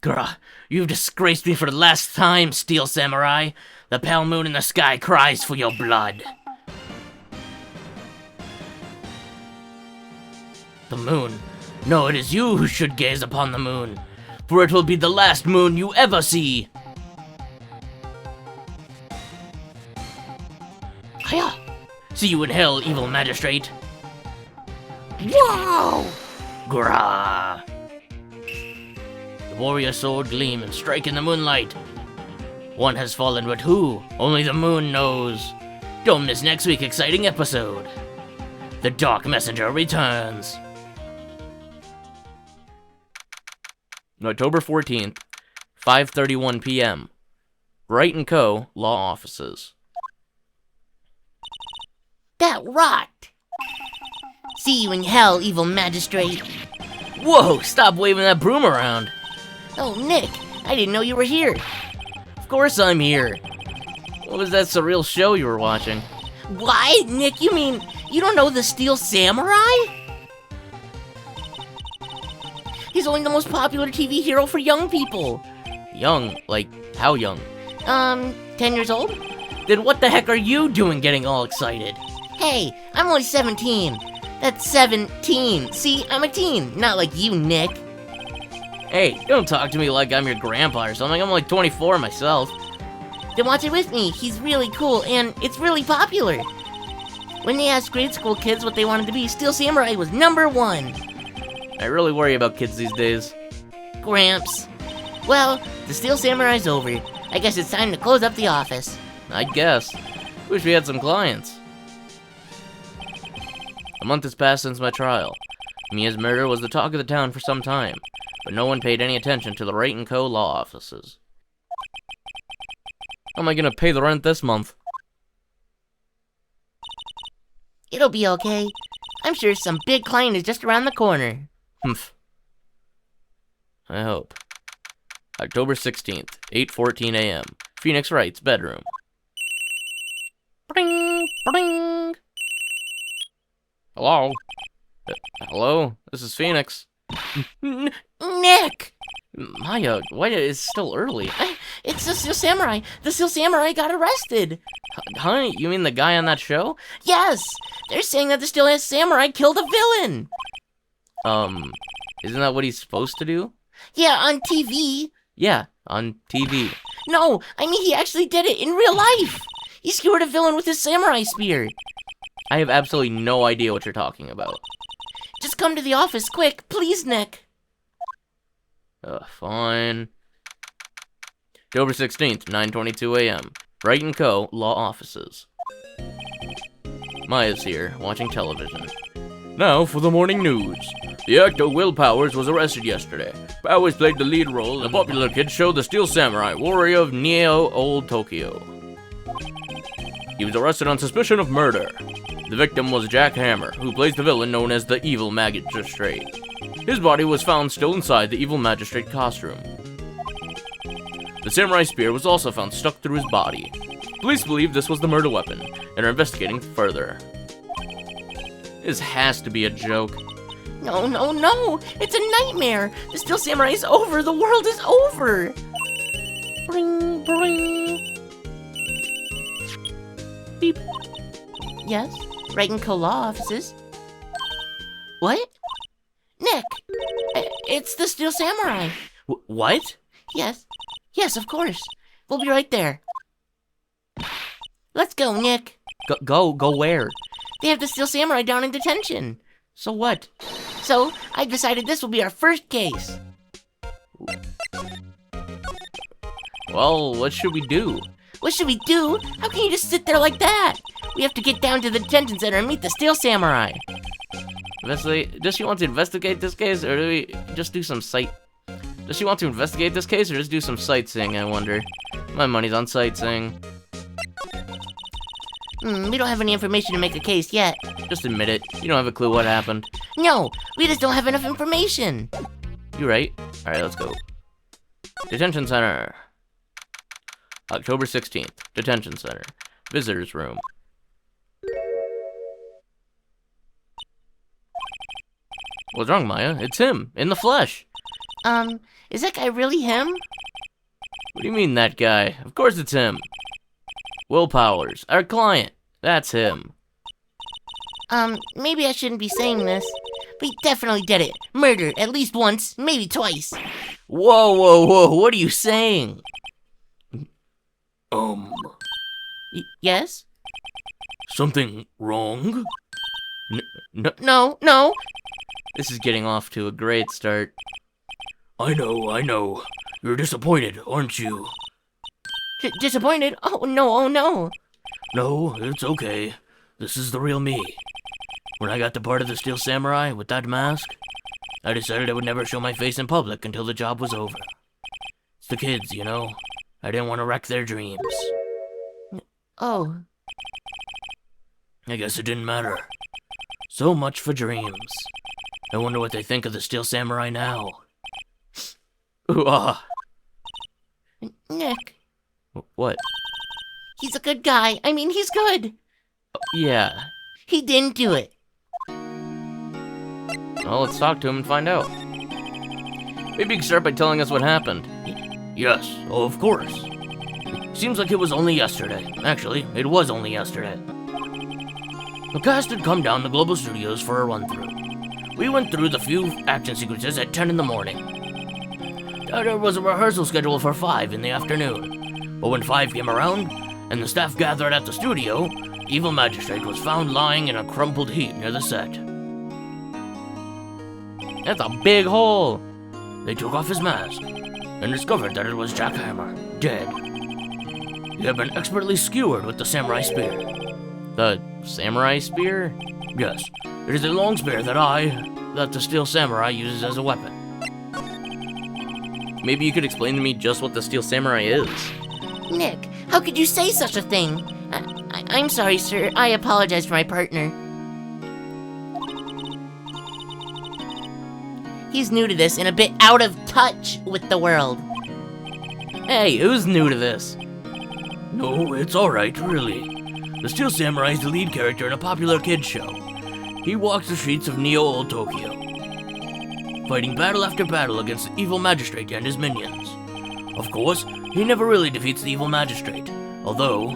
Grah, you've disgraced me for the last time, Steel Samurai. The pale moon in the sky cries for your blood. The moon. No, it is you who should gaze upon the moon, for it will be the last moon you ever see. Hiya! See you in hell, evil magistrate. Wow! Grah! The warrior sword gleam and strike in the moonlight. One has fallen, but who? Only the moon knows. Don't miss next week's exciting episode. The Dark Messenger returns. October 14th, 5:31 p.m. Wright & Co. Law Offices. That rocked! See you in hell, evil magistrate. Whoa, stop waving that broom around. Oh, Nick, I didn't know you were here. Of course I'm here. What was that surreal show you were watching? Why, Nick, you mean you don't know the Steel Samurai? He's only the most popular TV hero for young people. Young? Like, how young? 10 years old? Then what the heck are you doing getting all excited? Hey, I'm only 17. That's 17. See, I'm a teen, not like you, Nick. Hey, don't talk to me like I'm your grandpa or something. I'm like 24 myself. Then watch it with me. He's really cool, and it's really popular. When they asked grade school kids what they wanted to be, Steel Samurai was #1. I really worry about kids these days. Gramps. Well, the Steel Samurai's over. I guess it's time to close up the office. I guess. Wish we had some clients. A month has passed since my trial. Mia's murder was the talk of the town for some time, but no one paid any attention to the Wright & Co. law offices. How am I gonna pay the rent this month? It'll be okay. I'm sure some big client is just around the corner. Humph. I hope. October 16th, 8:14 a.m. Phoenix Wright's bedroom. Bring, bring. Hello? Hello? This is Phoenix. Nick! Maya, why it's still early? It's the Steel Samurai. The Steel Samurai got arrested. Honey, you mean the guy on that show? Yes! They're saying that the Steel Samurai killed a villain. Isn't that what he's supposed to do? Yeah, on TV. Yeah, on TV. No, I mean he actually did it in real life. He skewered a villain with his samurai spear. I have absolutely no idea what you're talking about. Just come to the office, quick, please, Nick. Fine. October 16th, 9:22 a.m. Wright & Co. Law Offices. Maya's here, watching television. Now for the morning news. The actor Will Powers was arrested yesterday. Powers played the lead role in the popular kids show The Steel Samurai, Warrior of Neo Old Tokyo. He was arrested on suspicion of murder. The victim was Jack Hammer, who plays the villain known as the Evil Magistrate. His body was found still inside the Evil Magistrate costume. The samurai spear was also found stuck through his body. Police believe this was the murder weapon, and are investigating further. This has to be a joke. No, no, no! It's a nightmare! The Steel Samurai is over! The world is over! Bring, bring. Beep. Yes? Wright & Co. Law Offices? What? Nick! It's the Steel Samurai! What? Yes. Yes, of course. We'll be right there. Let's go, Nick. Go where? They have the Steel Samurai down in detention. So what? So, I've decided this will be our first case. Well, what should we do? What should we do? How can you just sit there like that? We have to get down to the detention center and meet the Steel Samurai. Does she want to investigate this case, or do we just do some Does she want to investigate this case, or just do some sightseeing, I wonder? My money's on sightseeing. We don't have any information to make a case yet. Just admit it. You don't have a clue what happened. No, we just don't have enough information. You're right. Alright, let's go. Detention Center. October 16th. Detention Center. Visitors Room. What's wrong, Maya? It's him, in the flesh. Is that guy really him? What do you mean, that guy? Of course it's him. Will Powers, our client. That's him. Maybe I shouldn't be saying this, but he definitely did it. Murder, at least once, maybe twice. Whoa, whoa, whoa, what are you saying? Yes? Something wrong? No. This is getting off to a great start. I know. You're disappointed, aren't you? Disappointed? Oh no. No, it's okay. This is the real me. When I got the part of the Steel Samurai with that mask, I decided I would never show my face in public until the job was over. It's the kids, you know? I didn't want to wreck their dreams. Oh. I guess it didn't matter. So much for dreams. I wonder what they think of the Steel Samurai now. Ooh, ah. Nick, What? he's a good guy. I mean, he's good. Yeah. He didn't do it. Well, let's talk to him and find out. Maybe you can start by telling us what happened. Yes, of course. Seems like it was only yesterday. Actually, it was only yesterday. The cast had come down to Global Studios for a run-through. We went through the few action sequences at 10 in the morning. There was a rehearsal scheduled for 5 in the afternoon. But when 5 came around, and the staff gathered at the studio, Evil Magistrate was found lying in a crumpled heap near the set. That's a big hole. They took off his mask, and discovered that it was Jack Hammer, dead. He had been expertly skewered with the samurai spear. The samurai spear? Yes, it is a long spear that the Steel Samurai uses as a weapon. Maybe you could explain to me just what the Steel Samurai is. Nick, how could you say such a thing? I'm sorry, sir. I apologize for my partner. He's new to this and a bit out of touch with the world. Hey, who's new to this? No, it's alright, really. The Steel Samurai is the lead character in a popular kids show. He walks the streets of Neo-Old Tokyo, fighting battle after battle against the Evil Magistrate and his minions. Of course, he never really defeats the Evil Magistrate, although,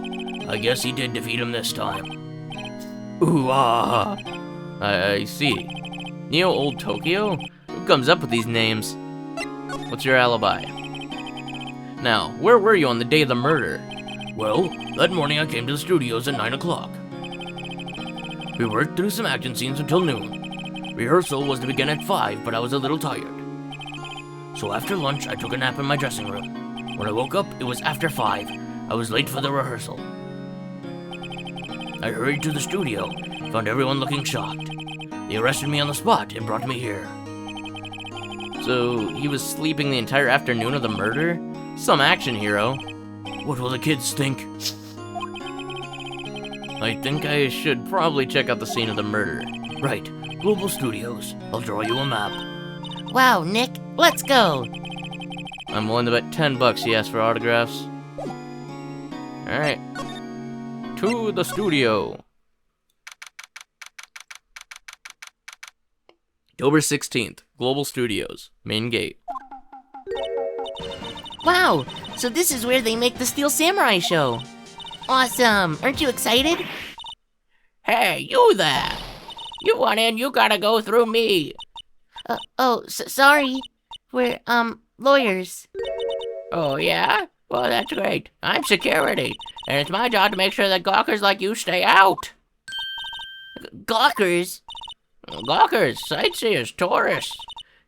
I guess he did defeat him this time. Ooh, ah. I see. Neo-Old Tokyo? Who comes up with these names? What's your alibi? Now, where were you on the day of the murder? Well, that morning I came to the studios at 9 o'clock. We worked through some action scenes until noon. Rehearsal was to begin at 5, but I was a little tired. So after lunch, I took a nap in my dressing room. When I woke up, it was after 5. I was late for the rehearsal. I hurried to the studio, found everyone looking shocked. They arrested me on the spot and brought me here. So, he was sleeping the entire afternoon of the murder? Some action hero. What will the kids think? I think I should probably check out the scene of the murder. Right, Global Studios. I'll draw you a map. Wow, Nick, let's go. I'm willing to bet $10 he asked for autographs. Alright. To the studio. October 16th, Global Studios, main gate. Wow, so this is where they make the Steel Samurai show. Awesome, aren't you excited? Hey, you there! You want in, you gotta go through me. Sorry. We're, lawyers. Oh, yeah? Well, that's great. I'm security, and it's my job to make sure that gawkers like you stay out. Gawkers? Gawkers, sightseers, tourists.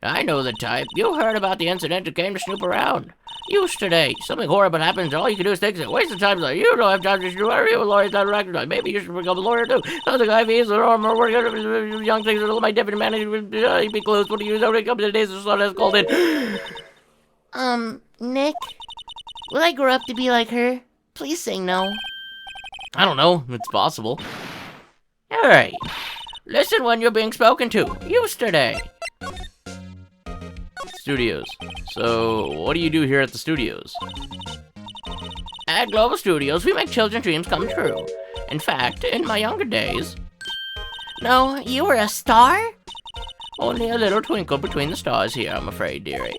I know the type. You heard about the incident that came to snoop around. Yesterday, something horrible happens, all you can do is think it. Waste of time, like, you don't have time to do whatever you lawyers not recognized. Maybe you should become a lawyer too. Something I fees or more work, young things, my deputy manager, be close. What do you know? Come to the days the sun has called in. Nick? Will I grow up to be like her? Please say no. I don't know, it's possible. Hey, listen when you're being spoken to. Yesterday. Studios. So, what do you do here at the studios? At Global Studios, we make children's dreams come true. In fact, in my younger days... No, you were a star? Only a little twinkle between the stars here, I'm afraid, dearie.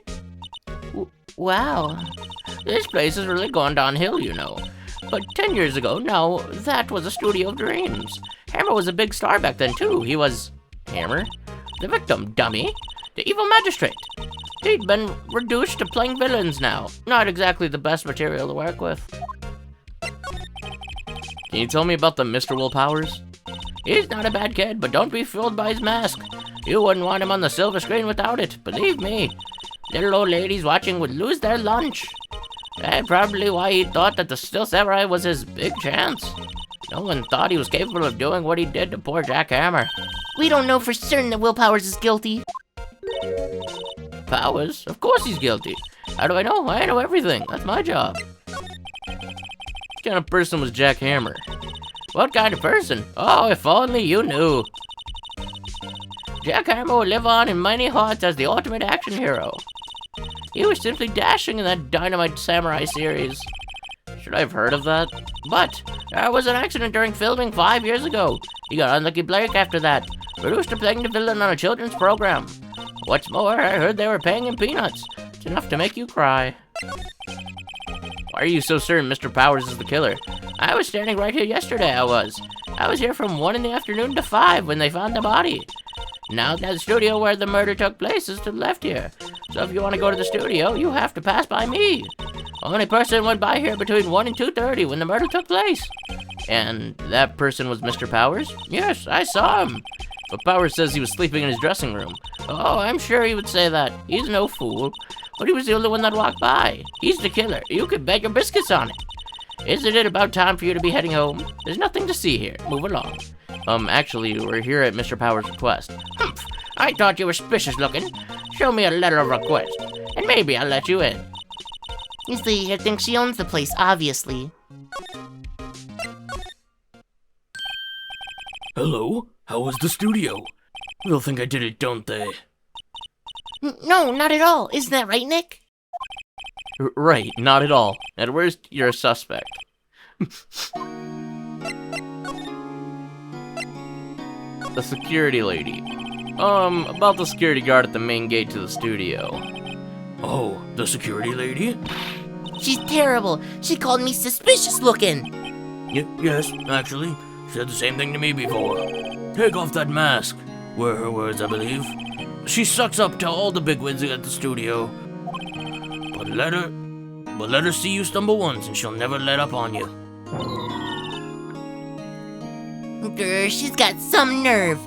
Wow. This place has really gone downhill, you know. But 10 years ago, now, that was a studio of dreams. Hammer was a big star back then, too. He was... Hammer? The victim, dummy. The evil magistrate. He'd been reduced to playing villains now. Not exactly the best material to work with. Can you tell me about the Mr. Will Powers? He's not a bad kid, but don't be fooled by his mask. You wouldn't want him on the silver screen without it, believe me. Little old ladies watching would lose their lunch. That's probably why he thought that the Steel Samurai was his big chance. No one thought he was capable of doing what he did to poor Jack Hammer. We don't know for certain that Will Powers is guilty. Powers? Of course he's guilty. How do I know? I know everything. That's my job. What kind of person was Jack Hammer? What kind of person? Oh, if only you knew. Jack Hammer will live on in many hearts as the ultimate action hero. He was simply dashing in that Dynamite Samurai series. Should I have heard of that? But there was an accident during filming 5 years ago. He got unlucky break after that, reduced to playing the villain on a children's program. What's more, I heard they were paying him peanuts. It's enough to make you cry. Why are you so certain Mr. Powers is the killer? I was standing right here yesterday, I was here from 1 in the afternoon to 5 when they found the body. Now that studio where the murder took place is to the left here. So if you want to go to the studio, you have to pass by me. Only person went by here between 1 and 2:30 when the murder took place. And that person was Mr. Powers? Yes, I saw him. But Powers says he was sleeping in his dressing room. Oh, I'm sure he would say that. He's no fool. But he was the only one that walked by. He's the killer. You could bet your biscuits on it. Isn't it about time for you to be heading home? There's nothing to see here. Move along. Actually, we're here at Mr. Powers' request. Humph. I thought you were suspicious looking. Show me a letter of request, and maybe I'll let you in. This lady here thinks she owns the place, obviously. Hello? How was the studio? They'll think I did it, don't they? No, not at all. Isn't that right, Nick? Right, not at all. At worst, you're a suspect. The security lady. About the security guard at the main gate to the studio. Oh, the security lady? She's terrible. She called me suspicious looking. Yes, actually. She said the same thing to me before. Take off that mask, were her words, I believe. She sucks up to all the bigwigs at the studio. But let her see you stumble once and she'll never let up on you. Grr, she's got some nerve.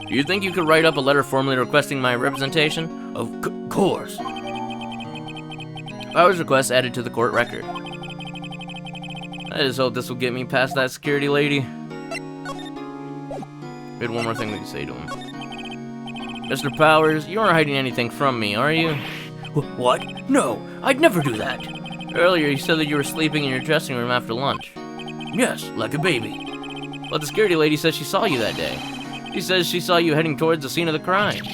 Do you think you could write up a letter formally requesting my representation? Of course. Powers' request added to the court record. I just hope this will get me past that security lady. We had one more thing we could say to him. Mr. Powers, you aren't hiding anything from me, are you? What? No, I'd never do that. Earlier, you said that you were sleeping in your dressing room after lunch. Yes, like a baby. But the security lady says she saw you that day. She says she saw you heading towards the scene of the crime.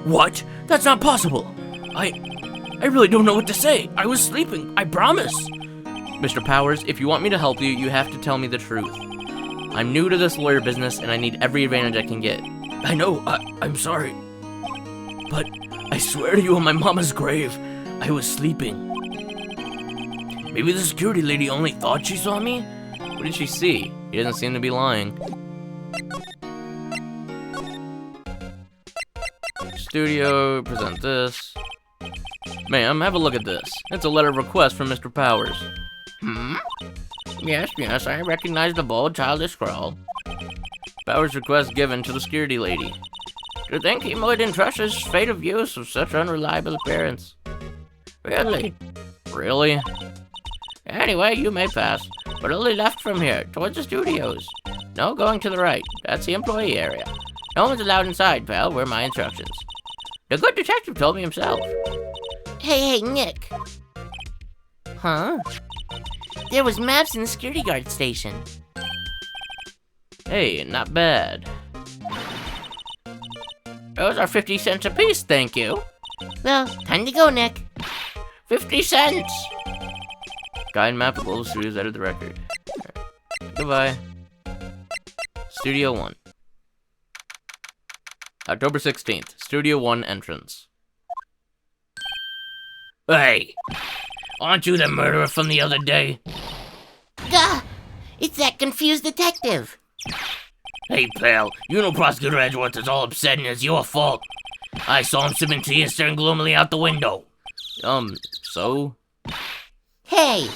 What? That's not possible. I really don't know what to say. I was sleeping, I promise. Mr. Powers, if you want me to help you, you have to tell me the truth. I'm new to this lawyer business, and I need every advantage I can get. I know, I'm sorry. But I swear to you on my mama's grave, I was sleeping. Maybe the security lady only thought she saw me? What did she see? He doesn't seem to be lying. Studio, present this. Ma'am, have a look at this. It's a letter of request from Mr. Powers. Yes, I recognize the bold, childish scrawl. Powers' request given to the security lady. To think he might entrust his fate of use of such unreliable appearance. Really? Really? Anyway, you may pass, but only left from here, towards the studios. No going to the right, that's the employee area. No one's allowed inside, pal, were my instructions. The good detective told me himself. Hey, Nick. Huh? There was maps in the security guard station. Hey, not bad. Those are 50 cents apiece, thank you. Well, time to go, Nick. 50 cents! Guide map of Global Studios added the record. Goodbye. Studio 1. October 16th, Studio 1 entrance. Hey, aren't you the murderer from the other day? Gah! It's that confused detective. Hey, pal, you know Prosecutor Edgeworth is all upset and it's your fault. I saw him sipping tea and staring gloomily out the window. So? Hey,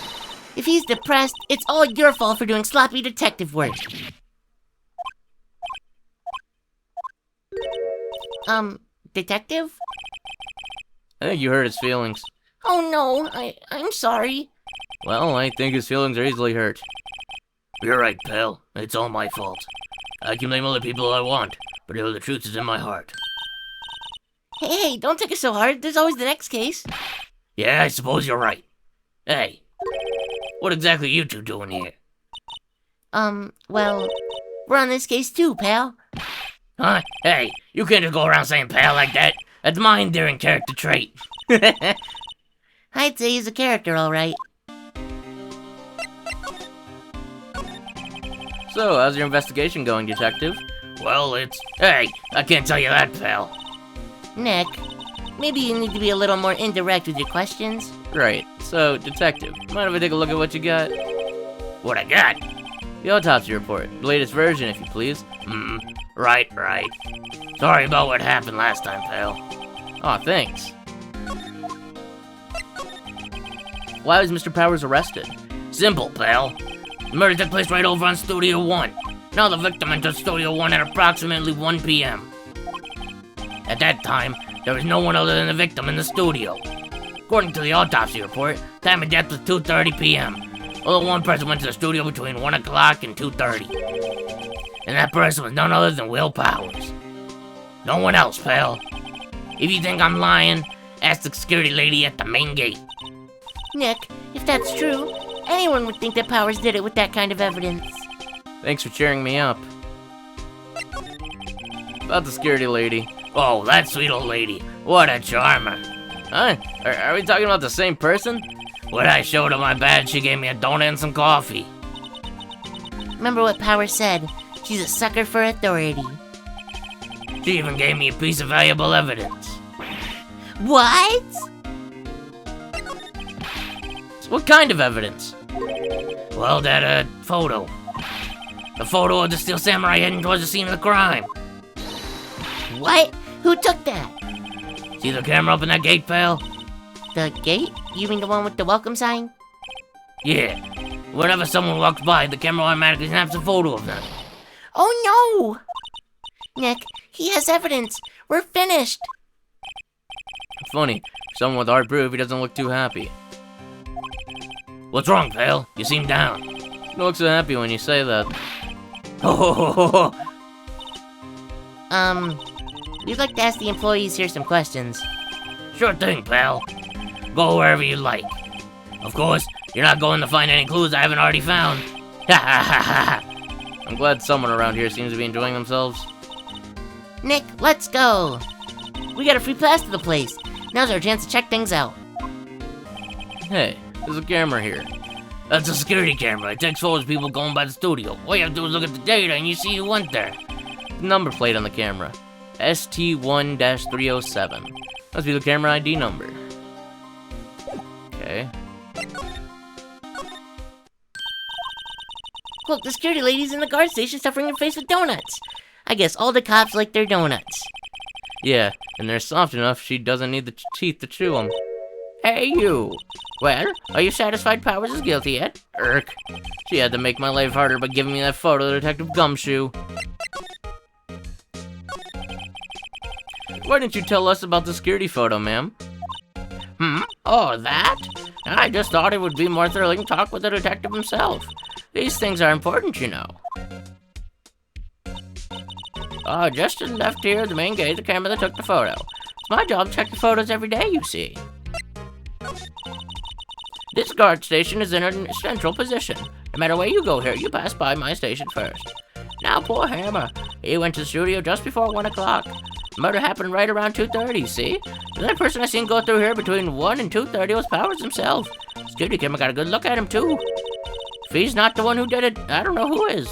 if he's depressed, it's all your fault for doing sloppy detective work. Detective? I think you hurt his feelings. Oh no, I'm sorry. Well, I think his feelings are easily hurt. You're right, pal. It's all my fault. I can blame other people all I want, but the truth is in my heart. Hey, don't take it so hard. There's always the next case. Yeah, I suppose you're right. Hey, what exactly are you two doing here? Well, we're on this case too, pal. Huh? Hey, you can't just go around saying pal like that. That's my endearing character trait. I'd say he's a character, all right. So, how's your investigation going, Detective? Well, Hey, I can't tell you that, pal. Nick, maybe you need to be a little more indirect with your questions. Right. So, Detective, mind if I take a look at what you got? What I got? The autopsy report. The latest version, if you please. Right. Sorry about what happened last time, pal. Aw, thanks. Why was Mr. Powers arrested? Simple, pal. The murder took place right over on Studio 1. Now the victim entered Studio 1 at approximately 1 p.m. At that time, there was no one other than the victim in the studio. According to the autopsy report, time of death was 2:30 p.m. Although one person went to the studio between 1 o'clock and 2:30. And that person was none other than Will Powers. No one else, pal. If you think I'm lying, ask the security lady at the main gate. Nick, if that's true, anyone would think that Powers did it with that kind of evidence. Thanks for cheering me up. About the security lady. Oh, that sweet old lady. What a charmer. Huh? Are we talking about the same person? When I showed her my badge, she gave me a donut and some coffee. Remember what Powers said? She's a sucker for authority. She even gave me a piece of valuable evidence. What? What kind of evidence? Well, that, photo. The photo of the Steel Samurai heading towards the scene of the crime. What? Who took that? See the camera up in that gate, pal? The gate? You mean the one with the welcome sign? Yeah. Whenever someone walks by, the camera automatically snaps a photo of them. Oh no! Nick, he has evidence. We're finished. Funny. Someone with hard proof, he doesn't look too happy. What's wrong, pal? You seem down. You don't look so happy when you say that. We'd like to ask the employees here some questions. Sure thing, pal. Go wherever you like. Of course, you're not going to find any clues I haven't already found. Ha ha ha ha. I'm glad someone around here seems to be enjoying themselves. Nick, let's go. We got a free pass to the place. Now's our chance to check things out. Hey, there's a camera here. That's a security camera. It takes photos of people going by the studio. All you have to do is look at the data and you see who went there. The number plate on the camera. ST1-307. Must be the camera ID number. Okay. Look, the security lady's in the guard station stuffing her face with donuts. I guess all the cops like their donuts. Yeah, and they're soft enough she doesn't need the teeth to chew them. Hey, you! Well, are you satisfied Powers is guilty yet? Irk. She had to make my life harder by giving me that photo, Detective Gumshoe. Why didn't you tell us about the security photo, ma'am? Oh, that? I just thought it would be more thrilling to talk with the detective himself. These things are important, you know. Just to the left here of the main gate, the camera that took the photo. It's my job to check the photos every day, you see. This guard station is in a central position. No matter where you go here, you pass by my station first. Now, poor Hammer. He went to the studio just before 1 o'clock. The murder happened right around 2:30, see? The only person I seen go through here between 1 and 2:30 was Powers himself. Security camera got a good look at him, too. If he's not the one who did it, I don't know who is.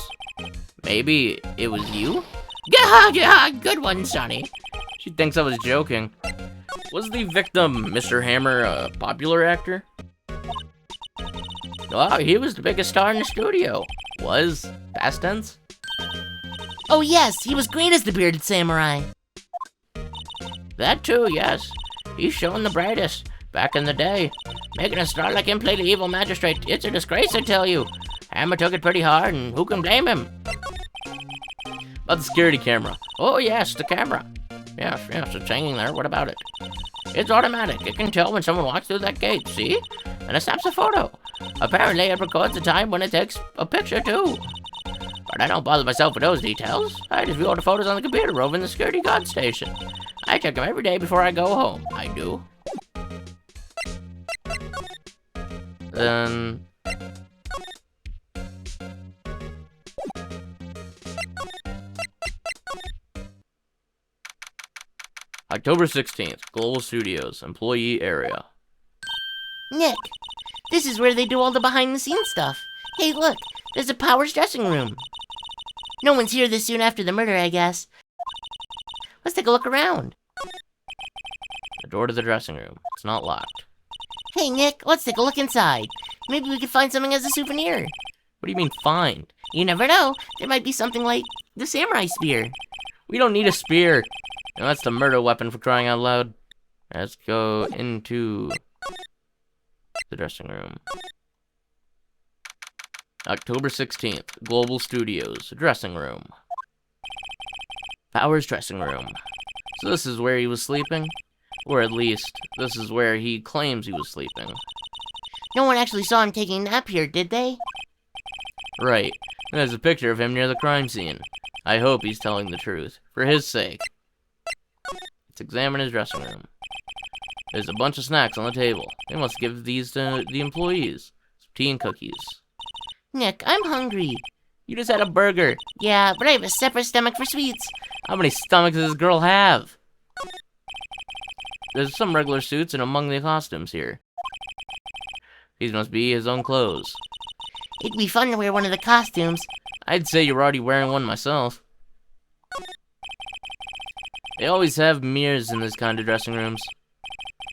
Maybe it was you? Yeah, good one, Sonny. She thinks I was joking. Was the victim, Mr. Hammer, a popular actor? Oh, he was the biggest star in the studio. Was? Past tense? Oh yes, he was great as the bearded samurai. That too, yes. He's shone the brightest back in the day. Making a star like him play the evil magistrate, it's a disgrace, I tell you. Hammer took it pretty hard, and who can blame him? About the security camera. Oh yes, the camera. Yes, it's hanging there. What about it? It's automatic. It can tell when someone walks through that gate, see? And it snaps a photo. Apparently, it records the time when it takes a picture, too. But I don't bother myself with those details. I just view all the photos on the computer over in the security guard station. I check them every day before I go home. I do. Then... October 16th, Global Studios, employee area. Nick, this is where they do all the behind-the-scenes stuff. Hey, look, there's a Powers dressing room. No one's here this soon after the murder, I guess. Let's take a look around. The door to the dressing room. It's not locked. Hey, Nick, let's take a look inside. Maybe we could find something as a souvenir. What do you mean, find? You never know. There might be something like the samurai spear. We don't need a spear. No, that's the murder weapon, for crying out loud. Let's go into the dressing room. October 16th, Global Studios, dressing room. Powers' dressing room. So this is where he was sleeping? Or at least, this is where he claims he was sleeping. No one actually saw him taking a nap here, did they? Right. And there's a picture of him near the crime scene. I hope he's telling the truth, for his sake. Let's examine his dressing room. There's a bunch of snacks on the table. They must give these to the employees. Some tea and cookies. Nick, I'm hungry. You just had a burger. Yeah, but I have a separate stomach for sweets. How many stomachs does this girl have? There's some regular suits and among the costumes here. These must be his own clothes. It'd be fun to wear one of the costumes. I'd say you're already wearing one myself. They always have mirrors in this kind of dressing rooms.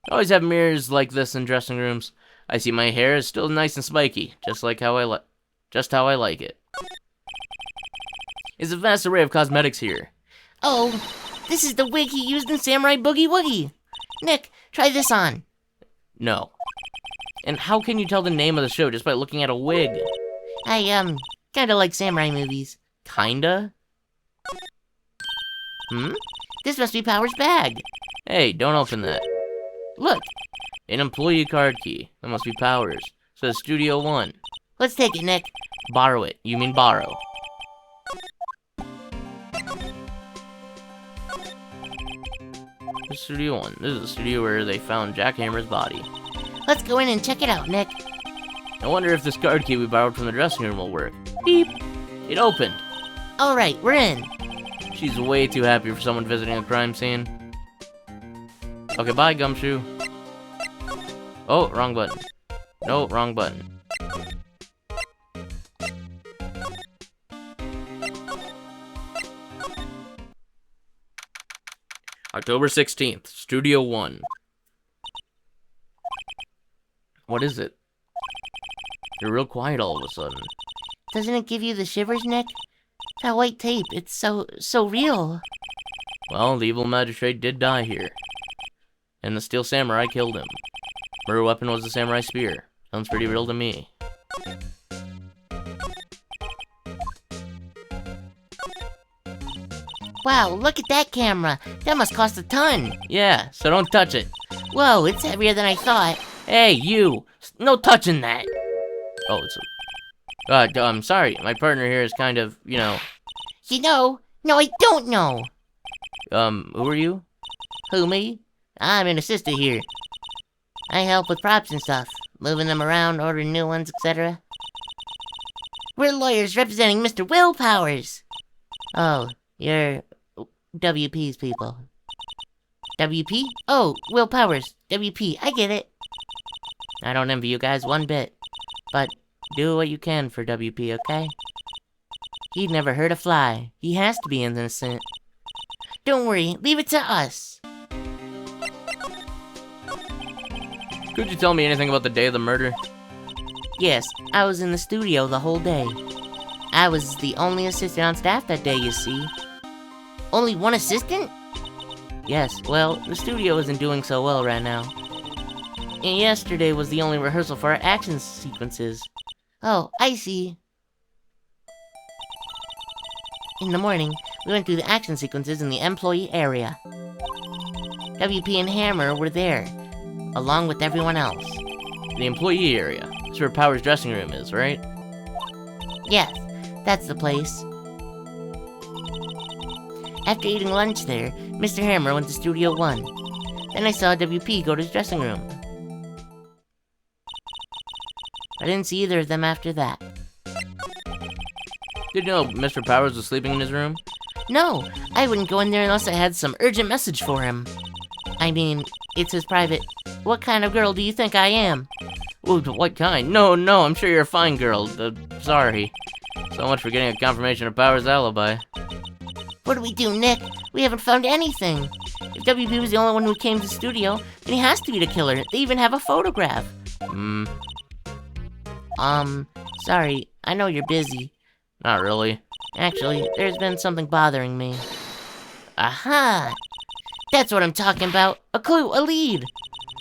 They always have mirrors like this in dressing rooms. I see my hair is still nice and spiky, just how I like it. There's a vast array of cosmetics here. Oh, this is the wig he used in Samurai Boogie Woogie. Nick, try this on. No. And how can you tell the name of the show just by looking at a wig? I, kinda like samurai movies. Kinda? This must be Power's bag. Hey, don't open that. Look, An employee card key. That must be Powers. Says Studio 1. let's take it, Nick. Borrow it. You mean borrow. This is Studio 1. This is the studio where they found Jack Hammer's body. Let's go in and check it out, Nick. I wonder if this card key we borrowed from the dressing room will work. Beep! It opened! Alright, we're in. She's way too happy for someone visiting a crime scene. Okay, bye, Gumshoe. Oh, wrong button. No, wrong button. October 16th, Studio 1. What is it? You're real quiet all of a sudden. Doesn't it give you the shivers, Nick? That white tape, it's so real. Well, the evil magistrate did die here. And the steel samurai killed him. Murder weapon was the samurai spear. Sounds pretty real to me. Wow, look at that camera. That must cost a ton. Yeah, so don't touch it. Whoa, it's heavier than I thought. Hey, you! No touching that! Oh, it's a... I'm sorry. My partner here is kind of, you know... You know? No, I don't know. Who are you? Who, me? I'm an assistant here. I help with props and stuff. Moving them around, ordering new ones, etc. We're lawyers representing Mr. Will Powers. Oh, you're WP's people. WP? Oh, Will Powers. WP, I get it. I don't envy you guys one bit. But do what you can for WP, okay? He'd never hurt a fly. He has to be innocent. Don't worry, leave it to us. Could you tell me anything about the day of the murder? Yes, I was in the studio the whole day. I was the only assistant on staff that day, you see. Only one assistant? Yes, well, the studio isn't doing so well right now. And yesterday was the only rehearsal for our action sequences. Oh, I see. In the morning, we went through the action sequences in the employee area. WP and Hammer were there, along with everyone else. The employee area. That's where Power's dressing room is, right? Yes, that's the place. After eating lunch there, Mr. Hammer went to Studio 1. Then I saw WP go to his dressing room. I didn't see either of them after that. Did you know Mr. Powers was sleeping in his room? No, I wouldn't go in there unless I had some urgent message for him. I mean, it's his private... What kind of girl do you think I am? Ooh, what kind? No, I'm sure you're a fine girl. Sorry. So much for getting a confirmation of Powers' alibi. What do we do, Nick? We haven't found anything. If WP was the only one who came to the studio, then he has to be the killer. They even have a photograph. Sorry, I know you're busy. Not really. Actually, there's been something bothering me. Aha! That's what I'm talking about! A clue, a lead!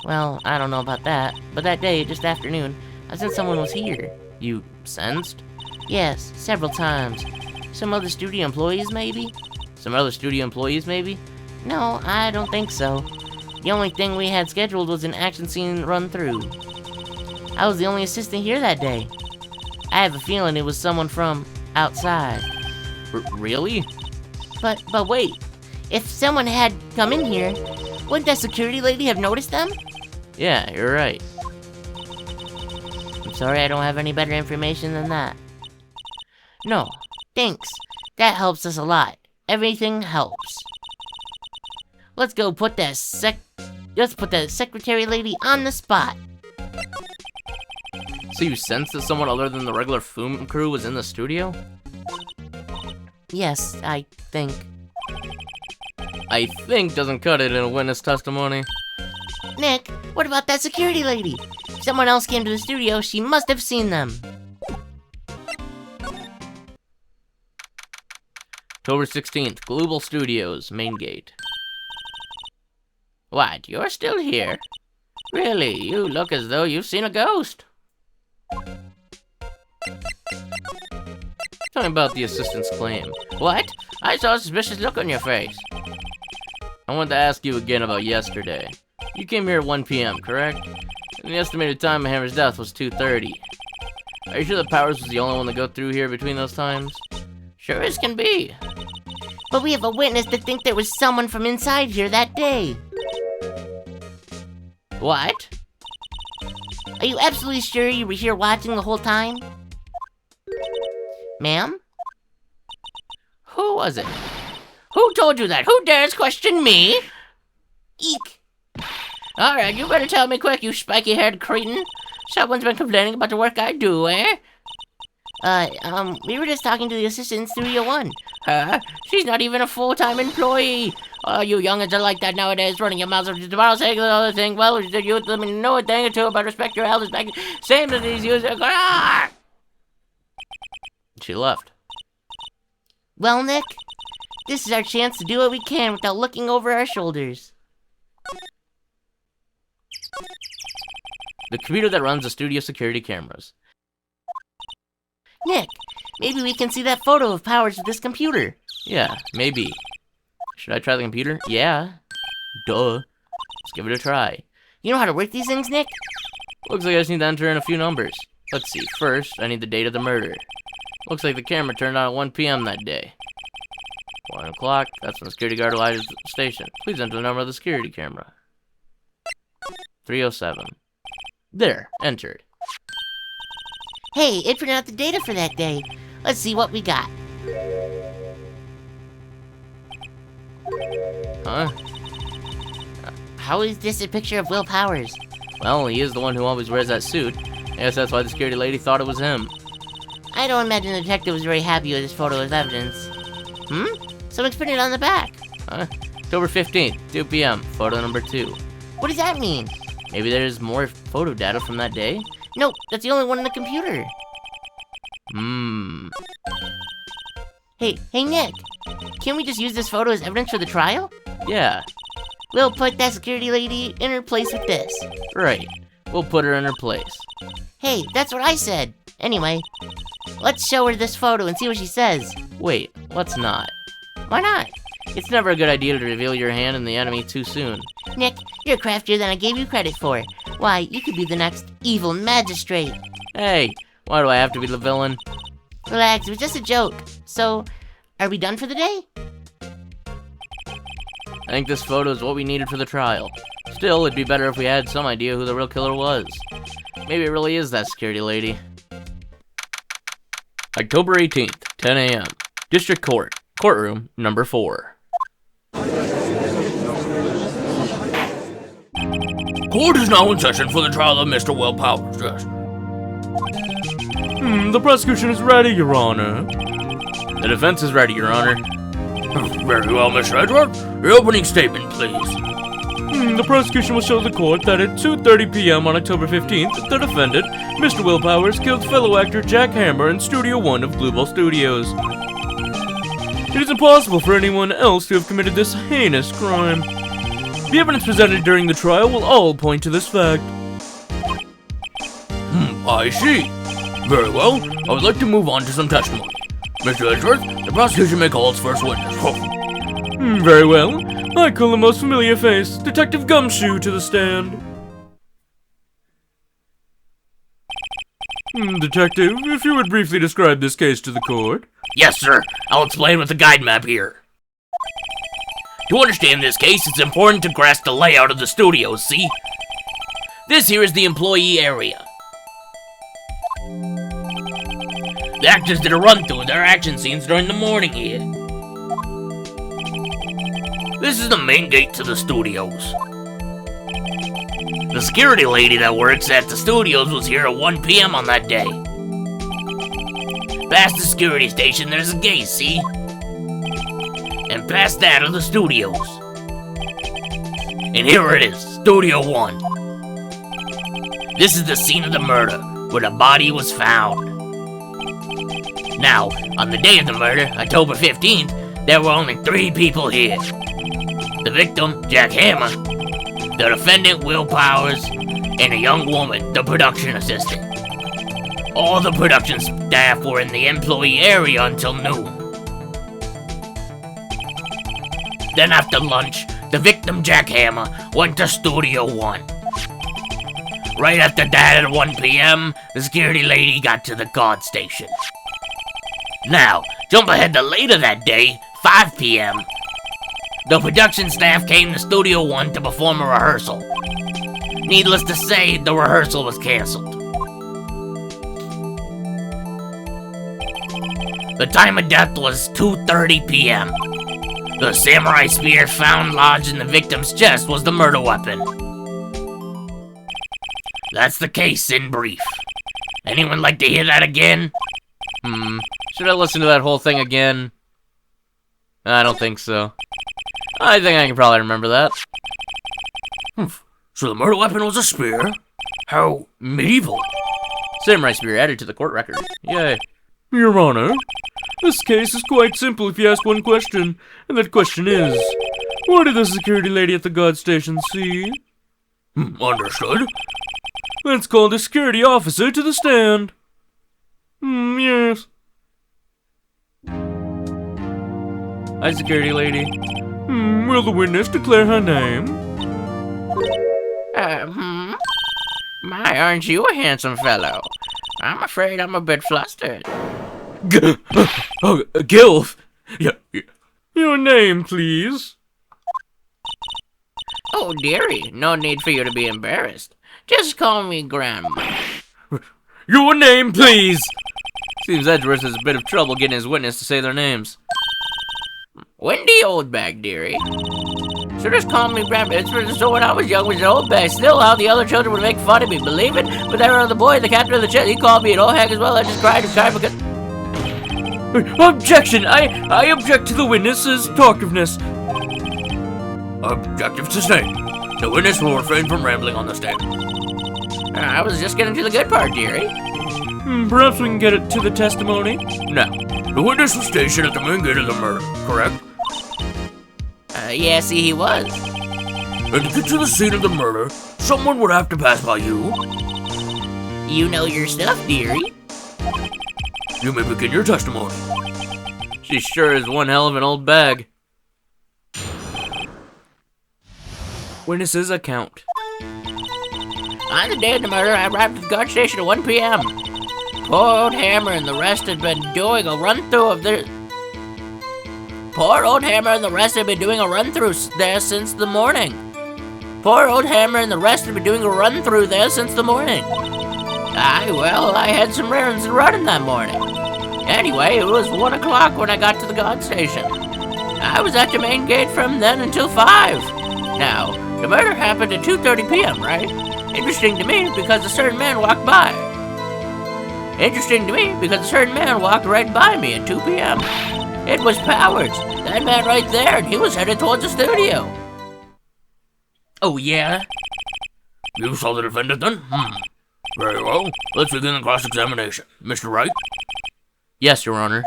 Well, I don't know about that, but that day, just afternoon, I sensed someone was here. You sensed? Yes, several times. Some other studio employees, maybe? Some other studio employees, maybe? No, I don't think so. The only thing we had scheduled was an action scene run-through. I was the only assistant here that day. I have a feeling it was someone from outside. Really? But wait. If someone had come in here, wouldn't that security lady have noticed them? Yeah, you're right. I'm sorry I don't have any better information than that. No, thanks. That helps us a lot. Everything helps. Let's put that secretary lady on the spot. So you sensed that someone other than the regular film crew was in the studio? Yes, I think. I think doesn't cut it in a witness testimony. Nick, what about that security lady? If someone else came to the studio, she must have seen them. October 16th, Global Studios, main gate. What, you're still here? Really, you look as though you've seen a ghost. Tell me about the assistant's claim. What? I saw a suspicious look on your face. I wanted to ask you again about yesterday. You came here at 1 p.m., correct? And the estimated time of Hammer's death was 2:30. Are you sure that Powers was the only one to go through here between those times? Sure as can be. But we have a witness to think there was someone from inside here that day. What? Are you absolutely sure you were here watching the whole time? Ma'am? Who was it? Who told you that? Who dares question me? Eek! Alright, you better tell me quick, you spiky-haired cretin. Someone's been complaining about the work I do, eh? We were just talking to the assistant in Studio 1. Huh? She's not even a full-time employee. Oh, you youngins are like that nowadays, running your mouths up to tomorrow saying the other thing. Well, you let me know a thing or two about respect your elders back. Same as these users. Ah! She left. Well, Nick, this is our chance to do what we can without looking over our shoulders. The computer that runs the studio security cameras. Nick, maybe we can see that photo of Powers with this computer. Yeah, maybe. Should I try the computer? Yeah. Duh. Let's give it a try. You know how to work these things, Nick? Looks like I just need to enter in a few numbers. Let's see. First, I need the date of the murder. Looks like the camera turned on at 1 p.m. that day. 1 o'clock, that's when the security guard arrived at the station. Please enter the number of the security camera. 307. There, entered. Hey, it printed out the data for that day. Let's see what we got. Huh? How is this a picture of Will Powers? Well, he is the one who always wears that suit. I guess that's why the security lady thought it was him. I don't imagine the detective was very happy with this photo as evidence. Someone's printed it on the back. Huh? October 15th, 2 p.m., photo number 2. What does that mean? Maybe there's more photo data from that day? Nope, that's the only one in the computer. Hey, Nick. Can't we just use this photo as evidence for the trial? Yeah, We'll put that security lady in her place with this. right. We'll put her in her place. Hey, that's what I said. Anyway, let's show her this photo and see what she says. Wait, let's not. Why not? It's never a good idea to reveal your hand in the enemy too soon. Nick, you're craftier than I gave you credit for. Why, you could be the next evil magistrate. Hey, why do I have to be the villain? Relax, it was just a joke. So, are we done for the day? I think this photo is what we needed for the trial. Still, it'd be better if we had some idea who the real killer was. Maybe it really is that security lady. October 18th, 10 a.m. District Court, courtroom number 4. Court is now in session for the trial of Mr. Will Powers, yes. The prosecution is ready, Your Honor. The defense is ready, Your Honor. Very well, Mr. Edward. Your opening statement, please. The prosecution will show the court that at 2:30 p.m. on October 15th, the defendant, Mr. Will Powers, killed fellow actor Jack Hammer in Studio 1 of Bluebell Studios. It is impossible for anyone else to have committed this heinous crime. The evidence presented during the trial will all point to this fact. I see. Very well. I would like to move on to some testimony. Mr. Edgeworth, the prosecution may call its first witness. Very well. I call the most familiar face, Detective Gumshoe, to the stand. Detective, if you would briefly describe this case to the court. Yes, sir. I'll explain with the guide map here. To understand this case, it's important to grasp the layout of the studios, see? This here is the employee area. The actors did a run-through of their action scenes during the morning here. This is the main gate to the studios. The security lady that works at the studios was here at 1 p.m. on that day. Past the security station, there's a gate, see? And past that are the studios. And here it is, Studio 1. This is the scene of the murder, where the body was found. Now, on the day of the murder, October 15th, there were only 3 people here. The victim, Jack Hammer, the defendant, Will Powers, and a young woman, the production assistant. All the production staff were in the employee area until noon. Then after lunch, the victim, Jack Hammer, went to Studio 1. Right after that at 1 p.m., the security lady got to the guard station. Now, jump ahead to later that day, 5 p.m. The production staff came to Studio 1 to perform a rehearsal. Needless to say, the rehearsal was canceled. The time of death was 2:30 p.m. The samurai spear found lodged in the victim's chest was the murder weapon. That's the case in brief. Anyone like to hear that again? Should I listen to that whole thing again? I don't think so. I think I can probably remember that. So the murder weapon was a spear? How medieval. Samurai spear added to the court record. Yay. Your Honor, this case is quite simple if you ask one question, and that question is, what did the security lady at the guard station see? Understood. Let's call the security officer to the stand. Yes. Hi, security lady. Will the witness declare her name? My, aren't you a handsome fellow? I'm afraid I'm a bit flustered. Gilf. Yeah. Your name, please. Oh, dearie, no need for you to be embarrassed. Just call me Grandma. Your name, please. Seems Edgeworth has a bit of trouble getting his witness to say their names. Wendy Oldbag, dearie. So just call me Grandma. It's so when I was young, was Oldbag. Still, how the other children would make fun of me, believe it? But there was the boy, the captain of the chest. He called me an old hag as well. I just cried and cried because... Objection! I object to the witness's talkativeness. Objective sustained. The witness will refrain from rambling on the stand. I was just getting to the good part, dearie. Perhaps we can get it to the testimony. Now, the witness was stationed at the main gate of the murder, correct? Yeah, see, he was. And to get to the scene of the murder, someone would have to pass by you. You know your stuff, dearie. You may begin your testimony. She sure is one hell of an old bag. Witness's account. On the day of the murder, I arrived at the guard station at 1 p.m. Poor old Hammer and the rest had been doing a run-through of their... Poor old Hammer and the rest had been doing a run-through there since the morning. Poor old Hammer and the rest had been doing a run-through there since the morning. I had some errands to run that morning. Anyway, it was 1 o'clock when I got to the guard station. I was at the main gate from then until 5. Now, the murder happened at 2:30 p.m., right? Interesting to me because a certain man walked by. Interesting to me because a certain man walked right by me at 2 p.m. It was Powers, that man right there, and he was headed towards the studio. Oh, yeah? You saw the defendant then? Very well. Let's begin the cross-examination. Mr. Wright? Yes, Your Honor.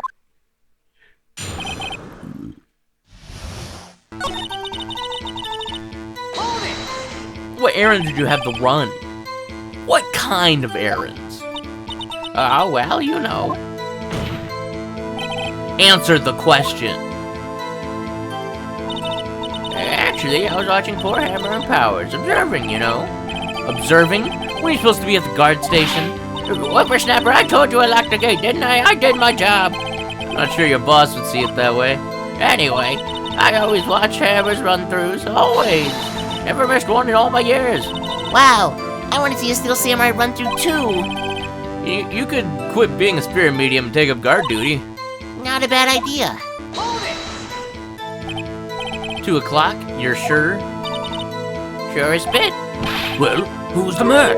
What errand did you have to run? What kind of errands? Oh, well, you know. Answer the question. Actually, I was watching poor Hammer and Powers, observing, you know. Observing? Were you supposed to be at the guard station? Whippersnapper, I told you I locked the gate, didn't I? I did my job. Not sure your boss would see it that way. Anyway, I always watch Hammer's run-throughs, always. Never missed one in all my years. Wow, I want to see a Steel Samurai run through too. You could quit being a spirit medium and take up guard duty. Not a bad idea. 2 o'clock? You're sure? Sure as bit. Well, who's the man?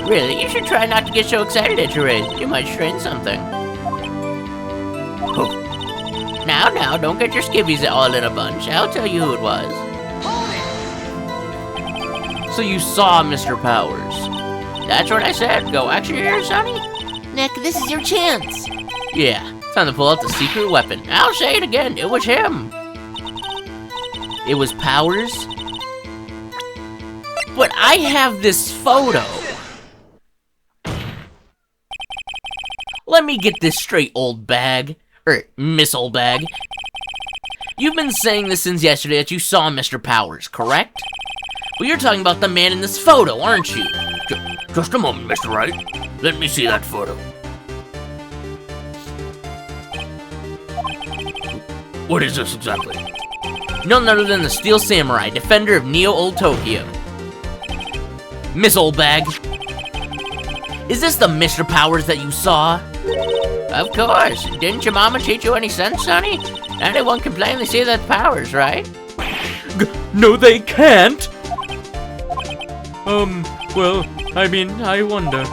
Really, you should try not to get so excited at your age. You might strain something. Oh. Now, don't get your skivvies all in a bunch. I'll tell you who it was. So you saw Mr. Powers? That's what I said. Go action your ears, sonny. Nick, this is your chance. Yeah, time to pull out the secret weapon. I'll say it again. It was him. It was Powers? But I have this photo. Let me get this straight, old bag. Miss Old Bag. You've been saying this since yesterday that you saw Mr. Powers, correct? Well, you're talking about the man in this photo, aren't you? Just a moment, Mr. Wright. Let me see that photo. What is this exactly? None other than the Steel Samurai, defender of Neo Old Tokyo. Miss Old Bag. Is this the Mr. Powers that you saw? Of course. Didn't your mama teach you any sense, sonny? Anyone can plainly see that Powers, right? No, they can't! Well, I mean, I wonder.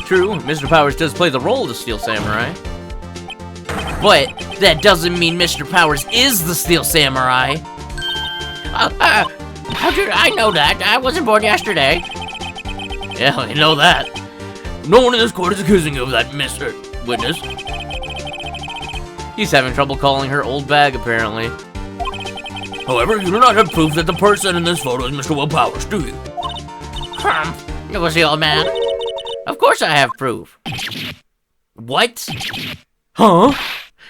True, Mr. Powers does play the role of the Steel Samurai. But that doesn't mean Mr. Powers is the Steel Samurai. How did I know that? I wasn't born yesterday. Yeah, I know that. No one in this court is accusing you of that, Mr. Witness. He's having trouble calling her old bag, apparently. However, you do not have proof that the person in this photo is Mr. Will Powers, do you? It was the old man. Of course I have proof. What? Huh?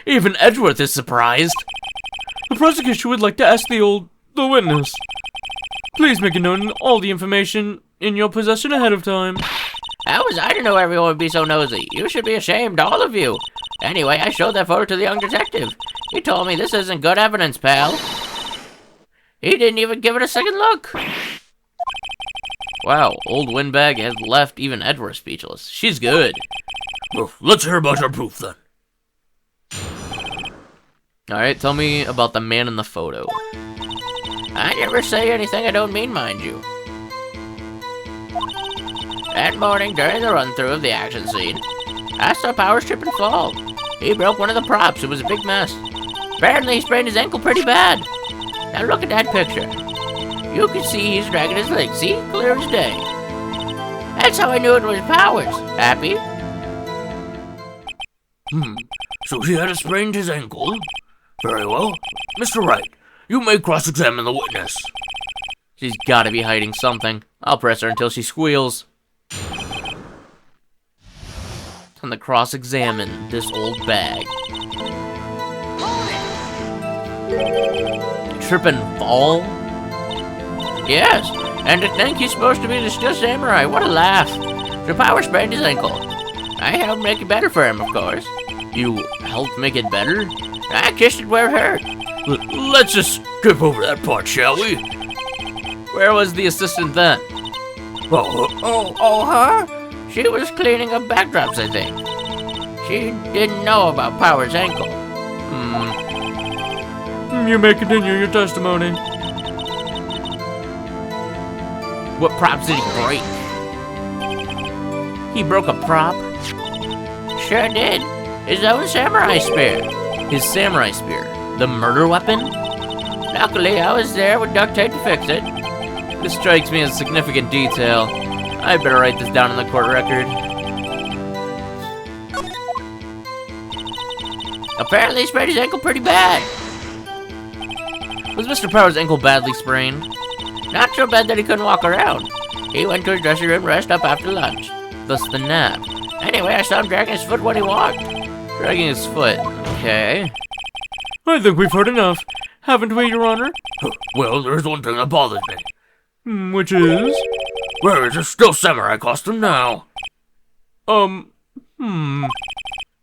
Even Edgeworth is surprised. The prosecution would like to ask the witness. Please make a note of all the information in your possession ahead of time. How was I to know everyone would be so nosy? You should be ashamed, all of you. Anyway, I showed that photo to the young detective. He told me this isn't good evidence, pal. He didn't even give it a second look. Wow, old Windbag has left even Edward speechless. She's good. Well, let's hear about your proof then. Alright, tell me about the man in the photo. I never say anything I don't mean, mind you. That morning, during the run-through of the action scene, I saw Powers trip and fall. He broke one of the props. It was a big mess. Apparently, he sprained his ankle pretty bad. Now look at that picture. You can see he's dragging his leg. See? Clear as day. That's how I knew it was Powers. Happy? So he had sprained his ankle? Very well. Mr. Wright, you may cross-examine the witness. She's gotta be hiding something. I'll press her until she squeals. Time to cross-examine this old bag. Trip and fall? Yes, and to think he's supposed to be the Steel Samurai. What a laugh. So Powers sprained his ankle. I helped make it better for him, of course. You helped make it better? I kissed it where it hurt. Let's just skip over that part, shall we? Where was the assistant then? Her? She was cleaning up backdrops, I think. She didn't know about Powers' ankle. You may continue your testimony. What props did he break? He broke a prop? Sure did. His own samurai spear. His samurai spear? The murder weapon? Luckily, I was there with duct tape to fix it. This strikes me as significant detail. I better write this down in the court record. Apparently, he sprained his ankle pretty bad. Was Mr. Powers' ankle badly sprained? Not so bad that he couldn't walk around. He went to his dressing room to rest up after lunch. Thus the nap. Anyway, I saw him dragging his foot when he walked. Dragging his foot. Okay. I think we've heard enough, haven't we, Your Honor? Well, there's one thing that bothers me. Which is? Where is the Steel Samurai costume now?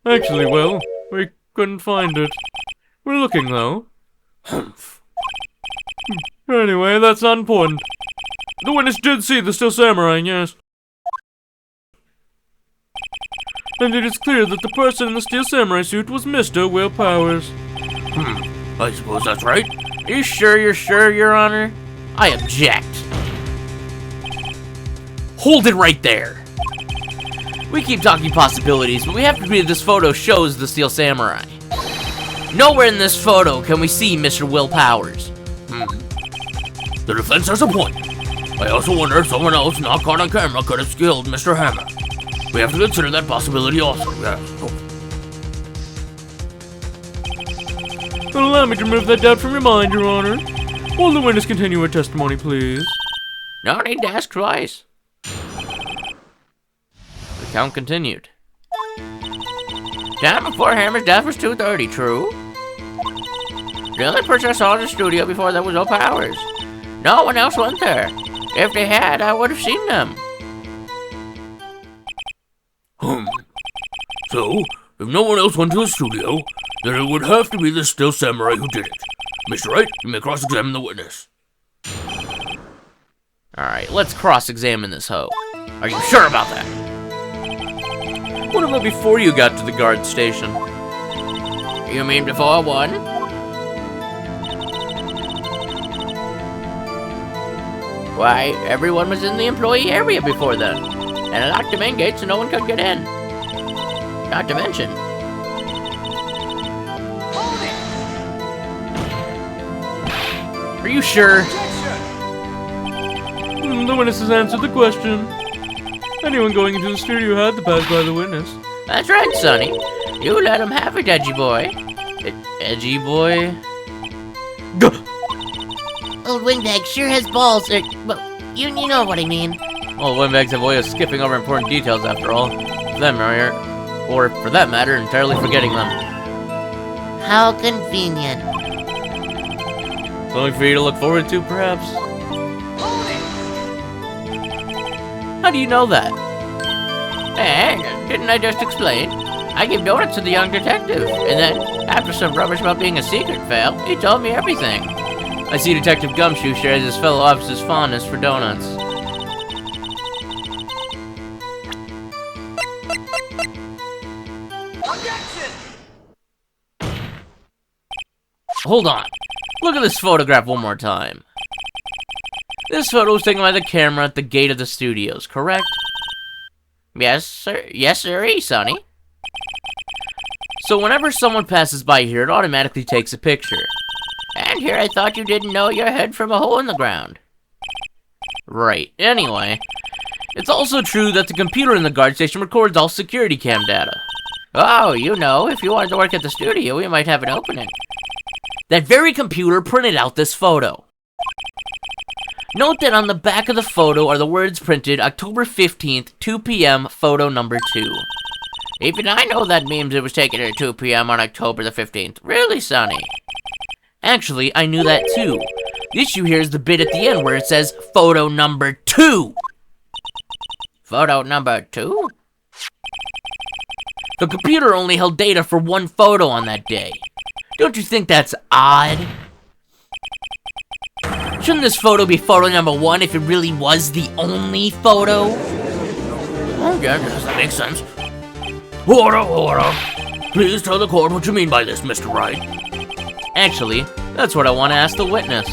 Actually, well, we couldn't find it. We're looking, though. Humph. Anyway, that's not important. The witness did see the Steel Samurai, yes. And it is clear that the person in the Steel Samurai suit was Mr. Will Powers. I suppose that's right. Are you sure you're sure, Your Honor? I object. Hold it right there. We keep talking possibilities, but we have to believe this photo shows the Steel Samurai. Nowhere in this photo can we see Mr. Will Powers. The defense has a point. I also wonder if someone else not caught on camera could have killed Mr. Hammer. We have to consider that possibility also, yes. But allow me to remove that doubt from your mind, Your Honor. Will the witness continue her testimony, please? No need to ask twice. The count continued. Time before Hammer's death was 2:30, true? The only person I saw in the studio before that was Will Powers. No one else went there. If they had, I would have seen them. So, if no one else went to the studio, then it would have to be the Steel Samurai who did it. Mr. Wright, you may cross-examine the witness. Alright, let's cross-examine this hoe. Are you sure about that? What about before you got to the guard station? You mean before I won? Why, everyone was in the employee area before then. And I locked the main gate so no one could get in. Not to mention... Are you sure? The witness has answered the question. Anyone going into the studio had to pass by the witness. That's right, Sonny. You let him have it, edgy boy. Edgy boy? Old windbag sure has balls, well, you know what I mean. Well, windbags have a way of skipping over important details after all. For them, or for that matter, entirely forgetting them. How convenient. Something for you to look forward to, perhaps? How do you know that? And didn't I just explain? I gave donuts to the young detective, and then, after some rubbish about being a secret fell, he told me everything. I see Detective Gumshoe shares his fellow officer's fondness for donuts. Hold on. Look at this photograph one more time. This photo was taken by the camera at the gate of the studios, correct? Yes, sir. Yes, sir, Sonny. So whenever someone passes by here, it automatically takes a picture. And here I thought you didn't know your head from a hole in the ground. Right. Anyway, it's also true that the computer in the guard station records all security cam data. Oh, you know, if you wanted to work at the studio, we might have an opening. That very computer printed out this photo. Note that on the back of the photo are the words printed October 15th, 2 p.m., photo number 2. Even I know that means it was taken at 2 p.m. on October the 15th. Really, Sonny? Actually, I knew that too. The issue here is the bit at the end where it says photo number 2. Photo number 2? The computer only held data for one photo on that day. Don't you think that's odd? Shouldn't this photo be photo number 1 if it really was the only photo? Oh, yeah, that makes sense. Order. Please tell the court what you mean by this, Mr. Wright. Actually, that's what I want to ask the witness.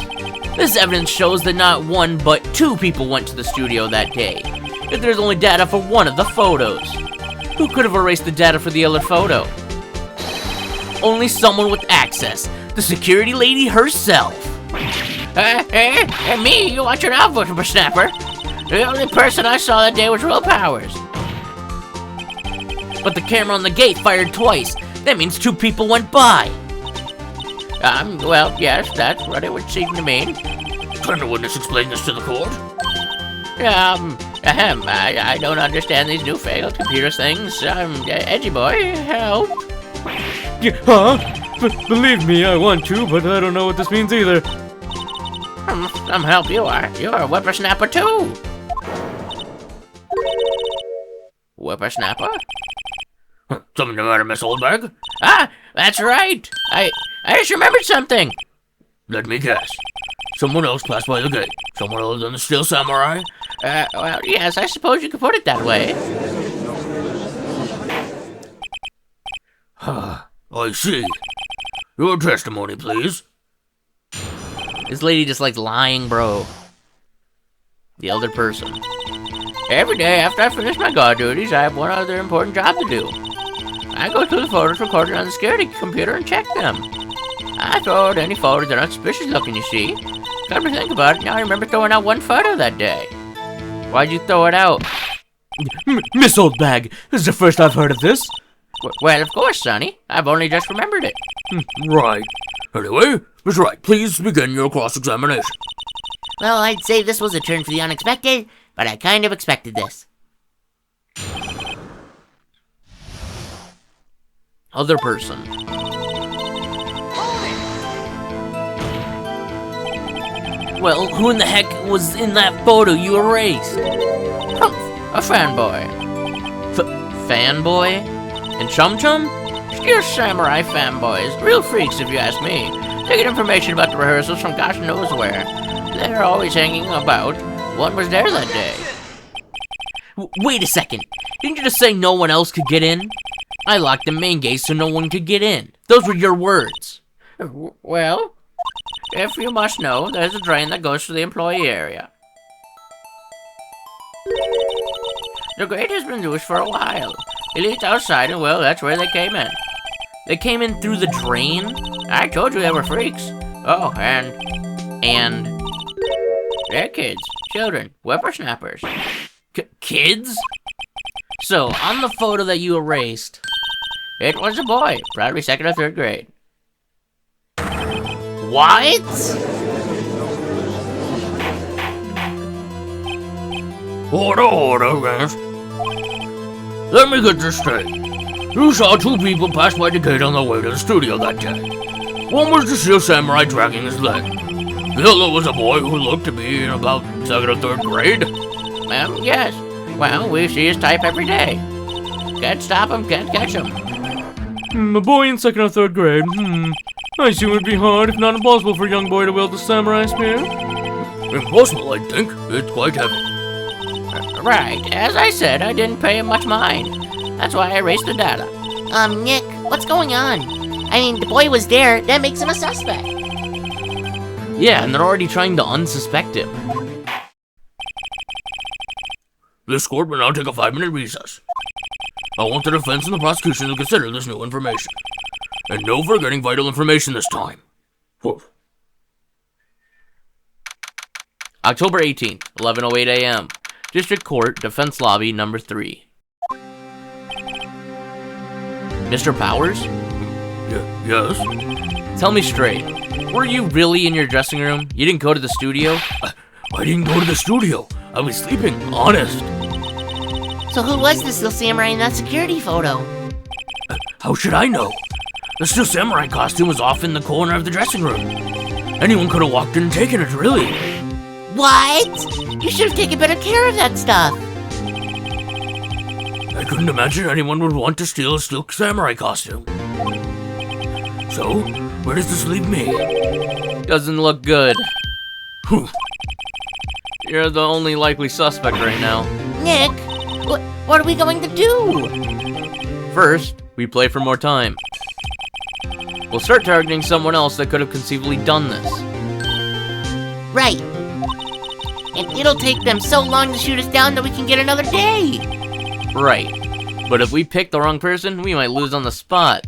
This evidence shows that not 1 but 2 people went to the studio that day. If there's only data for one of the photos, who could have erased the data for the other photo? Only someone with access, the security lady herself. Hey, me, you watch your out, whippersnapper. The only person I saw that day was Real Powers. But the camera on the gate fired twice. That means 2 people went by. Well, yes, that's what it would seem to mean. Can the witness explain this to the court? I don't understand these newfangled computer things. Edgy boy, help. Huh? Believe me, I want to, but I don't know what this means either. Some help you are. You're a whippersnapper too. Whippersnapper? Something the matter, Miss Oldberg? Ah, that's right. I just remembered something. Let me guess. Someone else passed by the gate. Someone other than the Steel Samurai? Well, yes, I suppose you could put it that way. I see. Your testimony, please. This lady just likes lying, bro. The elder person. Every day after I finish my guard duties, I have one other important job to do. I go through the photos recorded on the security computer and check them. I throw out any photos that aren't suspicious looking, you see. Come to think about it, now I remember throwing out one photo that day. Why'd you throw it out? Miss Oldbag, this is the first I've heard of this. Well, of course, Sonny. I've only just remembered it. Right. Anyway, Miss Wright, please begin your cross-examination. Well, I'd say this was a turn for the unexpected, but I kind of expected this. Other person. Well, who in the heck was in that photo you erased? A fanboy. Fanboy? And Chum Chum? Steel Samurai fanboys. Real freaks, if you ask me. They get information about the rehearsals from gosh knows where. They're always hanging about. One was there that day. Wait a second. Didn't you just say no one else could get in? I locked the main gate so no one could get in. Those were your words. Well, if you must know, there's a drain that goes to the employee area. The grate has been used for a while. It leads outside, and well, that's where they came in. They came in through the drain? I told you they were freaks. Oh, and they're kids, children, whippersnappers. Kids? So, on the photo that you erased, it was a boy, probably 2nd or 3rd grade. What? Order, yes. Let me get this straight. You saw 2 people pass by the gate on their way to the studio that day. One was the Steel Samurai dragging his leg. The other was a boy who looked to be in about 2nd or 3rd grade. Yes. Well, we see his type every day. Can't stop him, can't catch him. A boy in 2nd or 3rd grade. I assume it'd be hard, if not impossible, for a young boy to wield the samurai spear. Impossible, I think. It's quite heavy. Right. As I said, I didn't pay him much mind. That's why I erased the data. Nick, what's going on? I mean, the boy was there, that makes him a suspect. Yeah, and they're already trying to unsuspect him. This court will now take a 5-minute recess. I want the defense and the prosecution to consider this new information. And no forgetting vital information this time. Whew. October 18th, 11:08 a.m. District Court, Defense Lobby, number 3. Mr. Powers? Yes? Tell me straight. Were you really in your dressing room? You didn't go to the studio? I didn't go to the studio. I was sleeping, honest. So who was the Steel Samurai in that security photo? How should I know? The Steel Samurai costume was off in the corner of the dressing room. Anyone could have walked in and taken it, really. What? You should have taken better care of that stuff. I couldn't imagine anyone would want to steal a Steel Samurai costume. So, where does this leave me? Doesn't look good. Whew. You're the only likely suspect right now. Nick, what are we going to do? First, we play for more time. We'll start targeting someone else that could have conceivably done this. Right. And it'll take them so long to shoot us down that we can get another day. Right. But if we pick the wrong person, we might lose on the spot.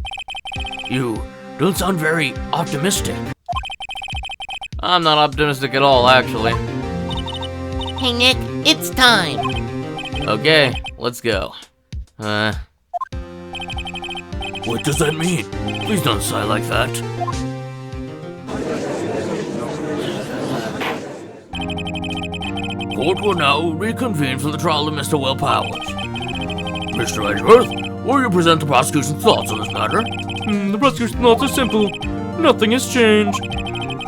You don't sound very optimistic. I'm not optimistic at all, actually. Hey Nick, it's time. Okay, let's go. What does that mean? Please don't sigh like that. Court will now reconvene for the trial of Mr. Will Powers. Mr. Edgeworth, will you present the prosecution's thoughts on this matter? The prosecution's thoughts are simple. Nothing has changed.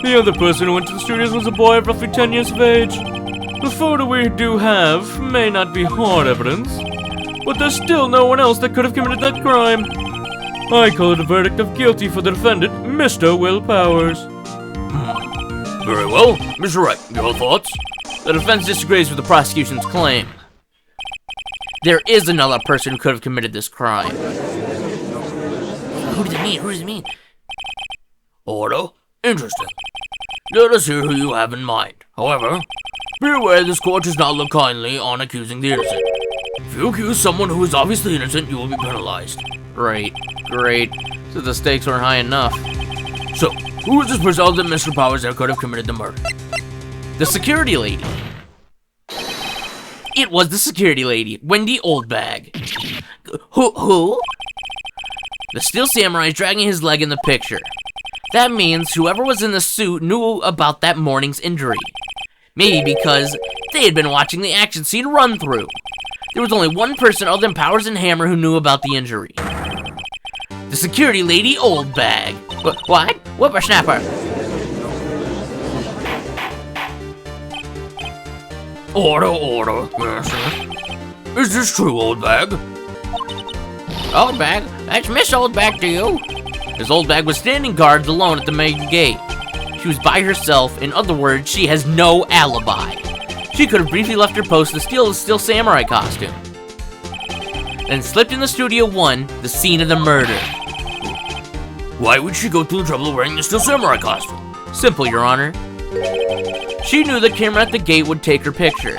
The other person who went to the studios was a boy of roughly 10 years of age. The photo we do have may not be hard evidence, but there's still no one else that could have committed that crime. I call it a verdict of guilty for the defendant, Mr. Will Powers. Very well. Mr. Wright, your thoughts? The defense disagrees with the prosecution's claim. There is another person who could have committed this crime. Who does it mean? Who does it mean? Order? Interesting. Let us hear who you have in mind. However, be aware this court does not look kindly on accusing the innocent. If you accuse someone who is obviously innocent, you will be penalized. Right. Great. So the stakes weren't high enough. So, who is this presumptive Mr. Powers that could have committed the murder? The security lady. It was the security lady, Wendy Oldbag. Who? The Steel Samurai is dragging his leg in the picture. That means whoever was in the suit knew about that morning's injury. Maybe because they had been watching the action scene run through. There was only one person other than Powers and Hammer who knew about the injury. The security lady, Oldbag. What? Whippersnapper. Order. Yes, sir. Is this true, Oldbag? Oldbag? That's Miss Oldbag to you. Miss Oldbag was standing guard alone at the main gate. She was by herself. In other words, she has no alibi. She could have briefly left her post to steal the Steel Samurai costume. Then slipped in the Studio 1, the scene of the murder. Why would she go through the trouble of wearing the Steel Samurai costume? Simple, Your Honor. She knew the camera at the gate would take her picture.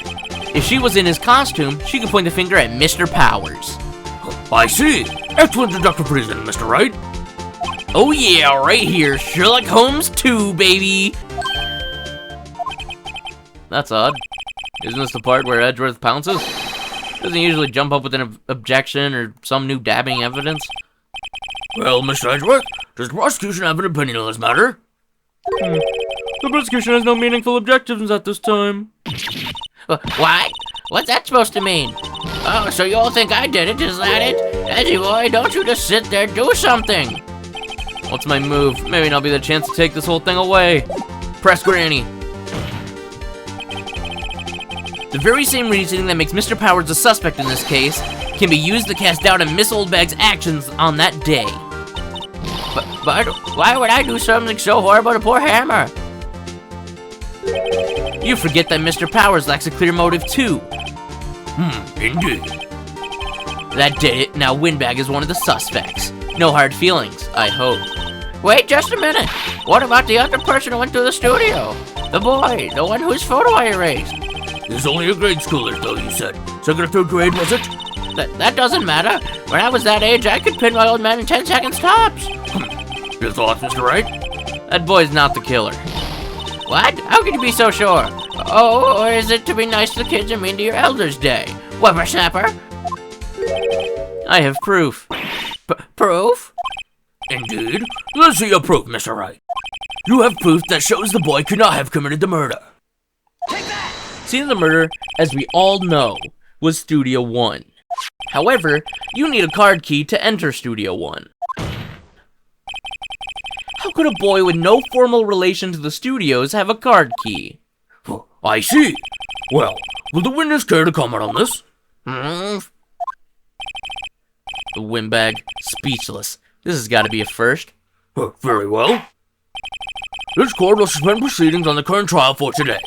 If she was in his costume, she could point the finger at Mr. Powers. I see. Excellent deductive reasoning, Mr. Wright. Oh yeah, right here. Sherlock Holmes 2, baby. That's odd. Isn't this the part where Edgeworth pounces? Doesn't he usually jump up with an objection or some new dabbing evidence? Well, Mr. Edgeworth, does the prosecution have an opinion on this matter? The prosecution has no meaningful objectives at this time. What? What's that supposed to mean? Oh, so you all think I did it, is that it? Edgy boy, don't you just sit there, do something! What's my move? Maybe not be the chance to take this whole thing away. Press Granny. The very same reasoning that makes Mr. Powers a suspect in this case can be used to cast doubt on Miss Oldbag's actions on that day. But why would I do something so horrible to poor Hammer? You forget that Mr. Powers lacks a clear motive too. Indeed. That did it. Now Windbag is one of the suspects. No hard feelings, I hope. Wait just a minute. What about the other person who went to the studio? The boy, the one whose photo I erased. He's only a grade schooler, though, you said. Second or third grade, was it? That doesn't matter. When I was that age, I could pin my old man in 10 seconds tops. Your thoughts, Mr. Wright? That boy's not the killer. What? How can you be so sure? Oh, or is it to be nice to the kids and mean to your elders day? Whippersnapper? I have proof. Proof? Indeed. Let's see your proof, Mr. Wright. You have proof that shows the boy could not have committed the murder. Scene of the murder, as we all know, was Studio 1. However, you need a card key to enter Studio 1. How could a boy with no formal relation to the studios have a card key? I see. Well, will the witness care to comment on this? The windbag, speechless. This has got to be a first. Very well. This court will suspend proceedings on the current trial for today.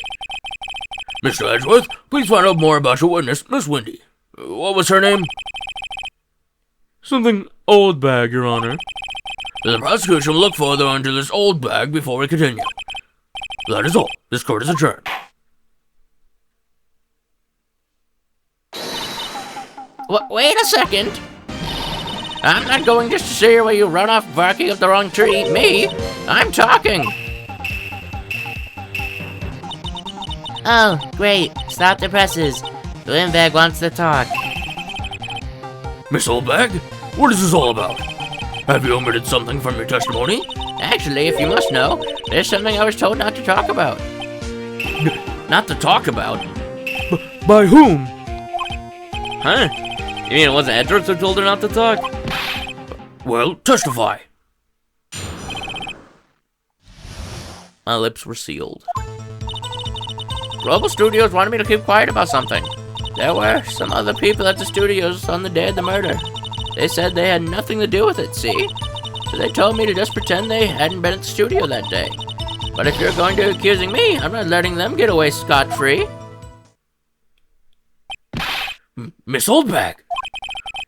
Mr. Edgeworth, please find out more about your witness, Miss Wendy. What was her name? Something old bag, Your Honor. The prosecution will look further into this old bag before we continue. That is all. This court is adjourned. Wait a second. I'm not going just to see here while you run off barking up the wrong tree. Me? I'm talking. Oh, great. Stop the presses. The windbag wants to talk. Miss Oldbag, what is this all about? Have you omitted something from your testimony? Actually, if you must know, there's something I was told not to talk about. Not to talk about? By whom? Huh? You mean it wasn't Edgeworth who told her not to talk? Well, testify. My lips were sealed. Global Studios wanted me to keep quiet about something. There were some other people at the studios on the day of the murder. They said they had nothing to do with it, see? So they told me to just pretend they hadn't been at the studio that day. But if you're going to accusing me, I'm not letting them get away scot-free. Miss Oldbag,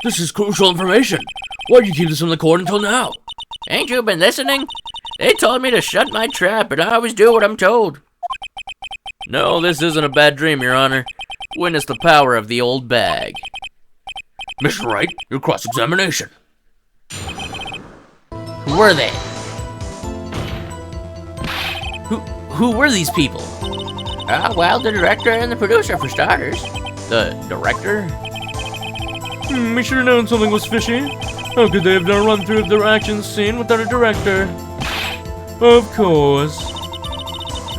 this is crucial information. Why did you keep this from the court until now? Ain't you been listening? They told me to shut my trap, and I always do what I'm told. No, this isn't a bad dream, Your Honor. Witness the power of the old bag. Mr. Wright, your cross-examination. Who were they? Who were these people? Well, the director and the producer, for starters. The director? We should have known something was fishy. How could they have done a run-through of their action scene without a director? Of course.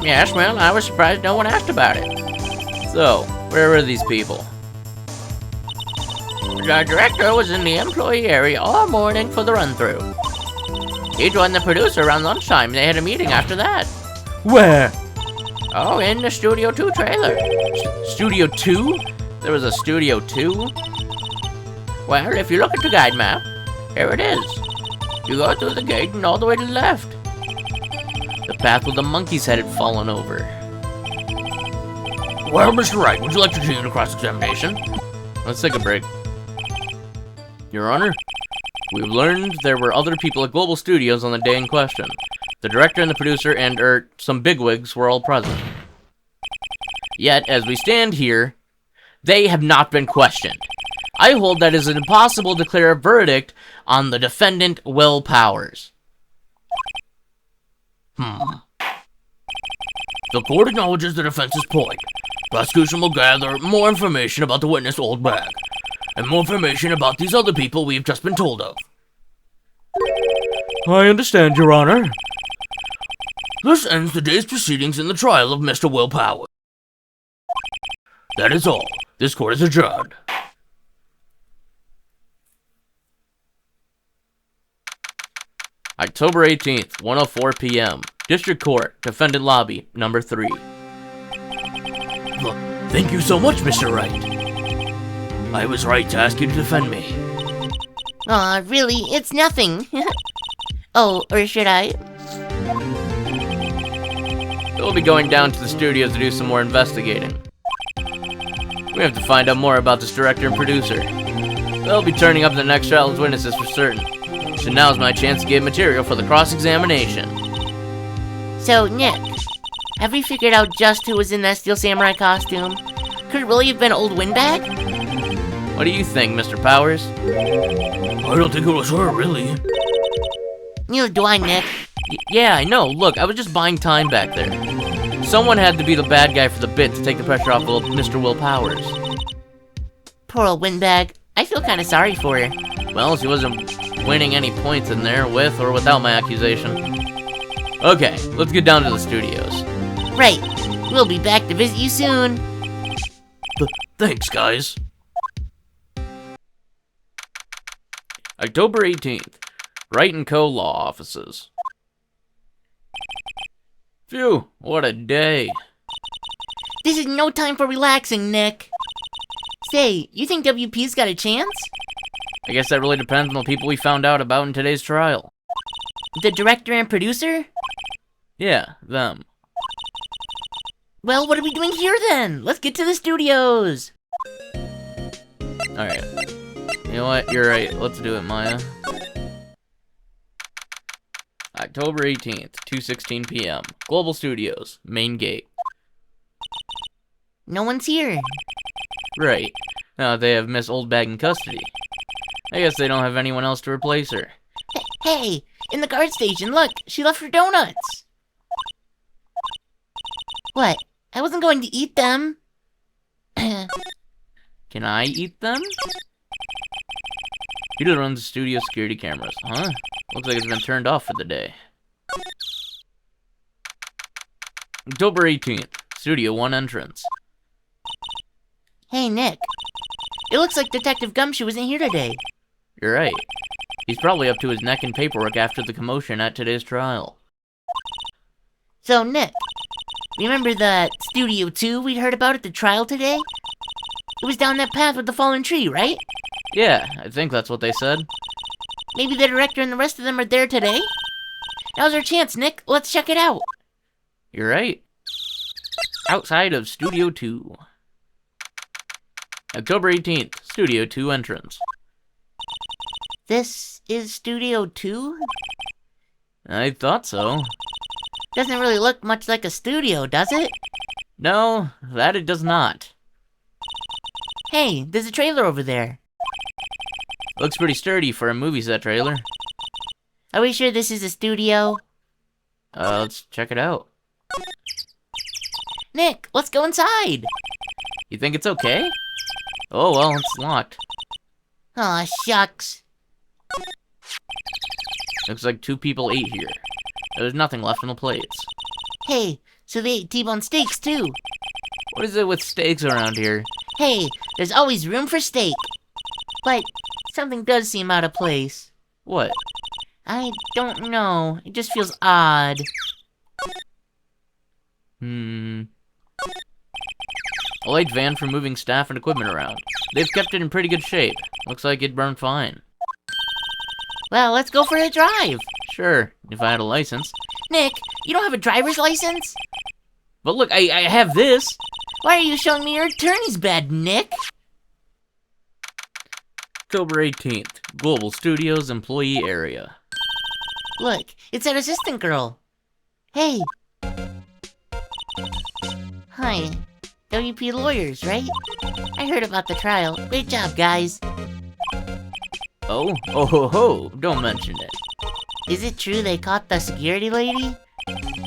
Yes, well, I was surprised no one asked about it. So, where were these people? The director was in the employee area all morning for the run-through. He joined the producer around lunchtime. They had a meeting after that. Where? Oh, in the Studio 2 trailer. Studio 2? There was a Studio 2? Well, if you look at the guide map, here it is. You go through the gate and all the way to the left. The path where the monkey's head had fallen over. Well, Mr. Wright, would you like to continue the cross-examination? Let's take a break. Your Honor, we've learned there were other people at Global Studios on the day in question. The director and the producer and, some bigwigs were all present. Yet, as we stand here, they have not been questioned. I hold that it is impossible to declare a verdict on the defendant, Will Powers. The court acknowledges the defense's point. Prosecution will gather more information about the witness Old Bag, and more information about these other people we've just been told of. I understand, Your Honor. This ends the day's proceedings in the trial of Mr. Will Powers. That is all. This court is adjourned. October 18th, 1:04 p.m. District Court, Defendant Lobby, number 3. Look, thank you so much, Mr. Wright. I was right to ask you to defend me. Aw, really? It's nothing. Oh, or should I? We'll be going down to the studios to do some more investigating. We have to find out more about this director and producer. They'll be turning up the next trial as witnesses for certain. So now's my chance to get material for the cross-examination. So, Nick, have we figured out just who was in that Steel Samurai costume? Could it really have been Old Windbag? What do you think, Mr. Powers? I don't think it was her, really. Neither do I, Nick. Yeah, I know. Look, I was just buying time back there. Someone had to be the bad guy for the bit to take the pressure off of Mr. Will Powers. Poor old windbag. I feel kind of sorry for her. Well, she wasn't winning any points in there with or without my accusation. Okay, let's get down to the studios. Right. We'll be back to visit you soon. Thanks, guys. October 18th, Wright & Co. Law Offices. Phew, what a day. This is no time for relaxing, Nick. Say, you think WP's got a chance? I guess that really depends on the people we found out about in today's trial. The director and producer? Yeah, them. Well, what are we doing here then? Let's get to the studios. Alright. You know what? You're right. Let's do it, Maya. October 18th, 2:16 p.m. Global Studios, main gate. No one's here. Right. Now they have Miss Oldbag in custody. I guess they don't have anyone else to replace her. Hey, in the guard station, look, she left her donuts. What? I wasn't going to eat them. Can I eat them? Who runs the studio security cameras, huh? Looks like it's been turned off for the day. October 18th, Studio 1 entrance. Hey, Nick. It looks like Detective Gumshoe isn't here today. You're right. He's probably up to his neck in paperwork after the commotion at today's trial. So, Nick, remember that Studio 2 we heard about at the trial today? It was down that path with the fallen tree, right? Yeah, I think that's what they said. Maybe the director and the rest of them are there today? Now's our chance, Nick. Let's check it out. You're right. Outside of Studio 2. October 18th, Studio 2 entrance. This is Studio 2? I thought so. Doesn't really look much like a studio, does it? No, that it does not. Hey, there's a trailer over there. Looks pretty sturdy for a movie set trailer. Are we sure this is a studio? Let's check it out. Nick, let's go inside. You think it's okay? Oh well, it's locked. Aw, shucks. Looks like 2 people ate here. There's nothing left on the plates. Hey, so they ate T-bone steaks too. What is it with steaks around here? Hey, there's always room for steak. But something does seem out of place. What? I don't know. It just feels odd. A light van for moving staff and equipment around. They've kept it in pretty good shape. Looks like it'd run fine. Well, let's go for a drive. Sure, if I had a license. Nick, you don't have a driver's license? But look, I have this! Why are you showing me your attorney's badge, Nick? October 18th, Global Studios Employee Area. Look, it's that assistant girl. Hey. Hi. WP Lawyers, right? I heard about the trial. Great job, guys. Oh ho ho, don't mention it. Is it true they caught the security lady?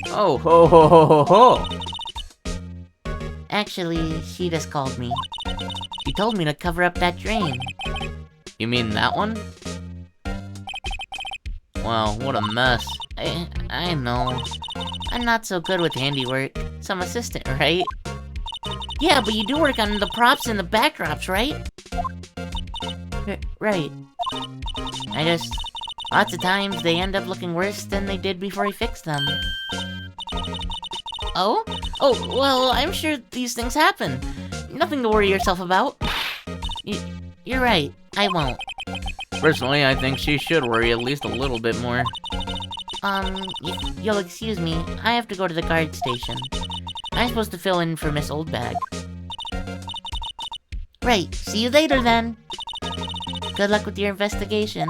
Oh ho ho ho ho ho! Actually, she just called me. She told me to cover up that drain. You mean that one? Wow, what a mess. I know. I'm not so good with handiwork. Some assistant, right? Yeah, but you do work on the props and the backdrops, right? Right. Lots of times they end up looking worse than they did before I fixed them. Oh? Oh, well, I'm sure these things happen. Nothing to worry yourself about. You're right, I won't. Personally, I think she should worry at least a little bit more. If you'll excuse me, I have to go to the guard station. I'm supposed to fill in for Miss Oldbag. Right, see you later then. Good luck with your investigation.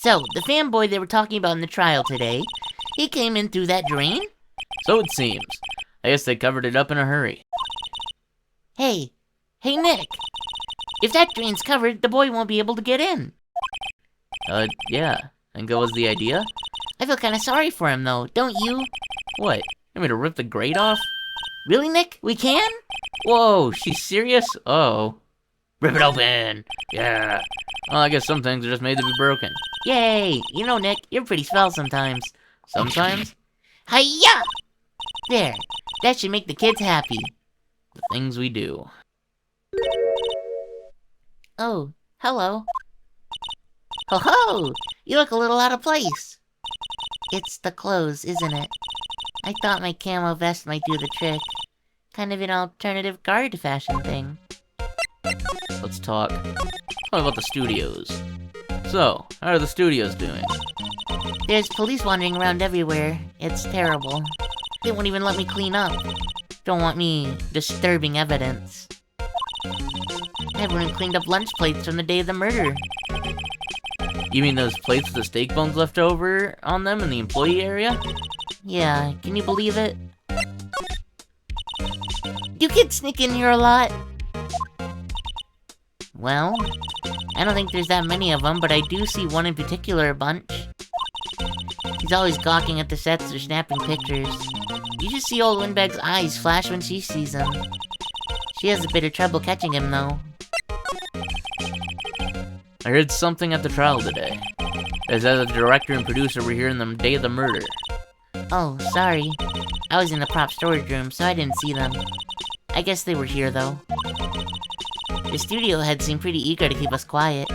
So, the fanboy they were talking about in the trial today, he came in through that drain? So it seems. I guess they covered it up in a hurry. Hey, Nick. If that drain's covered, the boy won't be able to get in. Yeah. And what was the idea? I feel kinda sorry for him, though, don't you? What? You want me to rip the grate off? Really, Nick? We can? Whoa, she's serious? Oh. Rip it open. Yeah. Well, I guess some things are just made to be broken. Yay! You know, Nick, you're pretty swell sometimes. Sometimes? Hiya! There. That should make the kids happy. The things we do. Oh, hello. Ho-ho! You look a little out of place. It's the clothes, isn't it? I thought my camo vest might do the trick. Kind of an alternative guard fashion thing. Let's talk. Tell me about the studios. So, how are the studios doing? There's police wandering around everywhere. It's terrible. They won't even let me clean up. Don't want me disturbing evidence. Everyone cleaned up lunch plates from the day of the murder. You mean those plates with the steak bones left over on them in the employee area? Yeah, can you believe it? You kids sneak in here a lot. Well, I don't think there's that many of them, but I do see one in particular a bunch. He's always gawking at the sets or snapping pictures. You just see old Windbag's eyes flash when she sees him. She has a bit of trouble catching him, though. I heard something at the trial today. It said the director and producer were here on the day of the murder. Oh, sorry. I was in the prop storage room, so I didn't see them. I guess they were here, though. The studio head seemed pretty eager to keep us quiet.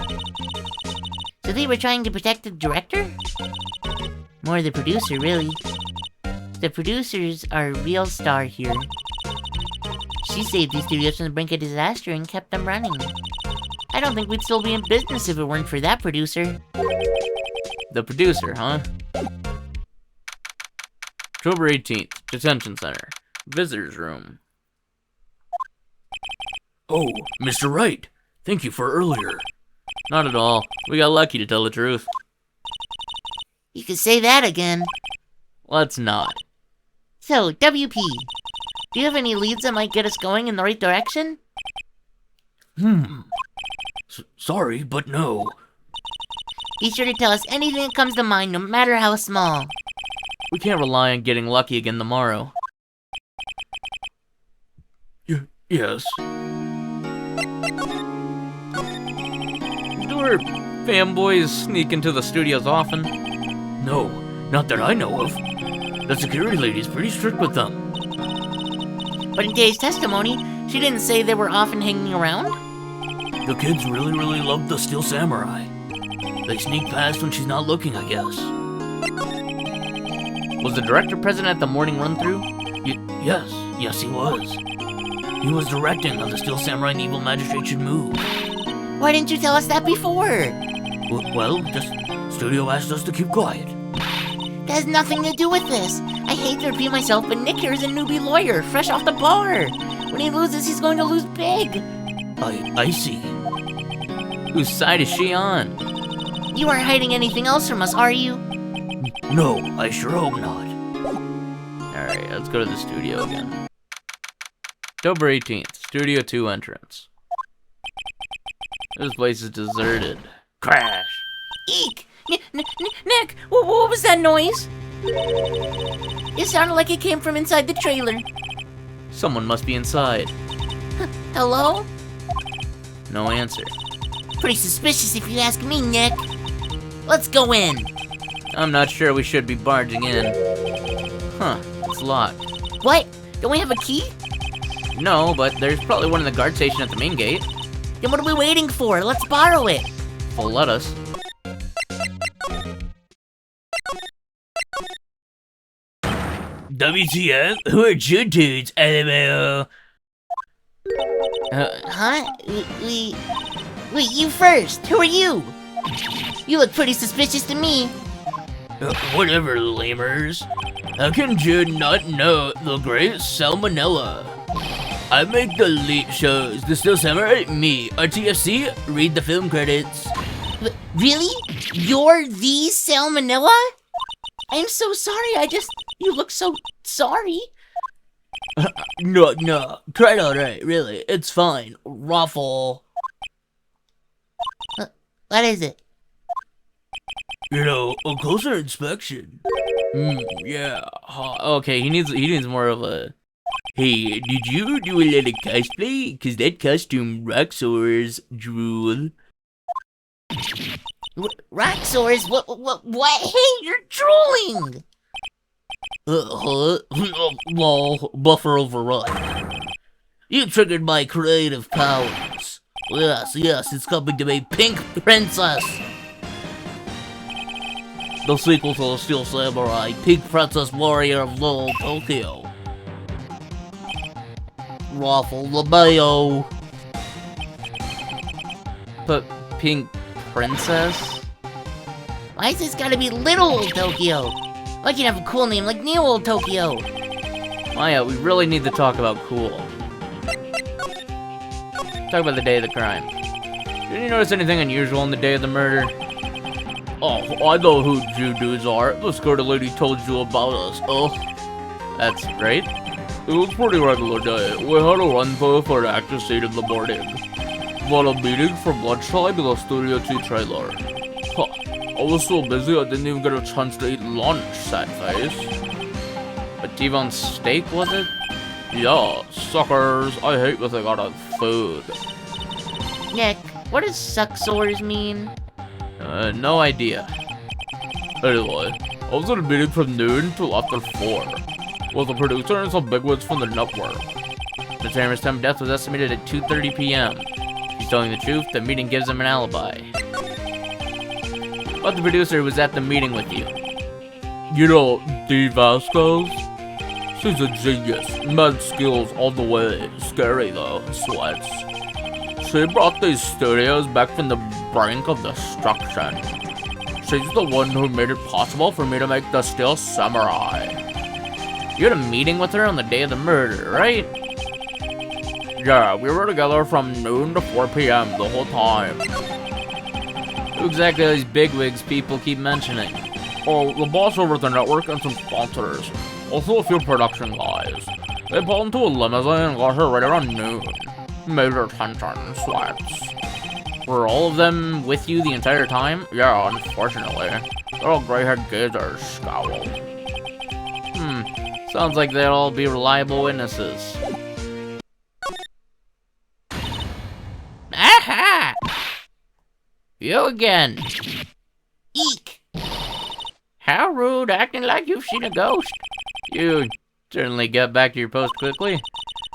So they were trying to protect the director? More the producer, really. The producers are a real star here. She saved these studios from the brink of disaster and kept them running. I don't think we'd still be in business if it weren't for that producer. The producer, huh? October 18th, Detention Center. Visitors Room. Oh, Mr. Wright. Thank you for earlier. Not at all. We got lucky, to tell the truth. You could say that again. Let's not. So, WP, do you have any leads that might get us going in the right direction? Sorry, but no. Be sure to tell us anything that comes to mind, no matter how small. We can't rely on getting lucky again tomorrow. Yes. Do our fanboys sneak into the studios often? No, not that I know of. The security lady's pretty strict with them. But in today's testimony, she didn't say they were often hanging around? The kids really love the Steel Samurai. They sneak past when she's not looking, I guess. Was the director present at the morning run-through? Yes, he was. He was directing how the Steel Samurai and Evil Magistrate should move. Why didn't you tell us that before? Well, just studio asked us to keep quiet. That has nothing to do with this. I hate to repeat myself, but Nick here is a newbie lawyer, fresh off the bar. When he loses, he's going to lose big. I see. Whose side is she on? You aren't hiding anything else from us, are you? No, I sure hope not. Alright, let's go to the studio again. October 18th, Studio 2 entrance. This place is deserted. Crash! Eek! Nick, what was that noise? It sounded like it came from inside the trailer. Someone must be inside. Hello? No answer. Pretty suspicious if you ask me, Nick. Let's go in. I'm not sure we should be barging in. Huh, it's locked. What? Don't we have a key? No, but there's probably one in the guard station at the main gate. Then what are we waiting for? Let's borrow it. Well, let us. WTF? Who are you dudes? LMAO. Huh? Wait, you first. Who are you? You look pretty suspicious to me. Whatever, lamers. How can you not know the great Salmonella? I make the late shows. The Steel Samurai, me. RTFC, read the film credits. Really? You're the Salmonella? I'm so sorry, you look so sorry. No, quite alright, really. It's fine. Ruffle. What is it? A closer inspection. Yeah. Okay, he needs more of a. Hey, did you do a little cosplay? Cause that costume rocks yours, drool. Roxors? What? Hey, you're drooling! Lol, buffer overrun. You triggered my creative powers. Yes, it's coming to me, Pink Princess. The sequel to the Steel Samurai, Pink Princess Warrior of Little Tokyo. Raffle LeMayo. But Pink Princess? Why is this gotta be Little Old Tokyo? Why can't have a cool name like New Old Tokyo? Maya, we really need to talk about cool. Talk about the day of the crime. Didn't you notice anything unusual on the day of the murder? Oh, I know who you dudes are. The skirted lady told you about us. Oh, that's right. It was a pretty regular day. We had a run for an actor seat in the morning. But a meeting from lunchtime in the Studio 2 trailer. Huh. I was so busy I didn't even get a chance to eat lunch, sad face. A T-bone steak, was it? Yeah, suckers. I hate missing out on food. Nick, what does sucksores mean? No idea. Anyway, I was in a meeting from noon till after 4. With the producer and some bigwigs from the network. The Tamer's time of death was estimated at 2:30 p.m. He's telling the truth, the meeting gives him an alibi. But the producer was at the meeting with you. You know, Dee Vasquez? She's a genius. Mad skills all the way. Scary though, sweats. She brought these studios back from the brink of destruction. She's the one who made it possible for me to make the Steel Samurai. You had a meeting with her on the day of the murder, right? Yeah, we were together from noon to 4 p.m. the whole time. Who exactly are these bigwigs people keep mentioning? Oh, the boss over at the network and some sponsors. Also a few production guys. They pulled into a limousine and got her right around noon. Major tension, sweats. Were all of them with you the entire time? Yeah, unfortunately. They're all gray-haired geezers, scowled. Sounds like they'll all be reliable witnesses. Aha! You again. Eek! How rude, acting like you've seen a ghost. You certainly got back to your post quickly.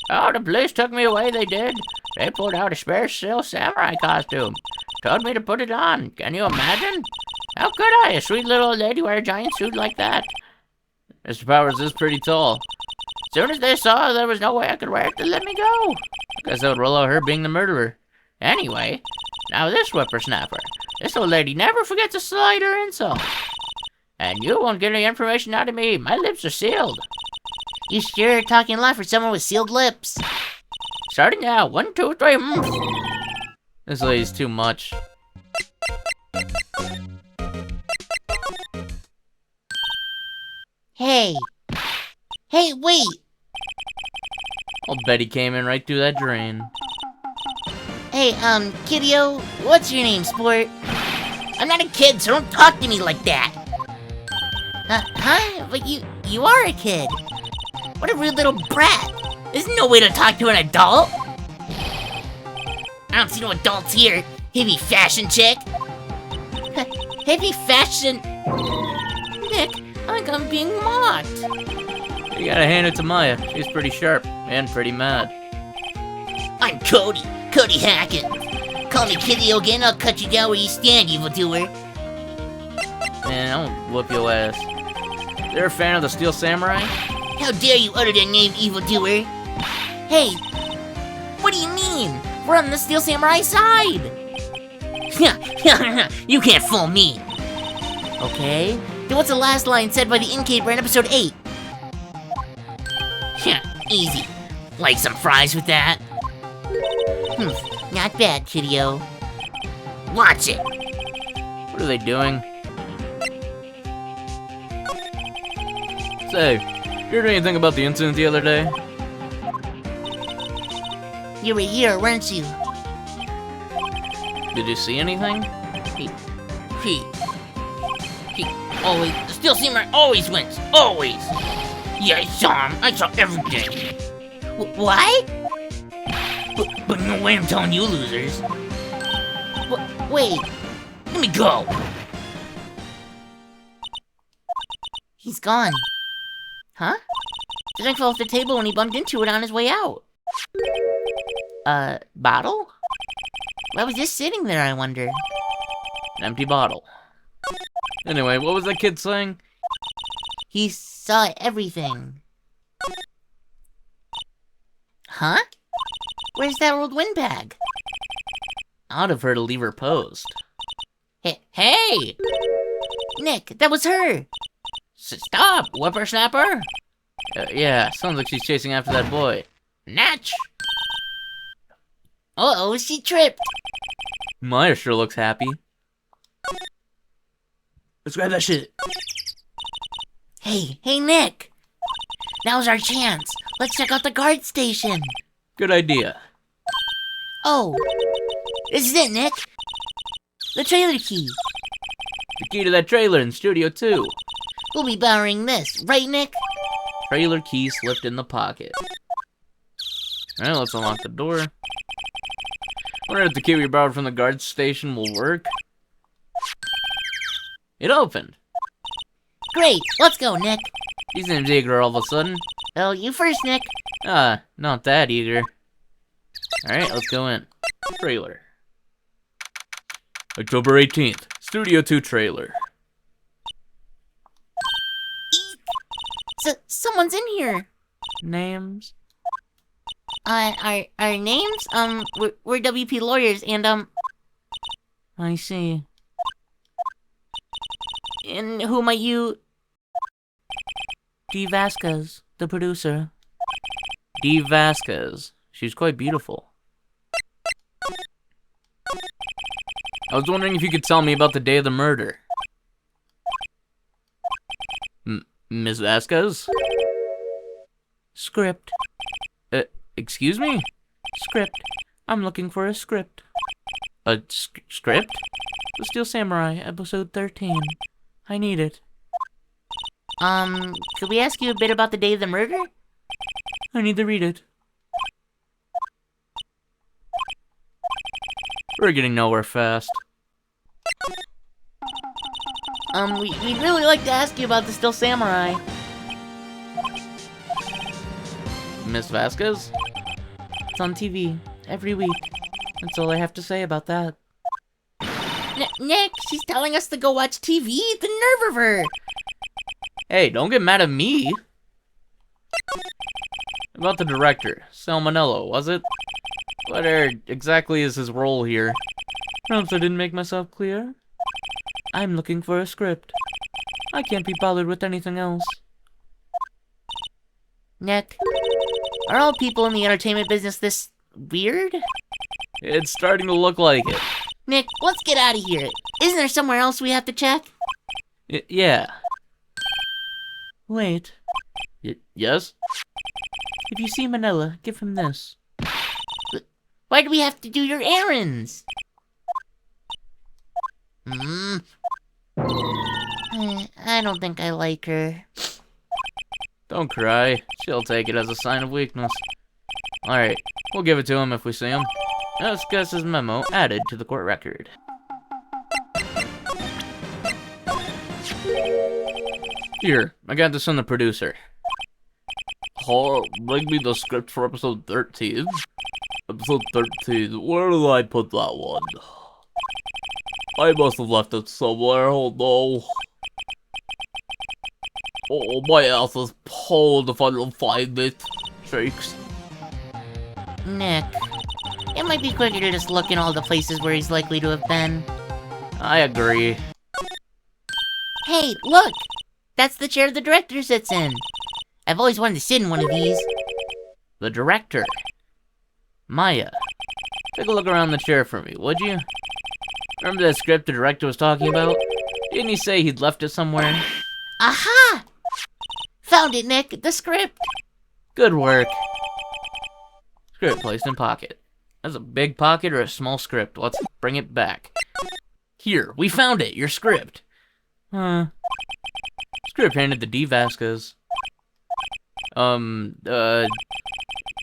Oh, the police took me away, they did. They pulled out a spare Steel Samurai costume. Told me to put it on. Can you imagine? How could I, a sweet little old lady, wear a giant suit like that? Mr. Powers is pretty tall. As soon as they saw there was no way I could wear it, they let me go. Guess that would rule out her being the murderer. Anyway, now this whippersnapper. This old lady never forgets a slight or insult. And you won't get any information out of me. My lips are sealed. You sure are talking a lot for someone with sealed lips. Starting now. 1, 2, 3. This lady's too much. Hey. Hey, wait! I'll bet he came in right through that drain. Hey, Kiddio, what's your name, sport? I'm not a kid, so don't talk to me like that! Huh? But you are a kid. What a rude little brat! There's no way to talk to an adult! I don't see no adults here, hippie fashion chick! Hippie fashion... Nick, I think I'm being mocked. You gotta hand it to Maya. She's pretty sharp and pretty mad. I'm Cody Hackett. Call me Kiddio again, I'll cut you down where you stand, evildoer. Man, I'll whoop your ass. You're a fan of the Steel Samurai? How dare you utter that name, evildoer? Hey, what do you mean? We're on the Steel Samurai side. You can't fool me. Okay, then what's the last line said by the innkeeper in episode 8? Easy. Like some fries with that? Not bad, kiddio. Watch it. What are they doing? Say, you heard anything about the incident the other day? You were here, weren't you? Did you see anything? He always, the Steel Samurai always wins, always. Yeah, I saw him. I saw everything. What? But no way I'm telling you losers. Wait, Let me go. he's gone. Huh? The drink fell off the table when he bumped into it on his way out. Bottle? Why was this sitting there, I wonder? An empty bottle. Anyway, what was that kid saying? He saw everything. Huh? Where's that old windbag? I'd have her to leave her post. Hey! Nick, that was her! Stop, whippersnapper. Yeah, sounds like she's chasing after that boy. Natch. Uh-oh, she tripped! Maya sure looks happy. Let's grab that shit. Hey, Nick! Now's our chance. Let's check out the guard station. Good idea. Oh, this is it, Nick. The trailer key. The key to that trailer in Studio 2. We'll be borrowing this, right, Nick? Trailer key slipped in the pocket. Alright, let's unlock the door. Wonder if the key we borrowed from the guard station will work. It opened. Great, let's go, Nick. He seems eager all of a sudden. Oh, you first, Nick. Not that eager. Alright, let's go in. Trailer. October 18th, Studio 2 trailer. Someone's in here. Names? Our names? We're WP lawyers, and, I see. and who might you... Dee Vasquez, the producer. Dee Vasquez. She's quite beautiful. I was wondering if you could tell me about the day of the murder. Miss Vasquez? Script. Excuse me? Script. I'm looking for a script. A script? The Steel Samurai, episode 13. I need it. Could we ask you a bit about the day of the murder? I need to read it. We're getting nowhere fast. We'd really like to ask you about the Steel Samurai. Miss Vasquez? It's on TV, every week. That's all I have to say about that. Nick, she's telling us to go watch TV? The nerve of her! Hey, don't get mad at me! About the director, Salmonello, was it? What exactly is his role here? Perhaps I didn't make myself clear? I'm looking for a script. I can't be bothered with anything else. Nick, are all people in the entertainment business this weird? It's starting to look like it. Nick, let's get out of here. Isn't there somewhere else we have to check? Yeah. Wait. Yes? If you see Manila, give him this. Why do we have to do your errands? I don't think I like her. Don't cry. She'll take it as a sign of weakness. Alright, we'll give it to him if we see him. Let's guess his memo added to the court record. Here, I got this from the producer. Bring me the script for episode 13. Episode 13, where did I put that one? I must have left it somewhere, oh no. Oh, my ass is pulled if I don't find it. Shakes. Nick, it might be quicker to just look in all the places where he's likely to have been. I agree. Hey, look! That's the chair the director sits in. I've always wanted to sit in one of these. The director. Maya. Take a look around the chair for me, would you? Remember that script the director was talking about? Didn't he say he'd left it somewhere? Aha! Found it, Nick. The script. Good work. Script placed in pocket. That's a big pocket or a small script? Let's bring it back. Here, we found it, your script. Huh. Script handed to D. Vasquez. You're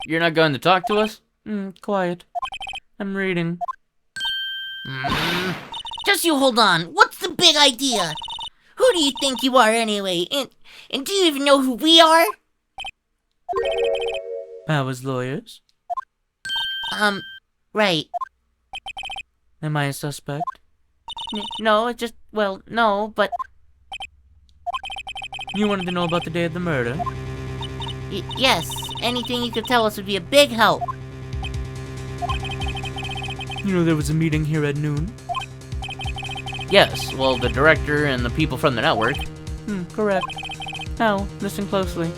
not going to talk to us? Quiet. I'm reading. Just you hold on. What's the big idea? Who do you think you are anyway? And do you even know who we are? Powers lawyers. Right. Am I a suspect? No, it just, well, no, but You wanted to know about the day of the murder? yes, anything you could tell us would be a big help. You know there was a meeting here at noon? Yes, well, the director and the people from the network. Correct. Now, listen closely.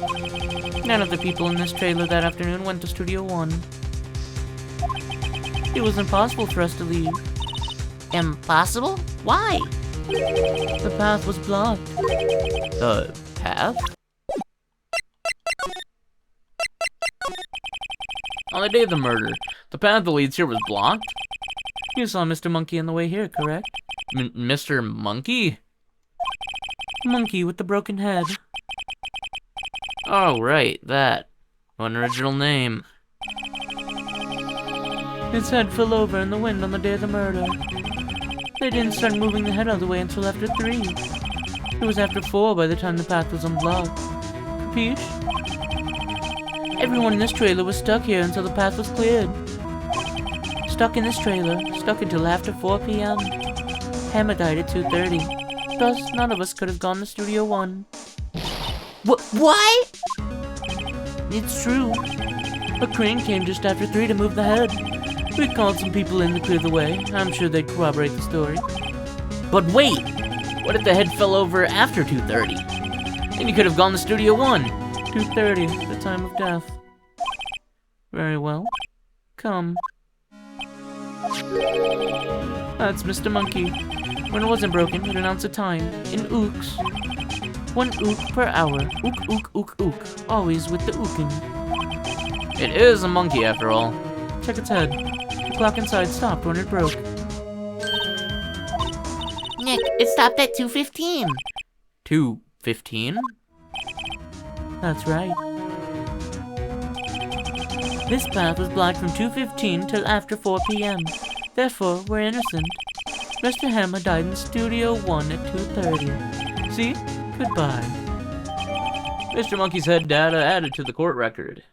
None of the people in this trailer that afternoon went to Studio 1. It was impossible for us to leave. Impossible? Why? The path was blocked. The path? On the day of the murder, the path that leads here was blocked? You saw Mr. Monkey on the way here, correct? Mr. Monkey? Monkey with the broken head. Oh, right, that. What an original name. His head fell over in the wind on the day of the murder. They didn't start moving the head out of the way until after 3. It was after 4 by the time the path was unblocked. Capiche? Everyone in this trailer was stuck here until the path was cleared. Stuck in this trailer, stuck until after 4 p.m. Hammer died at 2:30. Thus, none of us could have gone to Studio 1. What? It's true. A crane came just after 3 to move the head. We called some people in to clear the way. I'm sure they'd corroborate the story. But wait! What if the head fell over after 2:30? Then you could have gone to Studio 1. 2:30, the time of death. Very well. Come. That's Mr. Monkey. When it wasn't broken, it announced a time, in ooks. 1 ook per hour. Ook, ook, ook, ook. Always with the ooking. It is a monkey after all. Check its head. The clock inside stopped when it broke. Nick, it stopped at 2:15. 2:15? That's right. This path was blocked from 2:15 till after 4 p.m. Therefore, we're innocent. Mr. Hammer died in Studio 1 at 2:30. See? Goodbye. Mr. Monkey's head data added to the court record.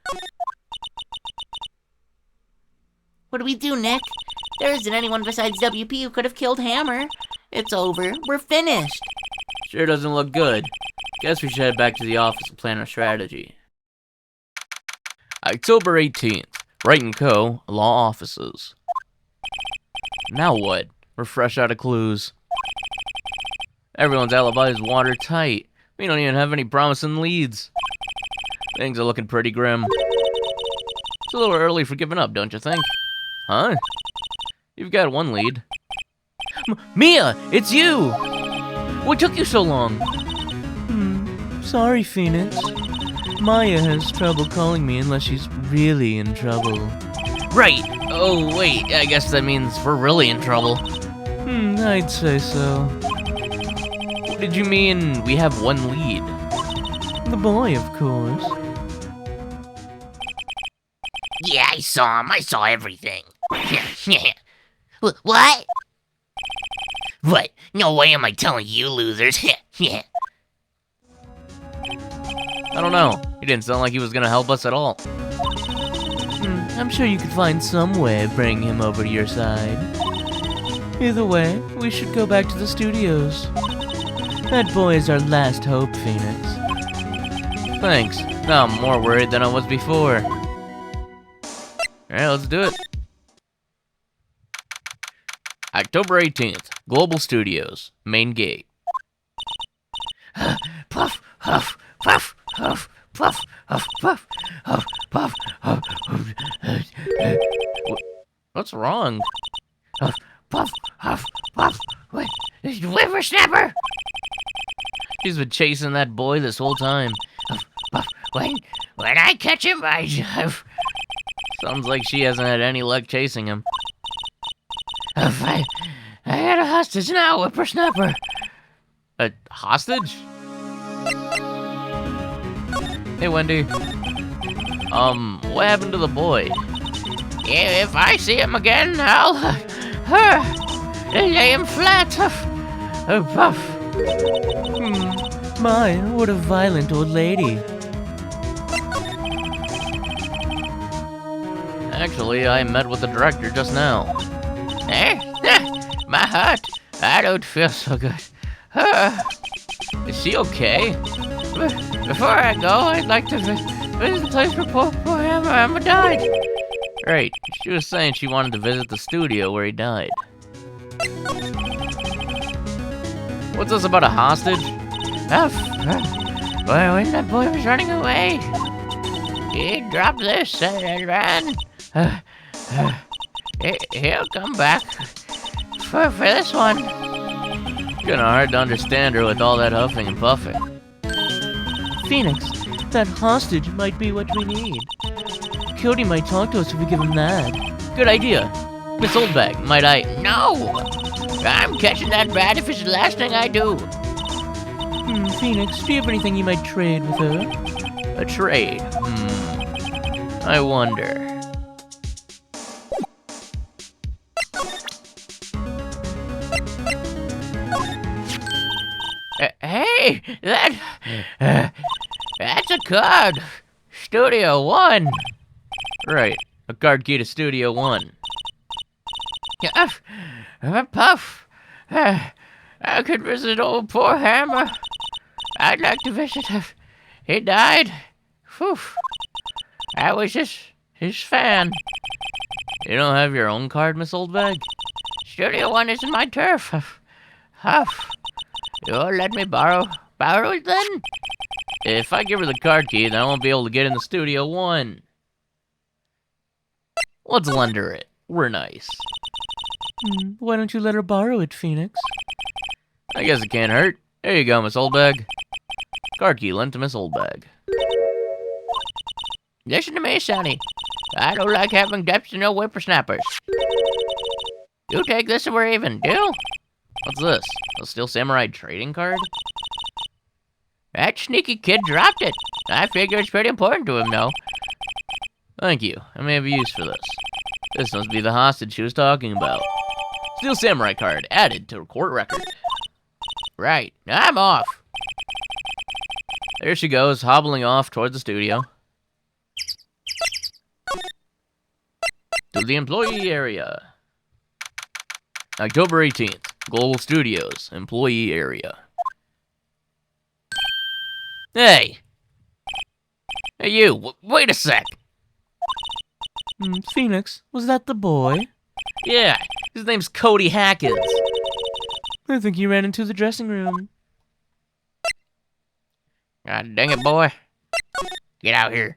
What do we do, Nick? There isn't anyone besides WP who could have killed Hammer. It's over. We're finished. Sure doesn't look good. Guess we should head back to the office and plan our strategy. October 18th, Wright & Co. Law Offices. Now what? We're fresh out of clues. Everyone's alibi is watertight. We don't even have any promising leads. Things are looking pretty grim. It's a little early for giving up, don't you think? Huh? You've got one lead. Mia, it's you! What took you so long? Sorry, Phoenix. Maya has trouble calling me unless she's really in trouble. Right. Oh, wait, I guess that means we're really in trouble. I'd say so. What did you mean we have one lead? The boy, of course. Yeah, I saw him. I saw everything. What? What? No way am I telling you losers. I don't know. He didn't sound like he was gonna help us at all. I'm sure you could find some way of bringing him over to your side. Either way, we should go back to the studios. That boy is our last hope, Phoenix. Thanks. Now I'm more worried than I was before. Alright, let's do it. October 18th, Global Studios, main gate. Puff, huff, puff, huff, puff, huff, puff, huff, puff, huff. What's wrong? Huff, puff, huff, puff. Wait, whippersnapper! She's been chasing that boy this whole time. Huff, puff. When I catch him, I Sounds like she hasn't had any luck chasing him. Huff, I had a hostage now, whippersnapper. A hostage? Hey, Wendy. What happened to the boy? If I see him again, I'll lay him flat. Puff. My, what a violent old lady. Actually, I met with the director just now. My heart. I don't feel so good. Is she okay? Before I go, I'd like to visit the place where poor Hammer died. Right, she was saying she wanted to visit the studio where he died. What's this about a hostage? When that boy was running away, he dropped this and ran. He'll come back for this one. Kinda hard to understand her with all that huffing and puffing. Phoenix, that hostage might be what we need. Cody might talk to us if we give him that. Good idea. Miss Oldbag, might I? No! I'm catching that bat if it's the last thing I do. Phoenix, do you have anything you might trade with her? A trade? I wonder. Hey, that's a card. Studio 1. Right, a card key to Studio 1. Puff. I could visit old poor Hammer. I'd like to visit him. He died. Whew. I was his fan. You don't have your own card, Miss Oldbag? Studio 1 isn't my turf. Huff. You'll let me borrow it then? If I give her the card key, then I won't be able to get into Studio 1. Let's lend her it. We're nice. Why don't you let her borrow it, Phoenix? I guess it can't hurt. There you go, Miss Oldbag. Card key lent to Miss Oldbag. Listen to me, Sonny. I don't like having debts to no whippersnappers. You take this and we're even, deal? What's this? A Steel Samurai trading card? That sneaky kid dropped it. I figure it's pretty important to him, though. Thank you. I may have use for this. This must be the hostage she was talking about. Steel Samurai card added to court record. Right. I'm off. There she goes, hobbling off towards the studio. To the employee area. October 18th, Global Studios, employee area. Hey! Hey, you! Wait a sec! Phoenix, was that the boy? Yeah, his name's Cody Hackins. I think he ran into the dressing room. God dang it, boy. Get out here.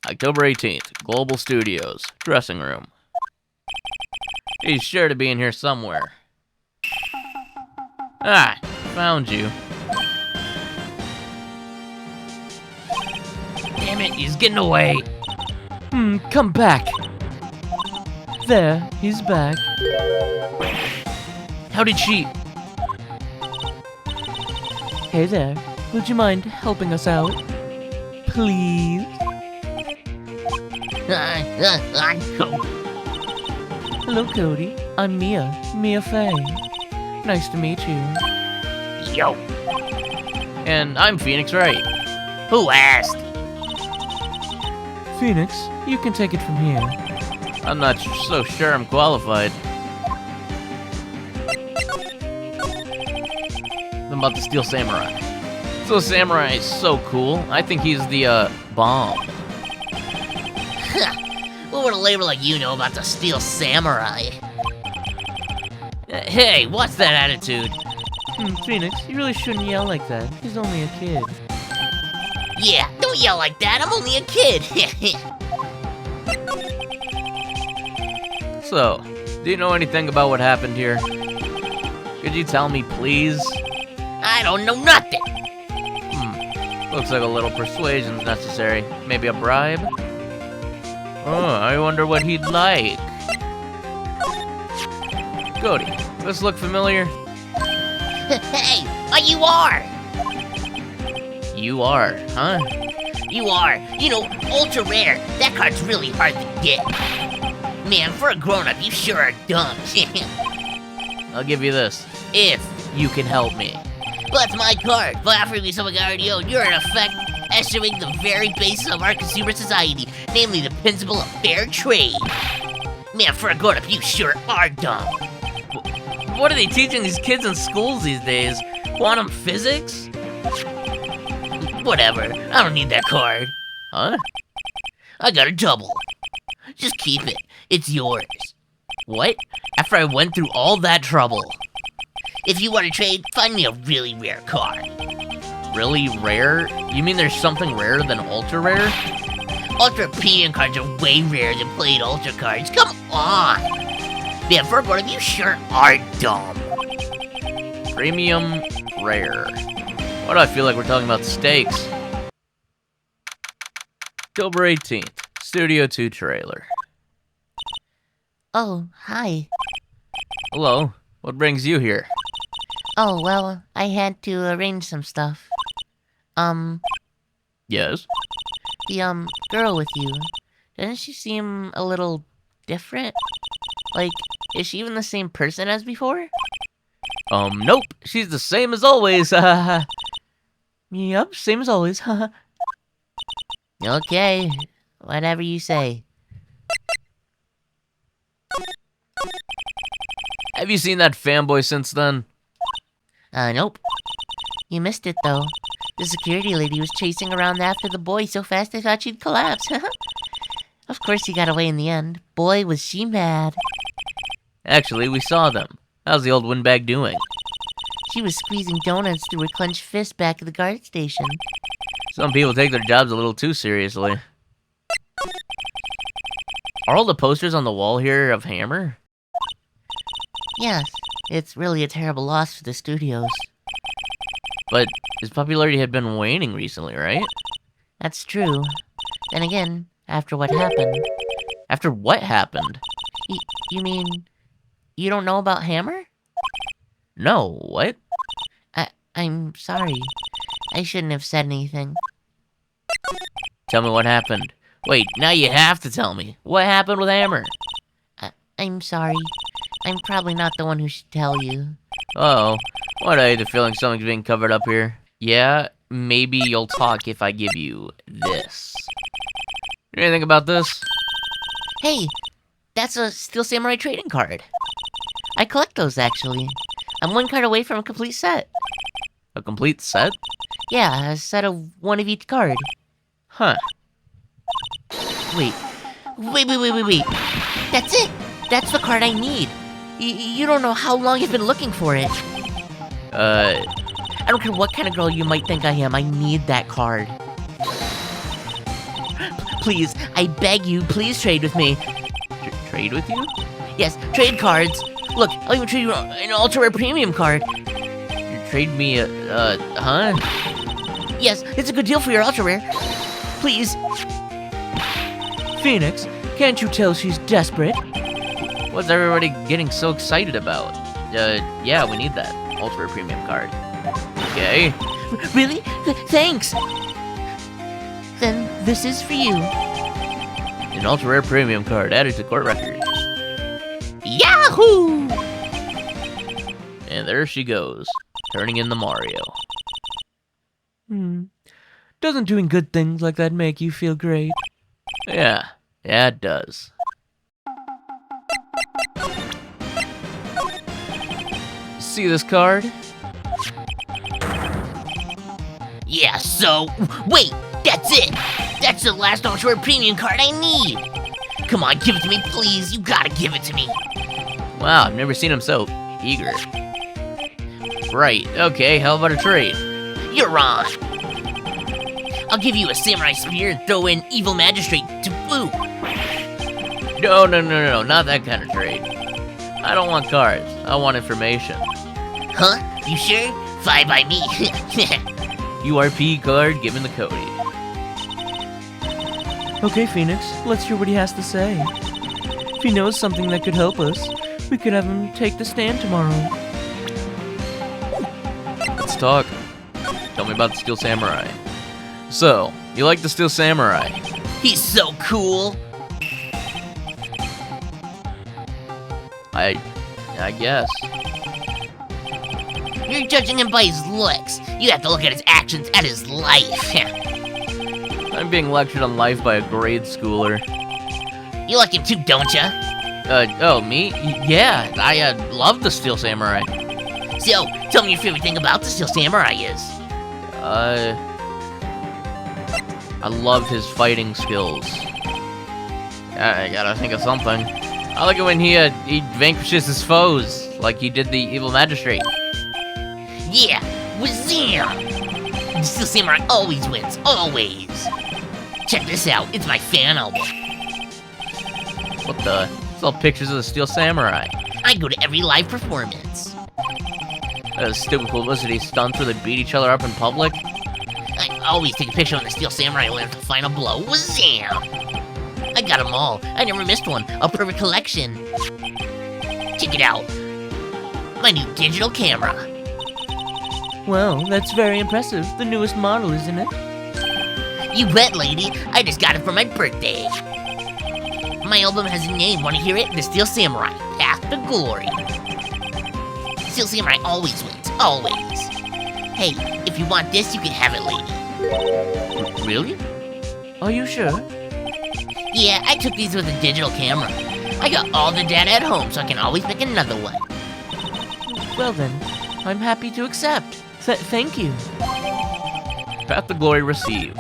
October 18th, Global Studios, dressing room. He's sure to be in here somewhere. Ah, found you. Damn it, he's getting away. Come back. There, he's back. How did she... Hey there, would you mind helping us out? Please? Hello, Cody. I'm Mia Fey. Nice to meet you. Yo. And I'm Phoenix Wright. Who asked? Phoenix, you can take it from here. I'm not so sure I'm qualified. What about the Steel Samurai? Steel Samurai is so cool. I think he's the, bomb. What would a label like you know about the Steel Samurai? Hey, what's that attitude? Phoenix, you really shouldn't yell like that. He's only a kid. Yeah, don't yell like that. I'm only a kid. So, do you know anything about what happened here? Could you tell me, please? I don't know nothing. Looks like a little persuasion's necessary. Maybe a bribe? Oh, I wonder what he'd like. Cody, does this look familiar? Hey, you are! You are, huh? You are. You know, ultra rare. That card's really hard to get. Man, for a grown-up, you sure are dumb. I'll give you this, if you can help me. But it's my card. By offering me something I already own, you're in effect eschewing the very basis of our consumer society, namely the principle of fair trade. Man, for a grown-up, you sure are dumb. What are they teaching these kids in schools these days? Quantum physics? Whatever. I don't need that card. Huh? I got a double. Just keep it. It's yours. What? After I went through all that trouble? If you want to trade, find me a really rare card. Really rare? You mean there's something rarer than ultra rare? Ultra premium cards are way rarer than plain ultra cards. Come on! Man, for a grown-up, you sure are dumb. Premium rare. Why do I feel like we're talking about steaks? October 18th, Studio 2 trailer. Oh, hi. Hello, what brings you here? Oh, well, I had to arrange some stuff. Yes? The, girl with you, doesn't she seem a little different? Like, is she even the same person as before? Nope, she's the same as always, Yep, same as always, Okay, whatever you say. Have you seen that fanboy since then? Nope. You missed it, though. The security lady was chasing around after the boy so fast I thought she'd collapse. Of course he got away in the end. Boy, was she mad. Actually, we saw them. How's the old windbag doing? She was squeezing donuts through her clenched fist back at the guard station. Some people take their jobs a little too seriously. Are all the posters on the wall here of Hammer? Yes, it's really a terrible loss for the studios. But his popularity had been waning recently, right? That's true. Then again, after what happened... After what happened? You mean... you don't know about Hammer? No, what? I'm sorry. I shouldn't have said anything. Tell me what happened. Wait, now you have to tell me. What happened with Hammer? I'm sorry. I'm probably not the one who should tell you. Uh-oh. Why do I have the feeling something's being covered up here? Yeah, maybe you'll talk if I give you this. You know anything about this? Hey, that's a Steel Samurai trading card. I collect those, actually. I'm one card away from a complete set. A complete set? Yeah, a set of one of each card. Huh. Wait. That's it! That's the card I need. You don't know how long I've been looking for it. I don't care what kind of girl you might think I am, I need that card. Please, I beg you, please trade with me. Trade with you? Yes, trade cards. Look, I'll even trade you an ultra rare premium card. You trade me huh? Yes, it's a good deal for your ultra rare. Please. Phoenix, can't you tell she's desperate? What's everybody getting so excited about? Yeah, we need that ultra premium card. Okay. Really? Thanks. Then this is for you. An ultra rare premium card added to court records. Yahoo! And there she goes, turning into Mario. Doesn't doing good things like that make you feel great? Yeah, it does. See this card? Yeah, so... Wait! That's it! That's the last ultra rare premium card I need! Come on, give it to me, please! You gotta give it to me! Wow, I've never seen him so eager. Right, okay, how about a trade? You're on! I'll give you a samurai spear and throw in evil magistrate to boot! No, not that kind of trade. I don't want cards, I want information. Huh? You sure? Fine by me. URP card given to Cody. Okay, Phoenix, let's hear what he has to say. If he knows something that could help us, we could have him take the stand tomorrow. let's talk. Tell me about the Steel Samurai. So, you like the Steel Samurai? He's so cool. I guess. You're judging him by his looks. You have to look at his actions, at his life. I'm being lectured on life by a grade schooler. You like him too, don't ya? Oh, me? Yeah, I love the Steel Samurai. So, tell me your favorite thing about the Steel Samurai is. I love his fighting skills. I gotta think of something. I like it when he vanquishes his foes, like he did the evil magistrate. Yeah, wazam! The Steel Samurai always wins, always. Check this out, it's my fan album. What the? It's all pictures of the Steel Samurai. I go to every live performance. Stupid publicity stunts where they beat each other up in public. I always take a picture when the Steel Samurai lands the final blow, wazam! I got them all, I never missed one, a perfect collection. Check it out, my new digital camera. Well, that's very impressive. The newest model, isn't it? You bet, lady. I just got it for my birthday. My album has a name. Want to hear it? The Steel Samurai, Path to Glory. Steel Samurai always wins, always. Hey, if you want this, you can have it, lady. Really? Are you sure? Yeah, I took these with a digital camera. I got all the data at home, so I can always make another one. Well then, I'm happy to accept. Thank you. Path to Glory received.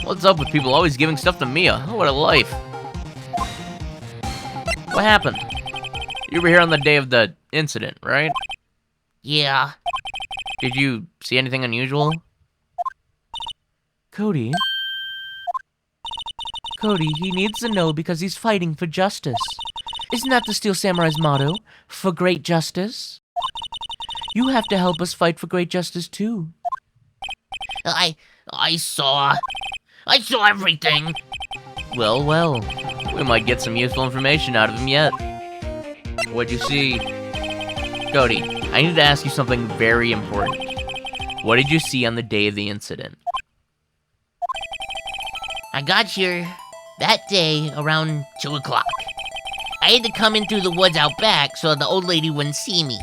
What's up with people always giving stuff to Mia? Oh, what a life. What happened? You were here on the day of the incident, right? Yeah. Did you see anything unusual? Cody, he needs to know because he's fighting for justice. Isn't that the Steel Samurai's motto? For great justice? You have to help us fight for great justice too. I saw everything. Well, we might get some useful information out of him yet. What'd you see? Cody, I need to ask you something very important. What did you see on the day of the incident? I got here that day around 2 o'clock. I had to come in through the woods out back so the old lady wouldn't see me.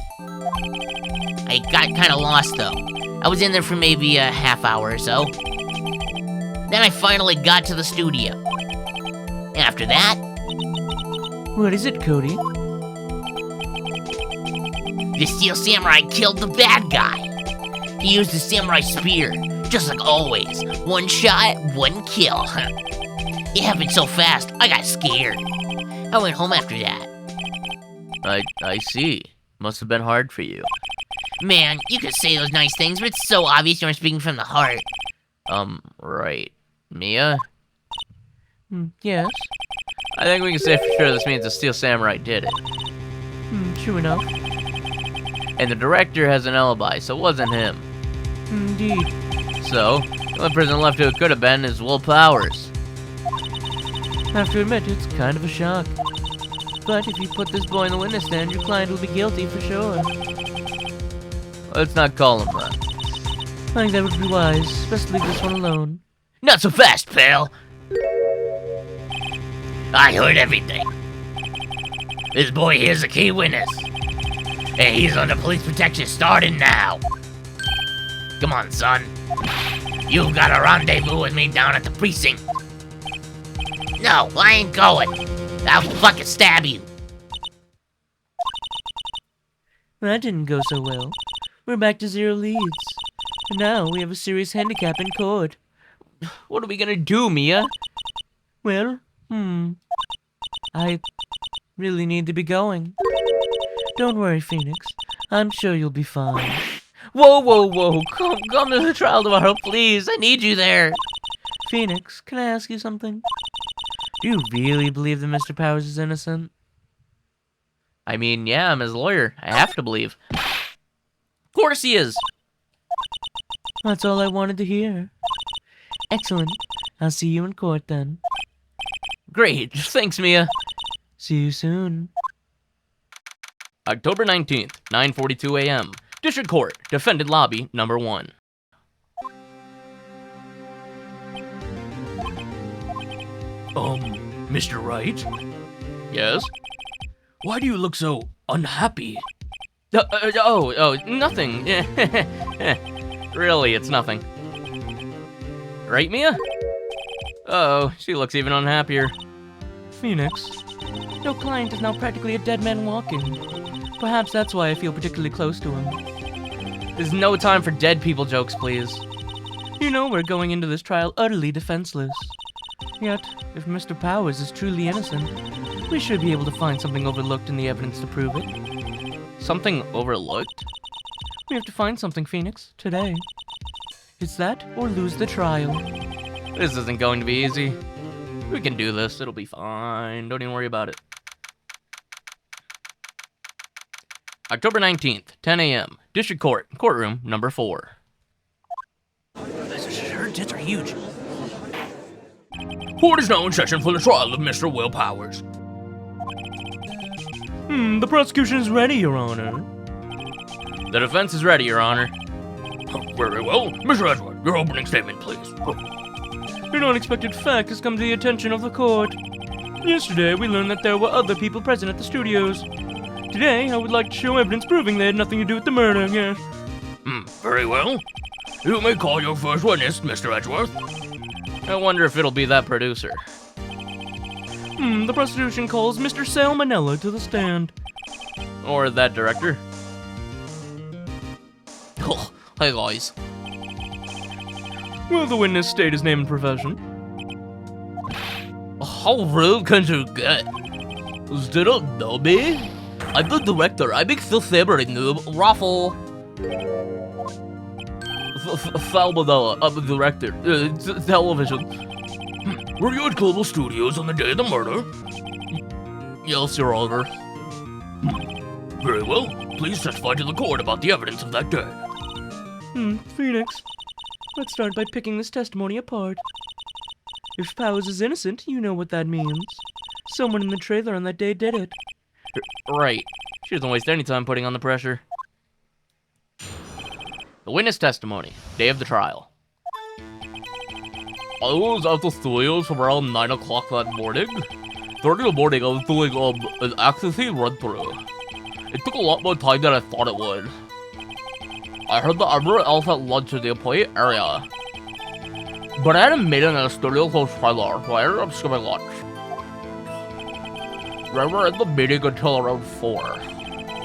I got kind of lost, though. I was in there for maybe a half hour or so. Then I finally got to the studio. After that... What is it, Cody? The Steel Samurai killed the bad guy. He used the samurai spear, just like always. One shot, one kill. It happened so fast, I got scared. I went home after that. I see. Must have been hard for you. Man, you could say those nice things, but it's so obvious you aren't speaking from the heart. Right. Mia? Yes? I think we can say for sure this means the Steel Samurai did it. True enough. And the director has an alibi, so it wasn't him. Indeed. So, the only person left who it could have been is Will Powers. I have to admit, it's kind of a shock. But if you put this boy in the witness stand, your client will be guilty for sure. Let's not call him that. I think that would be wise. Best leave this one alone. Not so fast, pal. I heard everything. This boy here's a key witness. And he's under police protection starting now. Come on, son. You've got a rendezvous with me down at the precinct. No, I ain't going. I'll fucking stab you. That didn't go so well. We're back to 0 leads. And now we have a serious handicap in court. What are we gonna do, Mia? Well, I really need to be going. Don't worry, Phoenix. I'm sure you'll be fine. Whoa. Come to the trial tomorrow, please. I need you there. Phoenix, can I ask you something? Do you really believe that Mr. Powers is innocent? I mean, yeah, I'm his lawyer. I have to believe. Of course he is. That's all I wanted to hear. Excellent. I'll see you in court then. Great. Thanks, Mia. See you soon. October 19th, 9:42 a.m. District Court, Defendant Lobby, number 1. Mr. Wright? Yes? Why do you look so unhappy? Nothing. Really, it's nothing. Right, Mia? Oh, she looks even unhappier. Phoenix, your client is now practically a dead man walking. Perhaps that's why I feel particularly close to him. There's no time for dead people jokes, please. You know we're going into this trial utterly defenseless. Yet, if Mr. Powers is truly innocent, we should be able to find something overlooked in the evidence to prove it. Something overlooked? We have to find something, Phoenix, today. It's that or lose the trial. This isn't going to be easy. We can do this. It'll be fine. Don't even worry about it. October 19th, 10 a.m. District Court, courtroom number 4. Her tits are huge. Court is now in session for the trial of Mr. Will Powers. The prosecution is ready, Your Honor. The defense is ready, Your Honor. Very well. Mr. Edward, your opening statement, please. An unexpected fact has come to the attention of the court. Yesterday, we learned that there were other people present at the studios. Today, I would like to show evidence proving they had nothing to do with the murder, yes. Very well. You may call your first witness, Mr. Edgeworth. I wonder if it'll be that producer. The prosecution calls Mr. Salmonella to the stand. Or that director. Oh, hey guys. Will the witness state his name and profession? How rude can you get? Did you know me? I'm the director. I make Phil Saber a noob. Raffle. Salmonella. I'm the director. Television. Were you at Global Studios on the day of the murder? Yes, Your Honor. Very well. Please testify to the court about the evidence of that day. Phoenix, let's start by picking this testimony apart. If Powers is innocent, you know what that means. Someone in the trailer on that day did it. Right. She doesn't waste any time putting on the pressure. The witness testimony. Day of the trial. I was at the studios from around 9 o'clock that morning. During the morning, I was doing an accuracy run-through. It took a lot more time than I thought it would. I heard that everyone else at lunch in the employee area. But I had a meeting in a studio close trailer, so I ended up skipping lunch. We were in the meeting until around 4.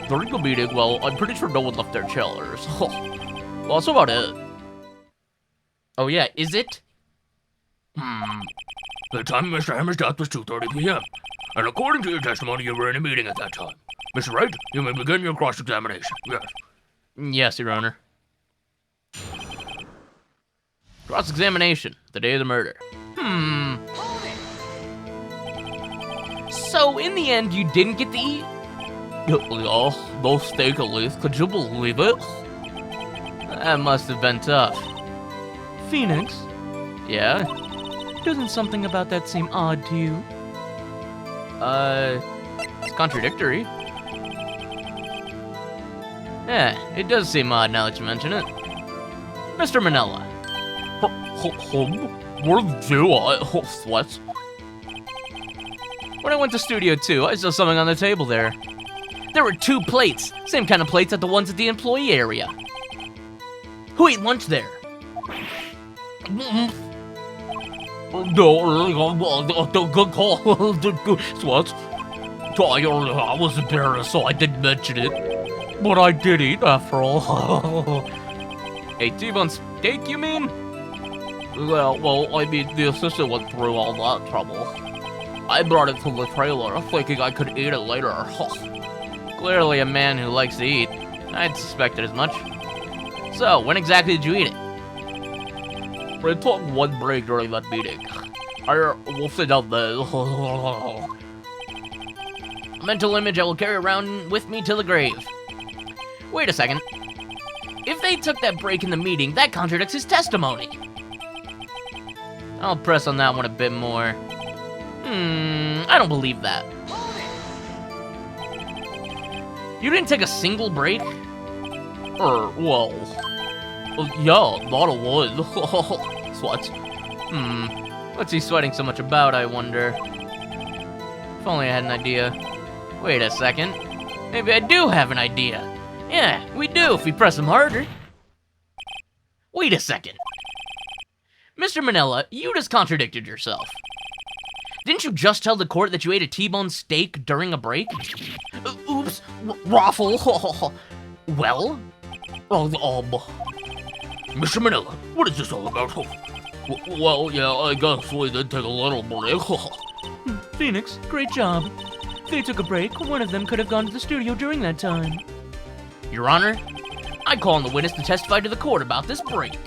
During the meeting, well, I'm pretty sure no one left their chairs. Well, that's about it. Oh yeah, is it? The time of Mr. Hammer's death was 2:30 p.m. And according to your testimony, you were in a meeting at that time. Mr. Wright, you may begin your cross-examination. Yes. Yes, Your Honor. Cross-examination. The day of the murder. So, in the end, you didn't get to eat? Yeah, no steak at least. Could you believe it? That must have been tough. Phoenix, Yeah? doesn't something about that seem odd to you? It's contradictory. Yeah, it does seem odd now that you mention it. Mr. Manella. Where did you? What? When I went to Studio 2, I saw something on the table there. There were 2 plates. Same kind of plates as the ones at the employee area. Who ate lunch there? No, good call. What? I was embarrassed, so I didn't mention it. But I did eat after all. A T-bone steak, you mean? Well, I mean, the assistant went through all that trouble. I brought it to the trailer, thinking I could eat it later. Clearly a man who likes to eat. I'd suspected as much. So, when exactly did you eat it? I took one break during that meeting. We'll sit down there. A mental image I will carry around with me till the grave. Wait a second. If they took that break in the meeting, that contradicts his testimony. I'll press on that one a bit more. I don't believe that. You didn't take a single break? Well, yeah, a lot of wood. Sweats. What's he sweating so much about, I wonder? If only I had an idea. Wait a second. Maybe I do have an idea. Yeah, we do if we press him harder. Wait a second. Mr. Manila, you just contradicted yourself. Didn't you just tell the court that you ate a T-bone steak during a break? Oops, raffle. Well? Mr. Manila, what is this all about? Well, yeah, I guess we did take a little break. Phoenix, great job. If they took a break, one of them could have gone to the studio during that time. Your Honor, I call on the witness to testify to the court about this break.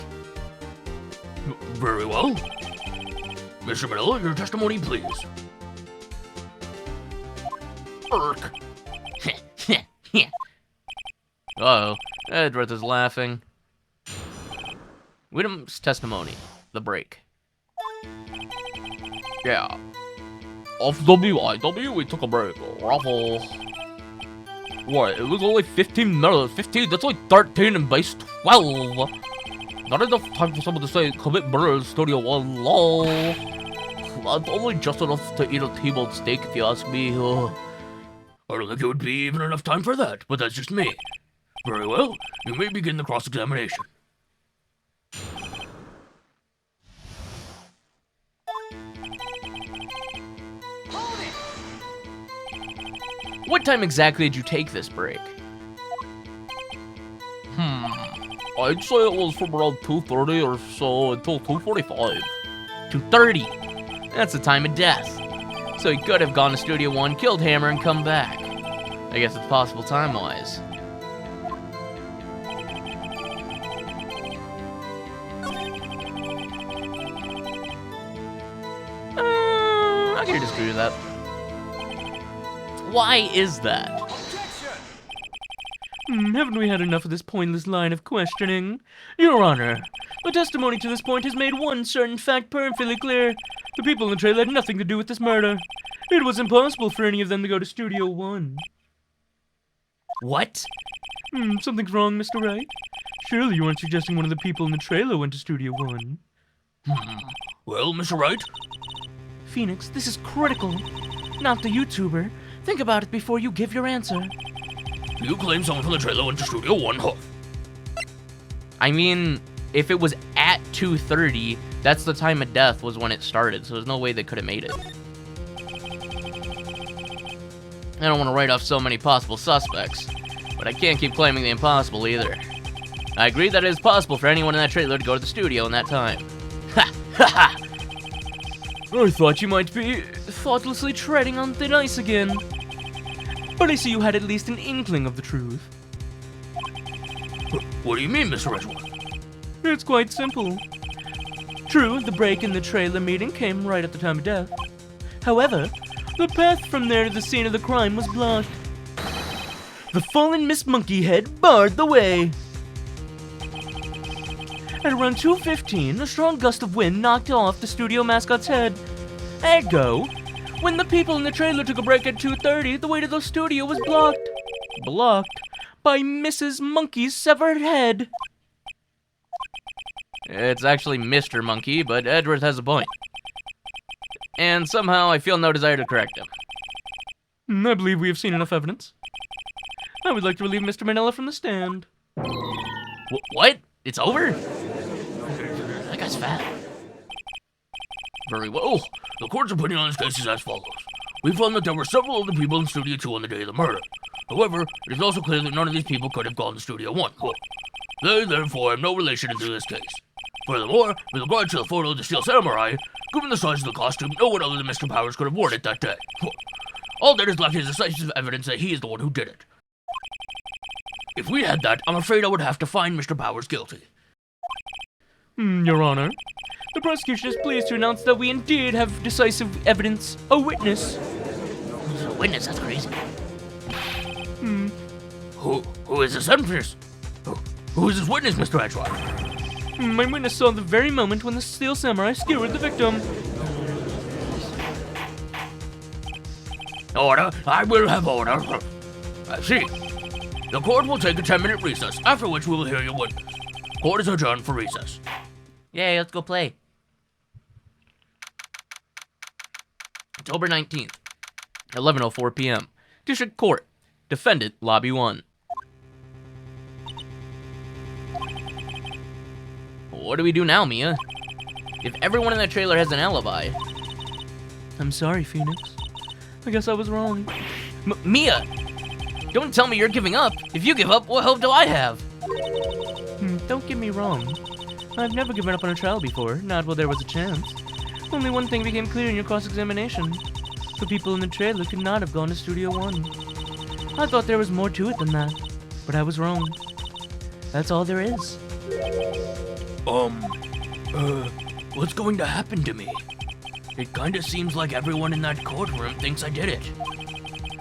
Very well. Mr. Manila, your testimony, please. Irk. Uh-oh, Edward is laughing. Widdom's testimony, the break. Yeah. Off WIW, we took a break. Raffle. What? It was only 15 minutes. 15? That's like 13 and base 12. Not enough time for someone to say, commit murder in Studio 1, lol. That's only just enough to eat a T-bone steak, if you ask me. I don't think it would be even enough time for that, but that's just me. Very well, you may begin the cross-examination. What time exactly did you take this break? I'd say it was from around 2:30 or so until 2:45. 2:30. That's the time of death. So he could have gone to Studio 1, killed Hammer, and come back. I guess it's possible time-wise. I can disagree with that. Why is that? Haven't we had enough of this pointless line of questioning? Your Honor, the testimony to this point has made one certain fact perfectly clear. The people in the trailer had nothing to do with this murder. It was impossible for any of them to go to Studio 1. What? Something's wrong, Mr. Wright. Surely you aren't suggesting one of the people in the trailer went to Studio 1. Well, Mr. Wright? Phoenix, this is critical. Not the YouTuber. Think about it before you give your answer. You claim someone from the trailer went to Studio 1, huh? I mean, if it was at 2:30, that's the time of death was when it started, so there's no way they could have made it. I don't want to write off so many possible suspects, but I can't keep claiming the impossible either. I agree that it is possible for anyone in that trailer to go to the studio in that time. Ha! Ha ha! I thought you might be thoughtlessly treading on thin ice again. But I see you had at least an inkling of the truth. What do you mean, Mr. Edgeworth? It's quite simple. True, the break in the trailer meeting came right at the time of death. However, the path from there to the scene of the crime was blocked. The fallen Miss Monkeyhead barred the way. At around 2:15, a strong gust of wind knocked off the studio mascot's head. Ergo, when the people in the trailer took a break at 2:30, the way to the studio was blocked. Blocked by Mrs. Monkey's severed head. It's actually Mr. Monkey, but Edward has a point. And somehow I feel no desire to correct him. I believe we have seen enough evidence. I would like to relieve Mr. Manila from the stand. What? It's over? That guy's fat. Very well. The court's opinion on this case is as follows. We found that there were several other people in Studio 2 on the day of the murder. However, it is also clear that none of these people could have gone to Studio 1. They, therefore, have no relation to this case. Furthermore, with regard to the photo of the Steel Samurai, given the size of the costume, no one other than Mr. Powers could have worn it that day. All that is left is decisive evidence that he is the one who did it. If we had that, I'm afraid I would have to find Mr. Powers guilty. Your Honor, the prosecution is pleased to announce that we indeed have decisive evidence, a witness. A witness? That's crazy. Who is this witness? Who is this witness, Mr. Edgeworth? My witness saw the very moment when the Steel Samurai skewered the victim. Order. I will have order. I see. The court will take a 10-minute recess, after which we will hear your witness. Court is adjourned for recess. Yay, let's go play. October 19th, 11:04 p.m. District Court. Defendant, Lobby 1. What do we do now, Mia? If everyone in that trailer has an alibi... I'm sorry, Phoenix. I guess I was wrong. Mia! Don't tell me you're giving up. If you give up, what hope do I have? Don't get me wrong. I've never given up on a trial before, not while there was a chance. Only one thing became clear in your cross-examination. The people in the trailer could not have gone to Studio 1. I thought there was more to it than that, but I was wrong. That's all there is. What's going to happen to me? It kinda seems like everyone in that courtroom thinks I did it.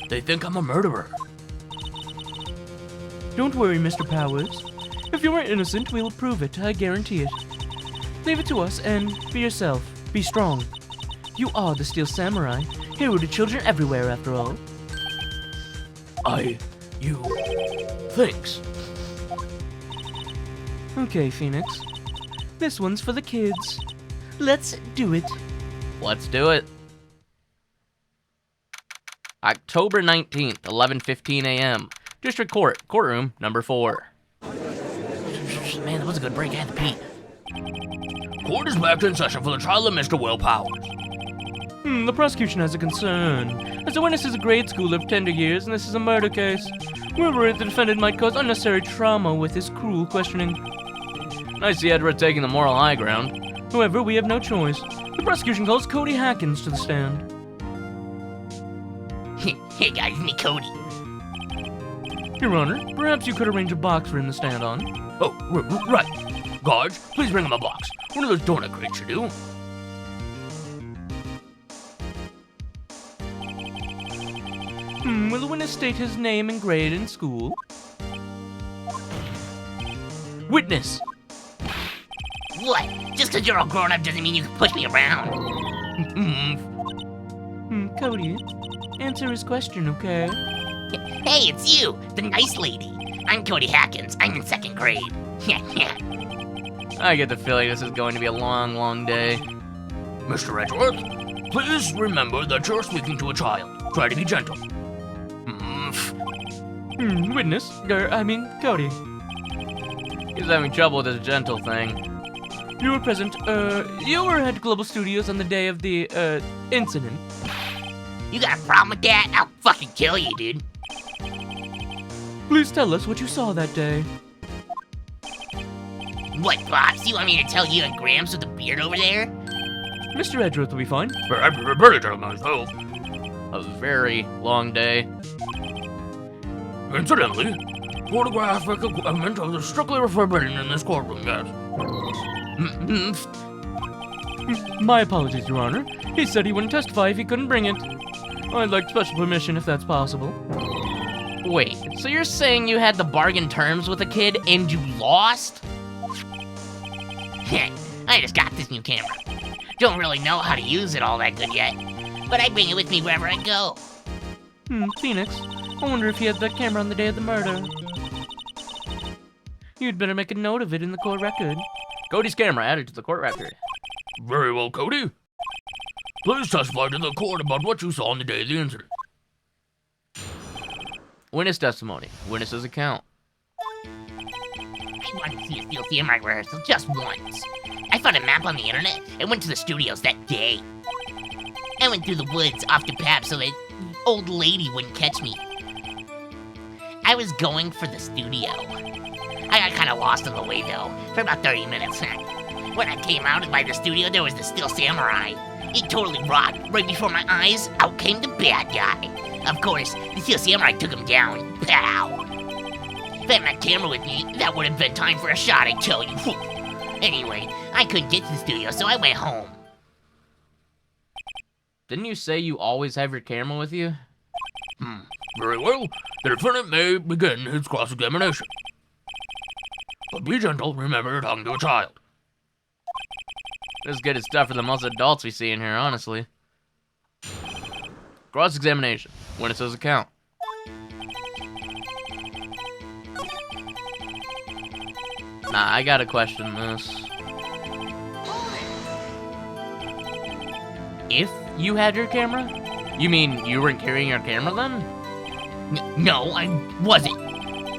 They think I'm a murderer. Don't worry, Mr. Powers. If you are innocent, we will prove it, I guarantee it. Leave it to us and be yourself. Be strong. You are the Steel Samurai, hero to children everywhere, after all. Thanks. Okay, Phoenix. This one's for the kids. Let's do it. Let's do it. October 19th, 11:15 a.m. District Court, courtroom number 4. Man, that was a good break. I had to pee. Court is back in session for the trial of Mr. Will Powers. The prosecution has a concern. As the witness is a grade schooler of tender years, and this is a murder case. We're worried the defendant might cause unnecessary trauma with his cruel questioning. I see Edward taking the moral high ground. However, we have no choice. The prosecution calls Cody Hackins to the stand. Hey guys, me Cody. Your Honor, perhaps you could arrange a box for him to stand on. Oh, right. Guards, please bring him a box. One of those donut crates should do. Will the witness state his name and grade in school? Witness! What? Just because you're all grown up doesn't mean you can push me around. Cody, answer his question, okay? Hey, it's you, the nice lady. I'm Cody Hackins. I'm in 2nd grade. I get the feeling this is going to be a long, long day. Mr. Edgeworth, please remember that you're speaking to a child. Try to be gentle. Witness, Cody. He's having trouble with his gentle thing. You were present, you were at Global Studios on the day of the, incident. You got a problem with that? I'll fucking kill you, dude. Please tell us what you saw that day. What, Pops? You want me to tell you and Gramps with the beard over there? Mr. Edgeworth will be fine. Very gentle myself. A very long day. Incidentally, photographic equipment is strictly forbidden in this courtroom, yes. My apologies, Your Honor. He said he wouldn't testify if he couldn't bring it. I'd like special permission if that's possible. Wait, so you're saying you had the bargain terms with a kid and you lost? I just got this new camera. Don't really know how to use it all that good yet, but I bring it with me wherever I go. Phoenix, I wonder if he had that camera on the day of the murder. You'd better make a note of it in the court record. Cody's camera added to the court record. Very well, Cody. Please testify to the court about what you saw on the day of the incident. Witness testimony. Witness's account. I wanted to see a Steel Samurai rehearsal just once. I found a map on the internet and went to the studios that day. I went through the woods off the path so that old lady wouldn't catch me. I was going for the studio. I got kind of lost on the way though, for about 30 minutes. When I came out by the studio, there was the Steel Samurai. It totally rocked. Right before my eyes, out came the bad guy. Of course, the Steel Samurai took him down. Pow! If I had my camera with me, that would have been time for a shot, I tell you. Anyway, I couldn't get to the studio, so I went home. Didn't you say you always have your camera with you? Very well. The defendant may begin his cross-examination. But be gentle, remember you're talking to a child. This is good stuff for the most adults we see in here, honestly. Cross-examination. Witness's account. Nah, I gotta question this. If you had your camera? You mean you weren't carrying your camera then? No, I wasn't.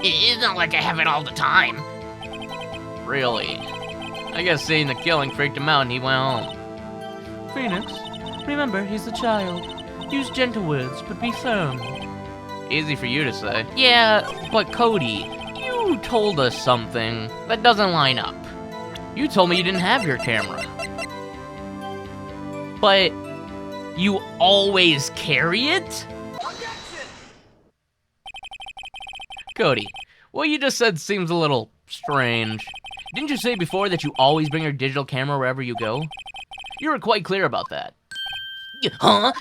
It's not like I have it all the time. Really? I guess seeing the killing freaked him out and he went home. Phoenix, remember, he's a child. Use gentle words, but be firm. Easy for you to say. Yeah, but Cody, you told us something that doesn't line up. You told me you didn't have your camera. But you always carry it? Cody, what you just said seems a little strange. Didn't you say before that you always bring your digital camera wherever you go? You were quite clear about that. Huh?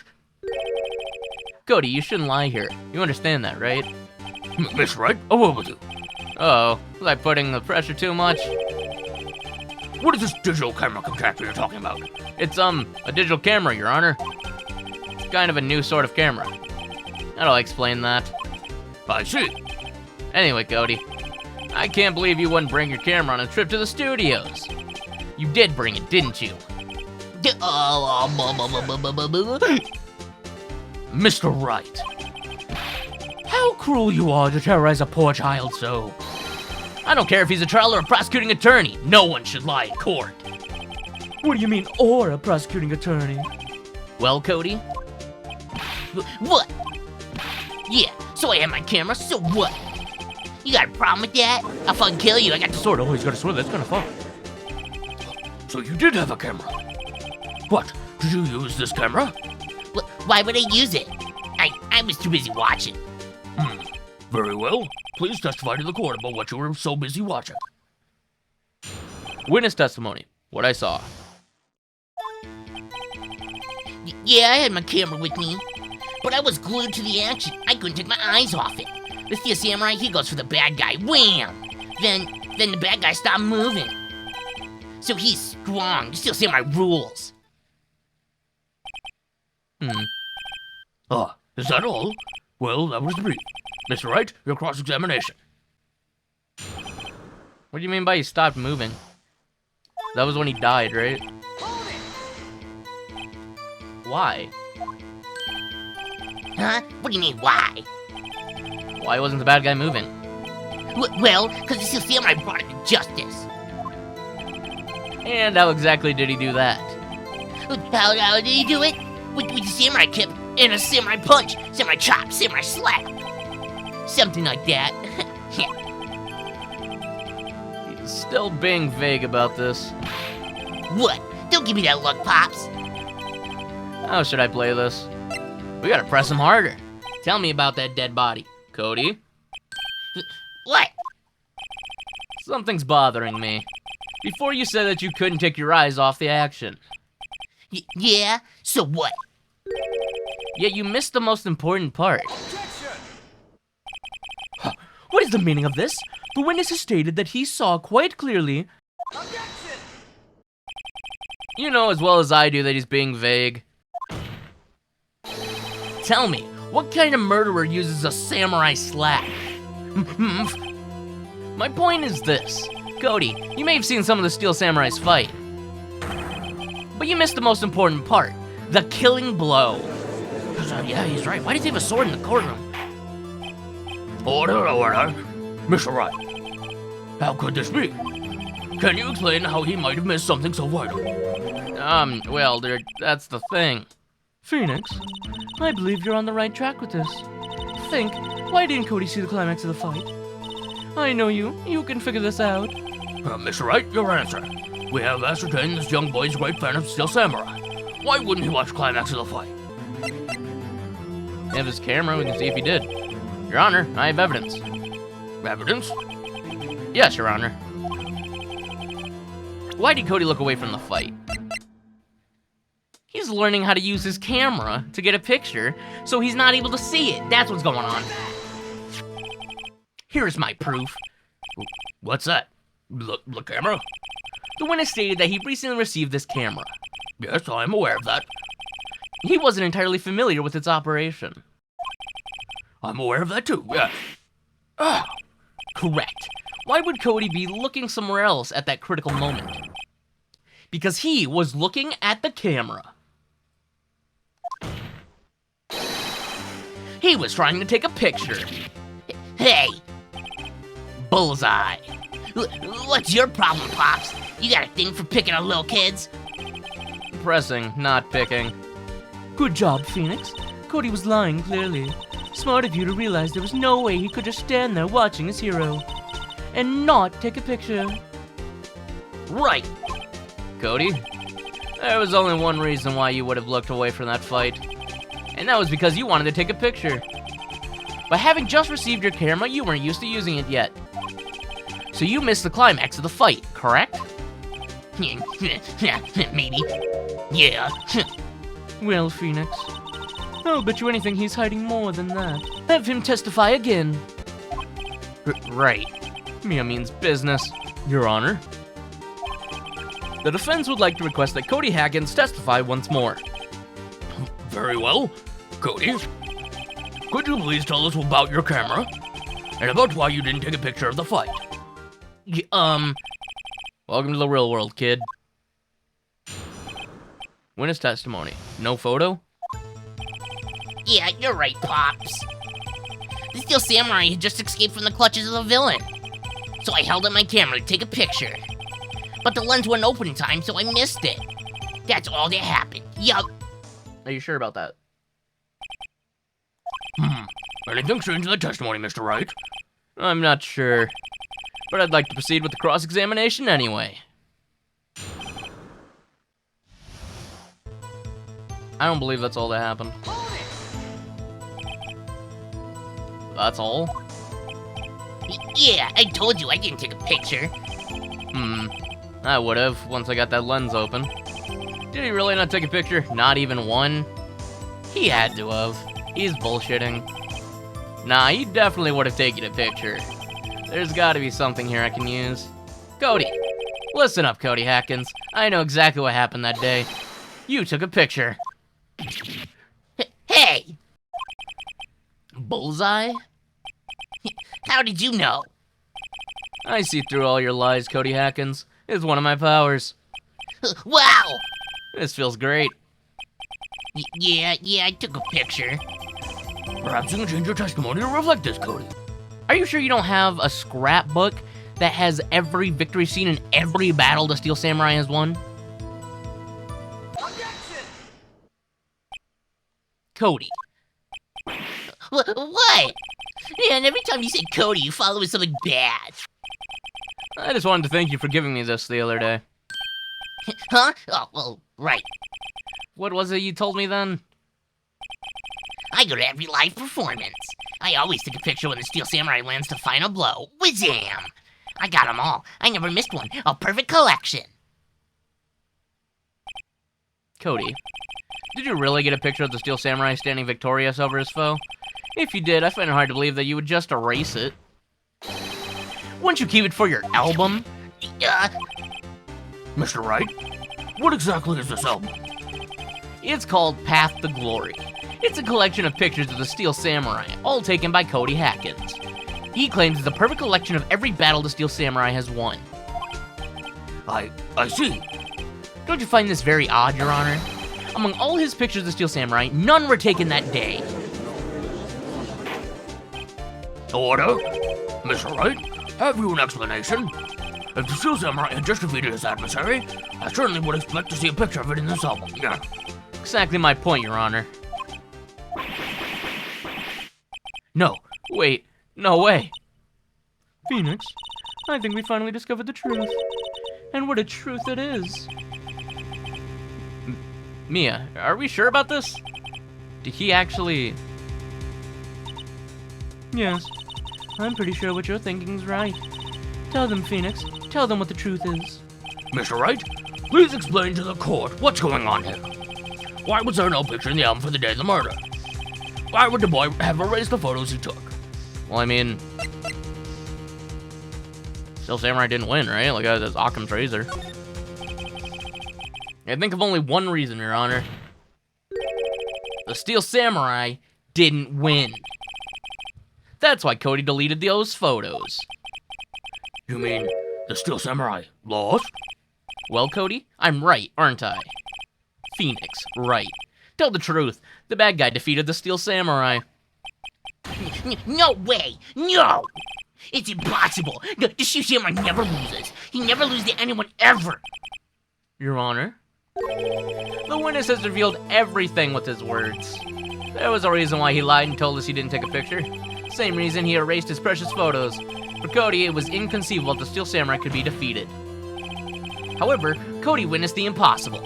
Cody, you shouldn't lie here. You understand that, right? Miss Wright, a word with you. Uh-oh, was I putting the pressure too much? What is this digital camera contraption you're talking about? It's, a digital camera, Your Honor. It's kind of a new sort of camera. That'll explain that. I see. Anyway, Cody, I can't believe you wouldn't bring your camera on a trip to the studios. You did bring it, didn't you? Mr. Wright. How cruel you are to terrorize a poor child so. I don't care if he's a trial or a prosecuting attorney. No one should lie in court. What do you mean, or a prosecuting attorney? Well, Cody? What? Yeah, so I have my camera, so what? You got a problem with that? I'll fucking kill you, I got the sword. Oh, he's got a sword, that's kind of fun. So you did have a camera. What? Did you use this camera? Why would I use it? I was too busy watching. Very well. Please testify to the court about what you were so busy watching. Witness testimony. What I saw. Yeah, I had my camera with me, but I was glued to the action. I couldn't take my eyes off it. The Steel Samurai, he goes for the bad guy. Wham! Then the bad guy stopped moving. So he's strong. The Steel Samurai rules. Ah, is that all? Well, that was the brief. Mr. Wright, your cross-examination. What do you mean by he stopped moving? That was when he died, right? Why? Huh? What do you mean, why? Why wasn't the bad guy moving? Well, because the Steel Samurai brought him to justice. And how exactly did he do that? How did he do it? With the Samurai Kip and a Samurai Punch, Samurai Chop, Samurai Slap. Something like that. He's still being vague about this. What? Don't give me that look, Pops. How should I play this? We gotta press him harder. Tell me about that dead body, Cody. What? Something's bothering me. Before you said that you couldn't take your eyes off the action. Yeah? So what? Yet you missed the most important part. What is the meaning of this? The witness has stated that he saw quite clearly. You know as well as I do that he's being vague. Tell me, what kind of murderer uses a samurai slash? My point is this. Cody, you may have seen some of the Steel Samurais fight. But you missed the most important part. The killing blow. Yeah, he's right. Why does he have a sword in the courtroom? Order, order. Mr. Wright, how could this be? Can you explain how he might have missed something so vital? Well, that's the thing. Phoenix, I believe you're on the right track with this. Think, why didn't Cody see the climax of the fight? I know you. You can figure this out. Mr. Wright, your answer. We have ascertained this young boy's a great fan of Steel Samurai. Why wouldn't he watch the climax of the fight? We have his camera, we can see if he did. Your Honor, I have evidence. Evidence? Yes, Your Honor. Why did Cody look away from the fight? He's learning how to use his camera to get a picture, so he's not able to see it. That's what's going on. Here's my proof. What's that? The camera? The witness stated that he recently received this camera. Yes, I'm aware of that. He wasn't entirely familiar with its operation. I'm aware of that too, yes. Correct. Why would Cody be looking somewhere else at that critical moment? Because he was looking at the camera. He was trying to take a picture. Hey, Bullseye. what's your problem, Pops? You got a thing for picking on little kids? Pressing, not picking. Good job, Phoenix. Cody was lying, clearly. Smart of you to realize there was no way he could just stand there watching his hero and not take a picture. Right. Cody, there was only one reason why you would have looked away from that fight. And that was because you wanted to take a picture. But having just received your camera, you weren't used to using it yet. So you missed the climax of the fight, correct? Maybe. Yeah. Well, Phoenix, I'll bet you anything he's hiding more than that. Have him testify again. Right. Mia means business, Your Honor. The defense would like to request that Cody Hackins testify once more. Very well. Cody, could you please tell us about your camera? And about why you didn't take a picture of the fight? Welcome to the real world, kid. Witness testimony. No photo? Yeah, you're right, Pops. The Steel Samurai had just escaped from the clutches of the villain. So I held up my camera to take a picture. But the lens wasn't open in time, so I missed it. That's all that happened. Yup. Are you sure about that? Anything strange in the testimony, Mr. Wright? I'm not sure. But I'd like to proceed with the cross-examination anyway. I don't believe that's all that happened. That's all? Yeah, I told you I didn't take a picture. I would've, once I got that lens open. Did he really not take a picture? Not even one? He had to have. He's bullshitting. Nah, he definitely would've taken a picture. There's gotta be something here I can use. Cody! Listen up, Cody Hackins. I know exactly what happened that day. You took a picture. Hey! Bullseye? How did you know? I see through all your lies, Cody Hackins. It's one of my powers. Wow! This feels great. Yeah, I took a picture. Perhaps you can change your testimony to reflect this, Cody. Are you sure you don't have a scrapbook that has every victory scene in every battle the Steel Samurai has won? Cody. What? Man, every time you say Cody, you follow with something bad. I just wanted to thank you for giving me this the other day. Huh? Oh, well, right. What was it you told me then? I go to every live performance. I always take a picture when the Steel Samurai lands the final blow. Wazam! I got them all. I never missed one. A perfect collection. Cody, did you really get a picture of the Steel Samurai standing victorious over his foe? If you did, I find it hard to believe that you would just erase it. Wouldn't you keep it for your album? Mr. Wright, what exactly is this album? It's called Path to Glory. It's a collection of pictures of the Steel Samurai, all taken by Cody Hackins. He claims it's a perfect collection of every battle the Steel Samurai has won. I see. Don't you find this very odd, Your Honor? Among all his pictures of the Steel Samurai, none were taken that day. Order? Mr. Wright, have you an explanation? If the Steel Samurai had just defeated his adversary, I certainly would expect to see a picture of it in this album, yeah. Exactly my point, Your Honor. No, wait, no way. Phoenix, I think we finally discovered the truth. And what a truth it is. Mia, are we sure about this? Did he actually... Yes, I'm pretty sure what you're thinking is right. Tell them, Phoenix. Tell them what the truth is. Mr. Wright, please explain to the court what's going on here. Why was there no picture in the album for the day of the murder? Why would the boy have erased the photos he took? Well, I mean... Steel Samurai didn't win, right? Like, that's Occam's razor. I think of only one reason, Your Honor. The Steel Samurai didn't win. That's why Cody deleted those photos. You mean the Steel Samurai lost? Well, Cody, I'm right, aren't I? Phoenix, right. Tell the truth. The bad guy defeated the Steel Samurai. No way! No! It's impossible! The Steel Samurai never loses. He never loses to anyone ever! Your Honor? The witness has revealed everything with his words. There was a reason why he lied and told us he didn't take a picture. Same reason he erased his precious photos. For Cody, it was inconceivable that the Steel Samurai could be defeated. However, Cody witnessed the impossible.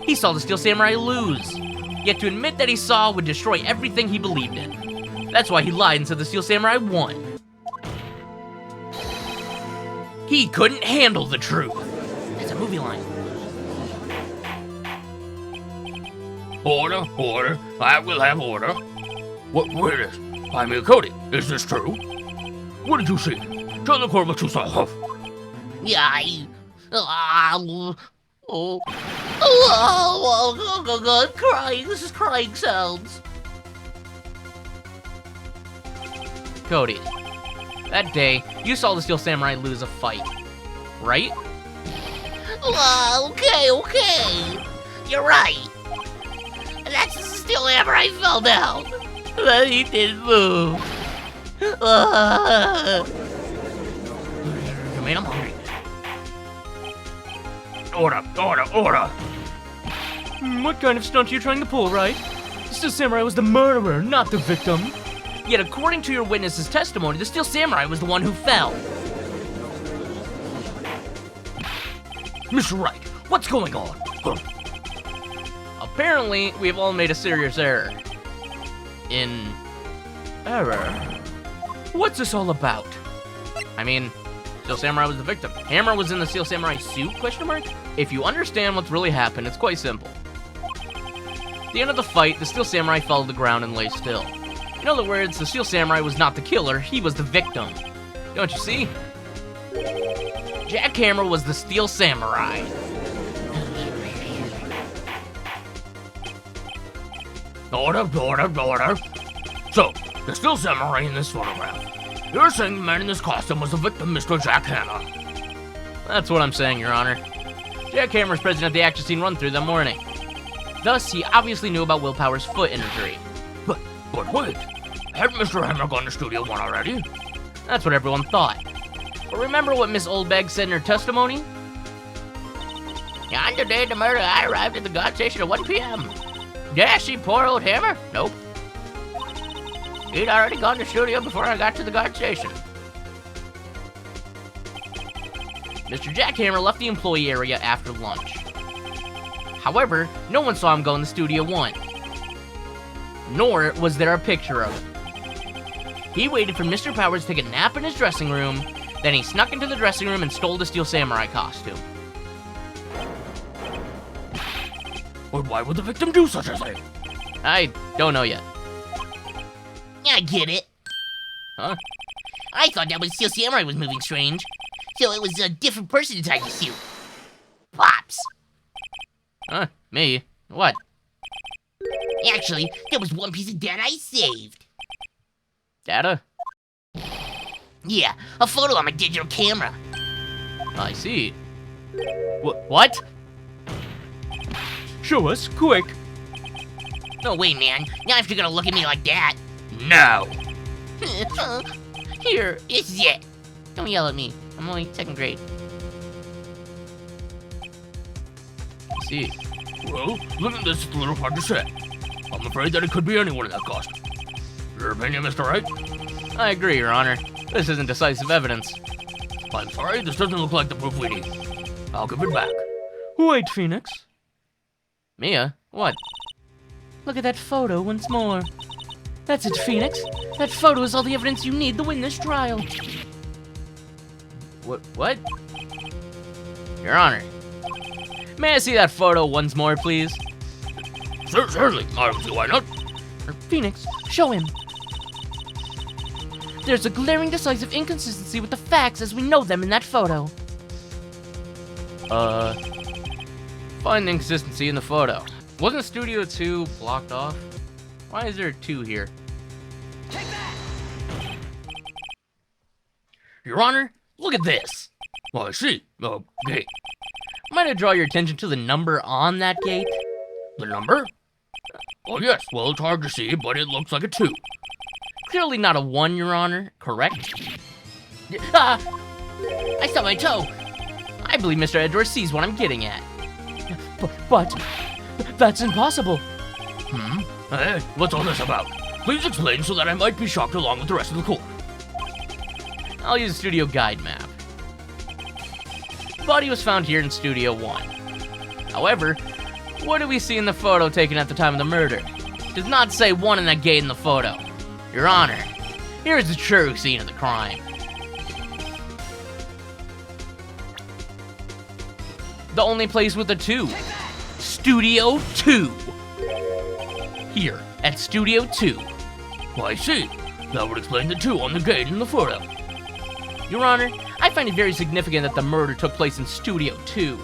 He saw the Steel Samurai lose. Yet to admit that he saw would destroy everything he believed in. That's why he lied and said the Steel Samurai won. He couldn't handle the truth. That's a movie line. Order, order. I will have order. What is? I mean, Cody, is this true? What did you see? Tell the court what you saw. Yeah, God, crying. This is crying sounds. Cody, that day, you saw the Steel Samurai lose a fight, right? Okay. You're right. That's the Steel Samurai fell down. But he didn't move. You made him hungry. Order. What kind of stunt are you trying to pull, Wright? The Steel Samurai was the murderer, not the victim. Yet according to your witness's testimony, the Steel Samurai was the one who fell. Mr. Wright, what's going on? Apparently, we've all made a serious error. Error? What's this all about? I mean, Steel Samurai was the victim. Hammer was in the Steel Samurai suit, ? If you understand what's really happened, it's quite simple. At the end of the fight, the Steel Samurai fell to the ground and lay still. In other words, the Steel Samurai was not the killer, he was the victim. Don't you see? Jackhammer was the Steel Samurai. Order. So, the Steel Samurai in this photograph. You're saying the man in this costume was the victim, Mr. Jackhammer? That's what I'm saying, Your Honor. Jackhammer's present at the action scene run-through that morning. Thus, he obviously knew about Willpower's foot injury. But wait. Hadn't Mr. Hammer gone to Studio 1 already? That's what everyone thought. But remember what Miss Oldbag said in her testimony? On the day of the murder, I arrived at the guard station at 1 p.m. Did I see poor old Hammer? Nope. He'd already gone to studio before I got to the guard station. Mr. Jackhammer left the employee area after lunch. However, no one saw him go in the Studio 1. Nor was there a picture of him. He waited for Mr. Powers to take a nap in his dressing room, then he snuck into the dressing room and stole the Steel Samurai costume. But why would the victim do such a thing? I don't know yet. I get it. Huh? I thought that was Steel Samurai was moving strange. So it was a different person inside the suit. Pops. Huh? Me? What? Actually, there was one piece of data I saved. Data? Yeah, a photo on my digital camera. I see. What? Show us, quick. No way, man. Not if you're gonna look at me like that. No. Here, this is it. Don't yell at me. I'm only 2nd grade. I see. Well, looking at this, it's a little hard to say. I'm afraid that it could be anyone in that costume. Your opinion, Mr. Wright? I agree, Your Honor. This isn't decisive evidence. I'm sorry, this doesn't look like the proof we need. I'll give it back. Wait, Phoenix. Mia? What? Look at that photo once more. That's it, Phoenix. That photo is all the evidence you need to win this trial. What? Your Honor. May I see that photo once more, please? Certainly. I don't see why not. Phoenix, show him. There's a glaring decisive inconsistency with the facts as we know them in that photo. Find the inconsistency in the photo. Wasn't Studio 2 blocked off? Why is there a 2 here? Your Honor, Look at this. Oh, I see. Gate. Might I draw your attention to the number on that gate? The number? Oh, yes. Well, it's hard to see, but it looks like a 2. Clearly not a 1, Your Honor, correct? Ah! I stubbed my toe! I believe Mr. Edwards sees what I'm getting at. But that's impossible. Hey, what's all this about? Please explain so that I might be shocked along with the rest of the court. I'll use a studio guide map. Body was found here in Studio 1. However, what do we see in the photo taken at the time of the murder? It does not say 1 in that gate in the photo. Your Honor, here is the true scene of the crime. The only place with a 2. Studio 2. Here, at Studio 2. Oh, I see. That would explain the 2 on the gate in the photo. Your Honor, I find it very significant that the murder took place in Studio 2,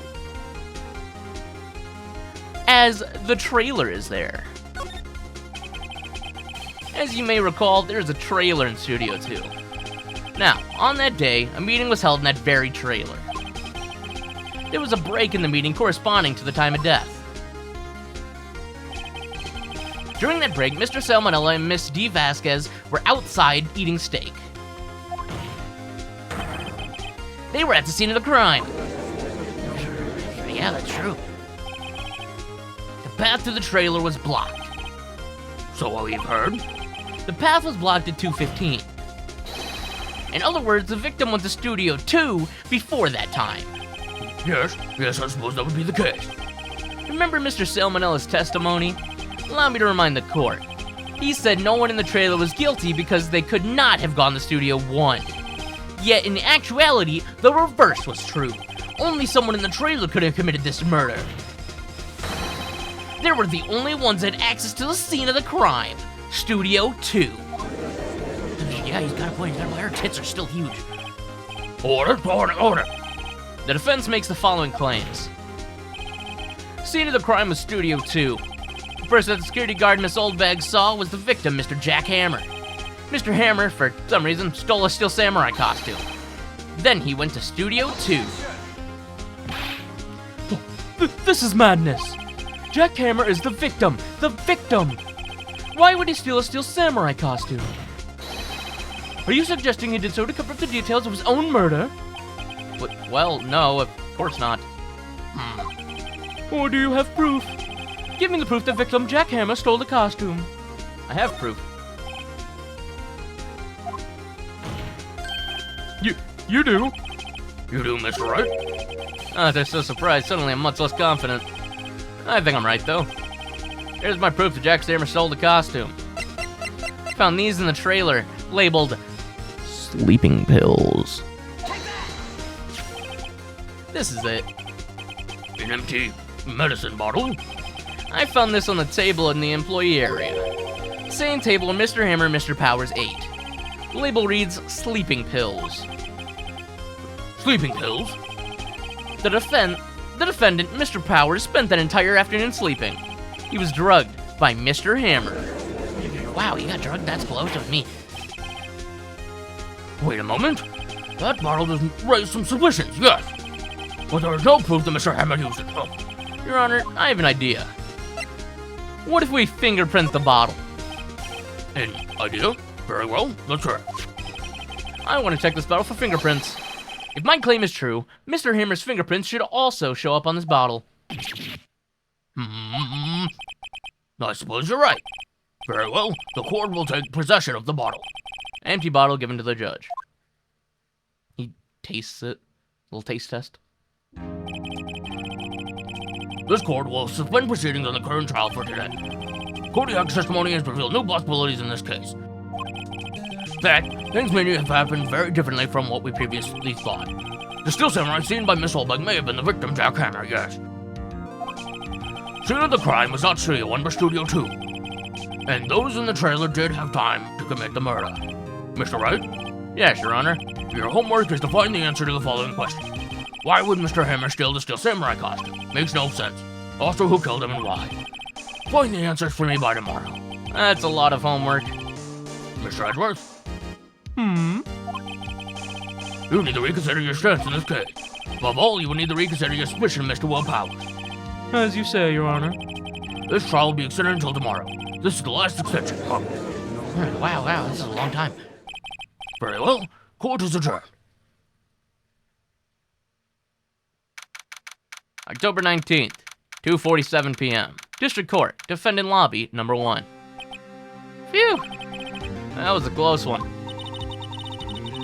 as the trailer is there. As you may recall, there's a trailer in Studio 2. Now, on that day, a meeting was held in that very trailer. There was a break in the meeting corresponding to the time of death. During that break, Mr. Salmonella and Miss D. Vasquez were outside eating steak. They were at the scene of the crime. Yeah, that's true. The path to the trailer was blocked. So what we've heard? The path was blocked at 2:15. In other words, the victim went to Studio 2 before that time. Yes, I suppose that would be the case. Remember Mr. Salmonella's testimony? Allow me to remind the court. He said no one in the trailer was guilty because they could not have gone to Studio 1. Yet in actuality, the reverse was true. Only someone in the trailer could have committed this murder. They were the only ones that had access to the scene of the crime. Studio 2. Yeah, he's got a point. Her tits are still huge. Order. The defense makes the following claims. Scene of the crime was Studio 2. The person that the security guard Miss Oldbag saw was the victim, Mr. Jack Hammer. Mr. Hammer, for some reason, stole a Steel Samurai costume. Then he went to Studio 2. This is madness. Jack Hammer is the victim. The victim! Why would he steal a Steel Samurai costume? Are you suggesting he did so to cover up the details of his own murder? Well, no, of course not. Or do you have proof? Give me the proof the victim, Jack Hammer, stole the costume. I have proof. You do? You do, Mr. Wright? Oh, they're so surprised. Suddenly I'm much less confident. I think I'm right, though. Here's my proof that Jack Hammer stole the costume. Found these in the trailer, labeled sleeping pills. This is it. An empty medicine bottle? I found this on the table in the employee area. Same table where Mr. Hammer and Mr. Powers ate. The label reads sleeping pills. Sleeping pills? The defendant, Mr. Powers, spent that entire afternoon sleeping. He was drugged by Mr. Hammer. Wow, you got drugged? That's close to me. Wait a moment. That bottle doesn't raise some suspicions, yes. But there is no proof that Mr. Hammer used it. Oh. Your Honor, I have an idea. What if we fingerprint the bottle? An idea? Very well, let's hear it. I want to check this bottle for fingerprints. If my claim is true, Mr. Hammer's fingerprints should also show up on this bottle. I suppose you're right. Very well, the court will take possession of the bottle. Empty bottle given to the judge. He tastes it. Little taste test. This court will suspend proceedings on the current trial for today. Kodiak's testimony has revealed new possibilities in this case. In fact, things may have happened very differently from what we previously thought. The Steel Samurai seen by Miss Holbeck may have been the victim, Jack Hammer, yes. Scene of the crime was not Studio 1 but Studio 2. And those in the trailer did have time to commit the murder. Mr. Wright? Yes, Your Honor. Your homework is to find the answer to the following question. Why would Mr. Hammer steal the Steel Samurai costume? Makes no sense. Also, who killed him and why? Find the answers for me by tomorrow. That's a lot of homework. Mr. Edwards? You need to reconsider your stance in this case. Above all, you will need to reconsider your suspicion of Mr. Will Powers. As you say, Your Honor. This trial will be extended until tomorrow. This is the last extension. Wow, this is a long time. Very well. Court is adjourned. October 19th, 2:47 p.m. District Court, Defendant Lobby, number 1. Phew! That was a close one.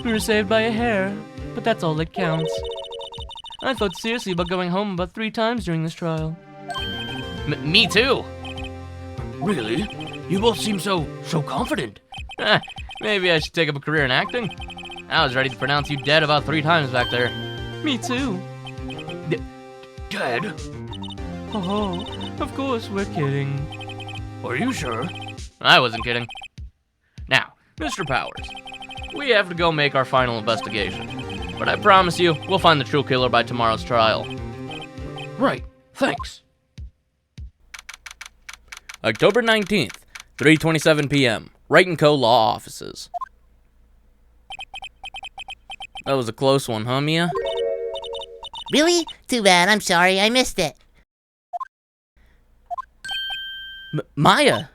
We were saved by a hair, but that's all that counts. I thought seriously about going home about 3 times during this trial. Me too! Really? You both seem so confident. Maybe I should take up a career in acting? I was ready to pronounce you dead about 3 times back there. Me too. Dead? Oh, of course, we're kidding. Are you sure? I wasn't kidding. Now, Mr. Powers, we have to go make our final investigation. But I promise you, we'll find the true killer by tomorrow's trial. Right. Thanks. October 19th, 3:27 p.m. Wright & Co. Law Offices. That was a close one, huh, Mia? Really? Too bad. I'm sorry. I missed it. Maya!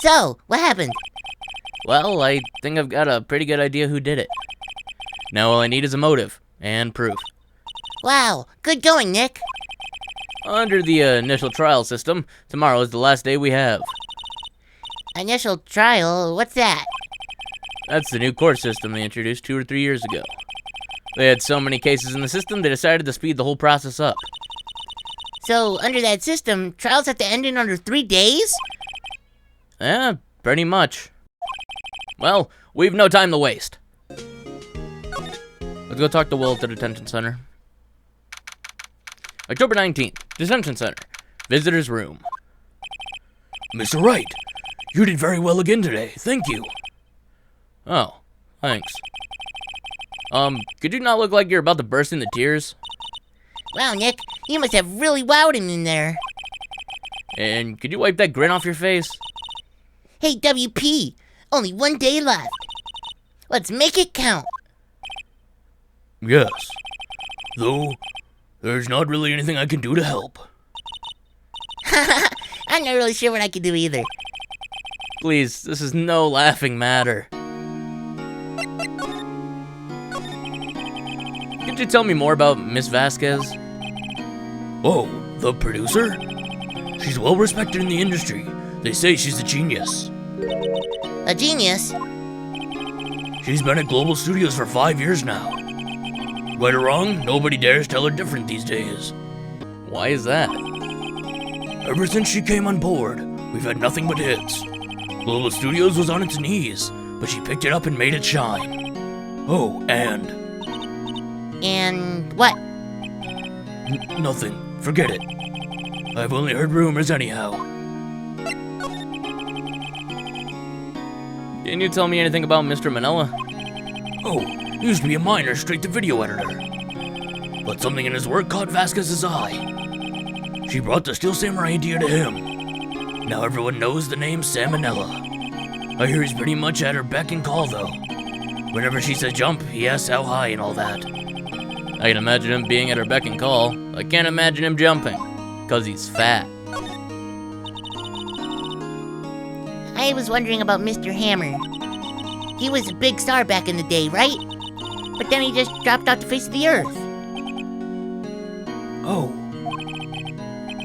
So, what happened? Well, I think I've got a pretty good idea who did it. Now all I need is a motive and proof. Wow. Good going, Nick. Under the initial trial system, tomorrow is the last day we have. Initial trial? What's that? That's the new court system they introduced 2 or 3 years ago. They had so many cases in the system, they decided to speed the whole process up. So, under that system, trials have to end in under 3 days? Yeah, pretty much. Well, we've no time to waste. Let's go talk to Will at the detention center. October 19th, detention center. Visitor's room. Mr. Wright, you did very well again today. Thank you. Oh, thanks. Could you not look like you're about to burst into tears? Wow, Nick, you must have really wowed him in there. And could you wipe that grin off your face? Hey, WP, only 1 day left. Let's make it count. Yes. Though, there's not really anything I can do to help. I'm not really sure what I can do either. Please, this is no laughing matter. Could you tell me more about Miss Vasquez? Oh, the producer? She's well respected in the industry. They say she's a genius. A genius? She's been at Global Studios for 5 years now. Right or wrong, nobody dares tell her different these days. Why is that? Ever since she came on board, we've had nothing but hits. Global Studios was on its knees, but she picked it up and made it shine. Oh, and... And what? Nothing. Forget it. I've only heard rumors anyhow. Can you tell me anything about Mr. Manila? Oh, he used to be a minor straight-to-video editor. But something in his work caught Vasquez's eye. She brought the Steel Samurai idea to him. Now everyone knows the name Sam Manila. I hear he's pretty much at her beck and call, though. Whenever she says jump, he asks how high and all that. I can imagine him being at her beck and call. I can't imagine him jumping, 'cause he's fat. I was wondering about Mr. Hammer. He was a big star back in the day, right? But then he just dropped off the face of the earth. Oh.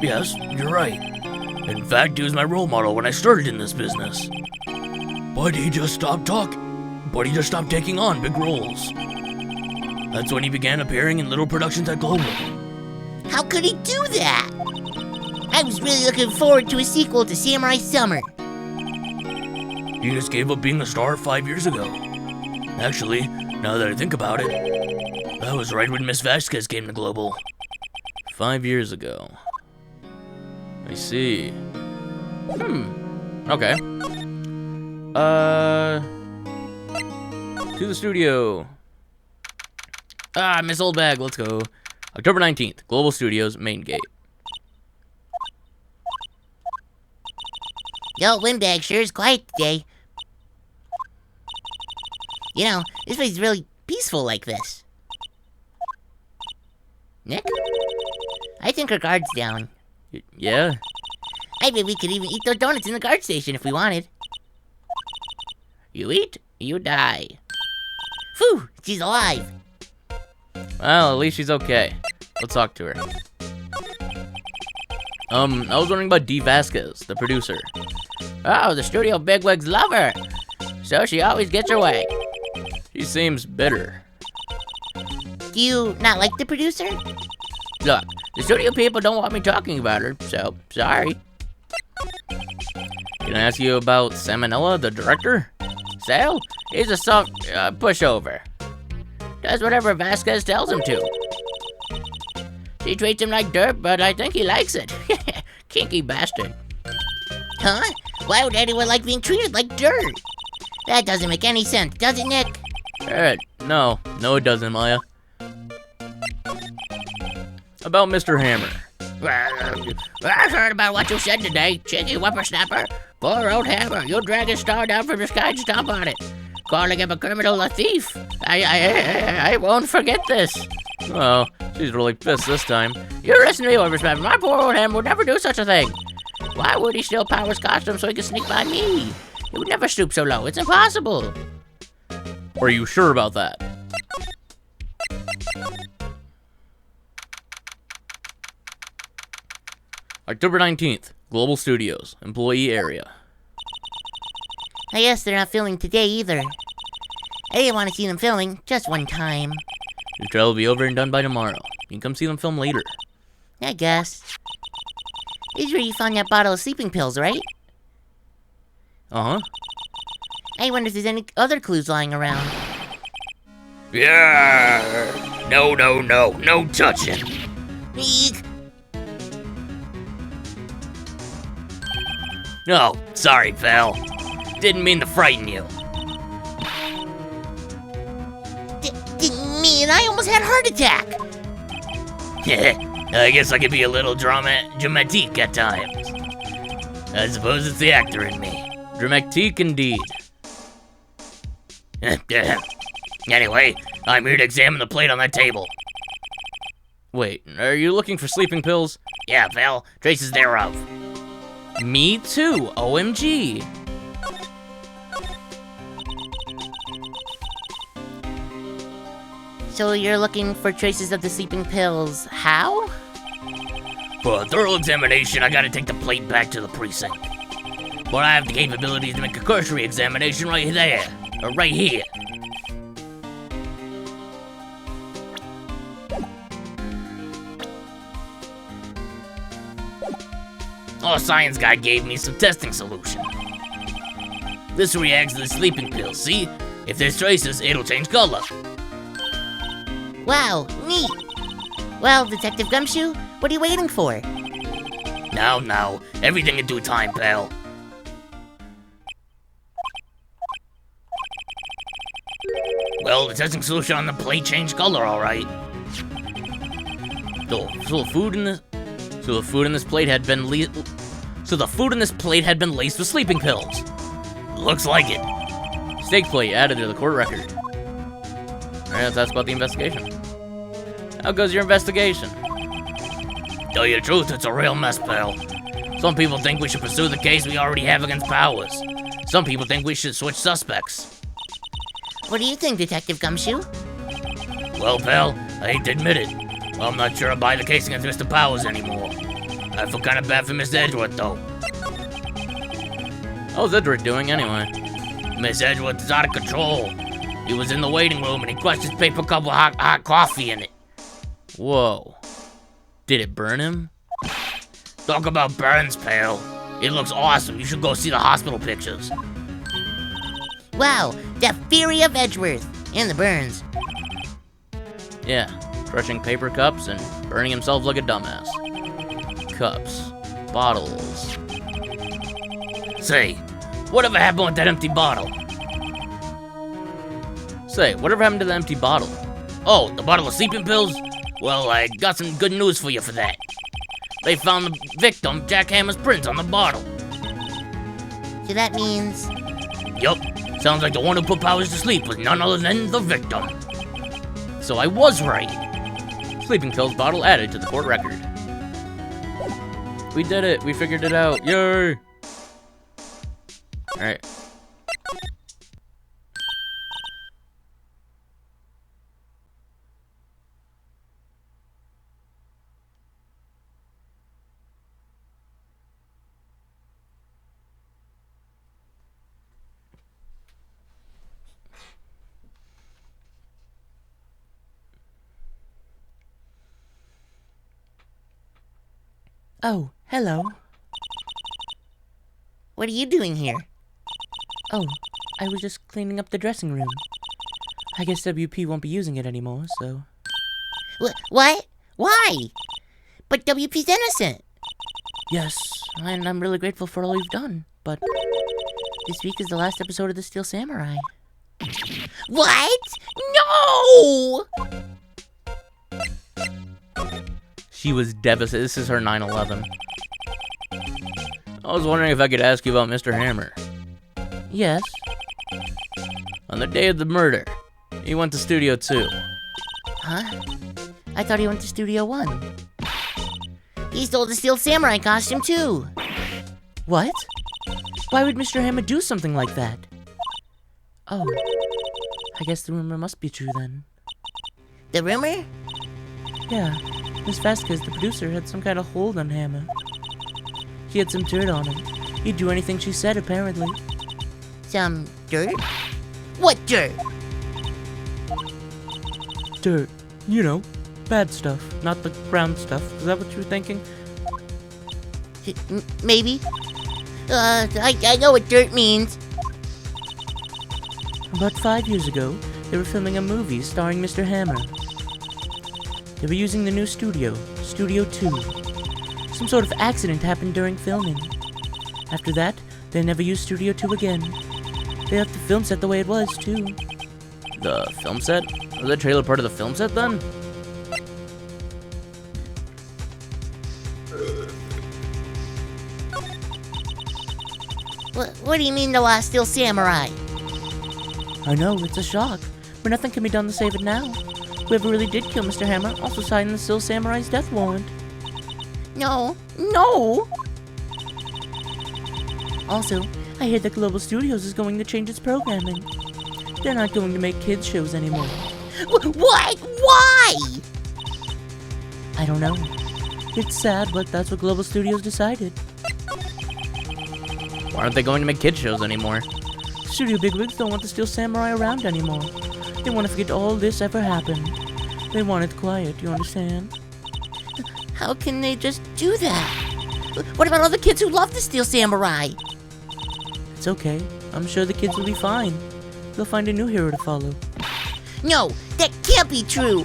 Yes, you're right. In fact, he was my role model when I started in this business. But he just stopped taking on big roles. That's when he began appearing in little productions at Global. How could he do that? I was really looking forward to a sequel to Samurai Summer. He just gave up being a star 5 years ago. Actually, now that I think about it, that was right when Miss Vasquez came to Global. 5 years ago. I see. Okay. To the studio. Miss Oldbag, let's go. October 19th, Global Studios, main gate. Yo, Windbag sure is quiet today. You know, this place is really peaceful like this. Nick? I think our guard's down. Yeah? I bet we could even eat those donuts in the guard station if we wanted. You eat, you die. Phew, she's alive. Well, at least she's okay. Let's talk to her. I was wondering about Dee Vasquez, the producer. Oh, the studio bigwigs love her. So she always gets her way. She seems bitter. Do you not like the producer? Look, the studio people don't want me talking about her, so sorry. Can I ask you about Salmonella, the director? Sal, he's a soft pushover. Does whatever Vasquez tells him to. She treats him like dirt, but I think he likes it. Kinky bastard. Huh? Why would anyone like being treated like dirt? That doesn't make any sense, does it, Nick? No, it doesn't, Maya. About Mr. Hammer. I heard about what you said today, cheeky whippersnapper. Poor old Hammer, you'll drag his star down from the sky and stomp on it. Calling him a criminal, a thief. I won't forget this. Oh, she's really pissed this time. You listen to me, whippersnapper. My poor old Hammer would never do such a thing. Why would he steal Power's costume so he could sneak by me? He would never stoop so low. It's impossible. Are you sure about that? October 19th, Global Studios, employee area. I guess they're not filming today either. I didn't want to see them filming just one time. Your trial will be over and done by tomorrow. You can come see them film later. I guess. This is where you found that bottle of sleeping pills, right? Uh-huh. I wonder if there's any other clues lying around. Yeah. No touching. Eek! No, sorry, pal. Didn't mean to frighten you. Didn't mean I almost had a heart attack! I guess I could be a little dramatique at times. I suppose it's the actor in me. Dramatique indeed. Anyway, I'm here to examine the plate on that table. Wait, are you looking for sleeping pills? Yeah, pal, traces thereof. Me too, OMG. So you're looking for traces of the sleeping pills. How? For a thorough examination, I gotta take the plate back to the precinct. But I have the capabilities to make a cursory examination right there, or right here. Our science guy gave me some testing solution. This reacts to the sleeping pills, see? If there's traces, it'll change color. Wow, neat! Well, Detective Gumshoe, what are you waiting for? Now, everything in due time, pal. Well, the testing solution on the plate changed color, alright. So the food in this plate had been laced with sleeping pills. Looks like it. Steak plate added to the court record. Alright, let's ask about the investigation. How goes your investigation? Tell you the truth, it's a real mess, pal. Some people think we should pursue the case we already have against Powers. Some people think we should switch suspects. What do you think, Detective Gumshoe? Well, pal, I hate to admit it. I'm not sure I buy the case against Mr. Powers anymore. I feel kind of bad for Miss Edgeworth, though. How's Edward doing anyway? Miss Edgeworth is out of control. He was in the waiting room and he crushed his paper cup with hot coffee in it. Whoa. Did it burn him? Talk about burns, pal. It looks awesome. You should go see the hospital pictures. Wow, the fury of Edgeworth and the burns. Yeah, crushing paper cups and burning himself like a dumbass. Cups. Bottles. Say, whatever happened with that empty bottle? Say, whatever happened to the empty bottle? Oh, the bottle of sleeping pills? Well, I got some good news for you for that. They found the victim, Jack Hammer's prints on the bottle. So that means... Yup, sounds like the one who put Powers to sleep was none other than the victim. So I was right. Sleeping pills bottle added to the court record. We did it. We figured it out. Yay! Alright. Oh, hello. What are you doing here? Oh, I was just cleaning up the dressing room. I guess WP won't be using it anymore, so... What? Why? But WP's innocent. Yes, and I'm really grateful for all you've done, but... this week is the last episode of The Steel Samurai. What? No! She was devastated. This is her 9/11. I was wondering if I could ask you about Mr. Hammer. Yes? On the day of the murder, he went to Studio 2. Huh? I thought he went to Studio 1. He stole the Steel Samurai costume too. What? Why would Mr. Hammer do something like that? Oh, I guess the rumor must be true then. The rumor? Yeah, Miss Vasquez, the producer, had some kind of hold on Hammer. She had some dirt on him. He'd do anything she said, apparently. Some dirt? What dirt? Dirt. You know, bad stuff, not the brown stuff. Is that what you were thinking? Maybe. I know what dirt means. About 5 years ago, they were filming a movie starring Mr. Hammer. They were using the new studio, Studio 2. Some sort of accident happened during filming. After that, they never used Studio 2 again. They left the film set the way it was, too. The film set? Was the trailer part of the film set then? What do you mean the last Steel Samurai? I know, it's a shock, but nothing can be done to save it now. Whoever really did kill Mr. Hammer also signed the Steel Samurai's death warrant. No. Also, I heard that Global Studios is going to change its programming. They're not going to make kids shows anymore. What? Why? I don't know. It's sad, but that's what Global Studios decided. Why aren't they going to make kids shows anymore? Studio bigwigs don't want the Steel Samurai around anymore. They want to forget all this ever happened. They want it quiet, you understand? How can they just do that? What about all the kids who love the Steel Samurai? It's okay. I'm sure the kids will be fine. They'll find a new hero to follow. No, that can't be true.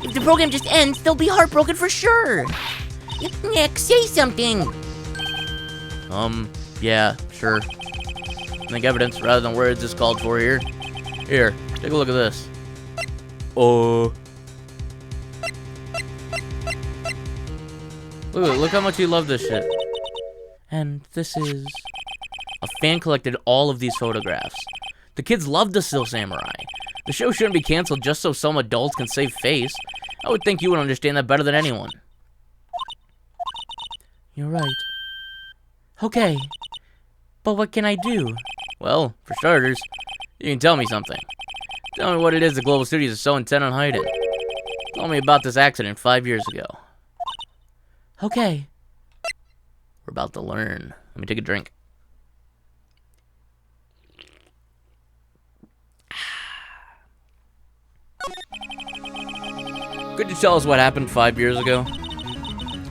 If the program just ends, they'll be heartbroken for sure. Nick, say something. Yeah, sure. I think evidence rather than words is called for here. Here, take a look at this. Look how much you love this shit. And this is... A fan collected all of these photographs. The kids love the Steel Samurai. The show shouldn't be canceled just so some adults can save face. I would think you would understand that better than anyone. You're right. Okay. But what can I do? Well, for starters, you can tell me something. Tell me what it is the Global Studios is so intent on hiding. Tell me about this accident 5 years ago. Okay. We're about to learn. Let me take a drink. Could you tell us what happened 5 years ago?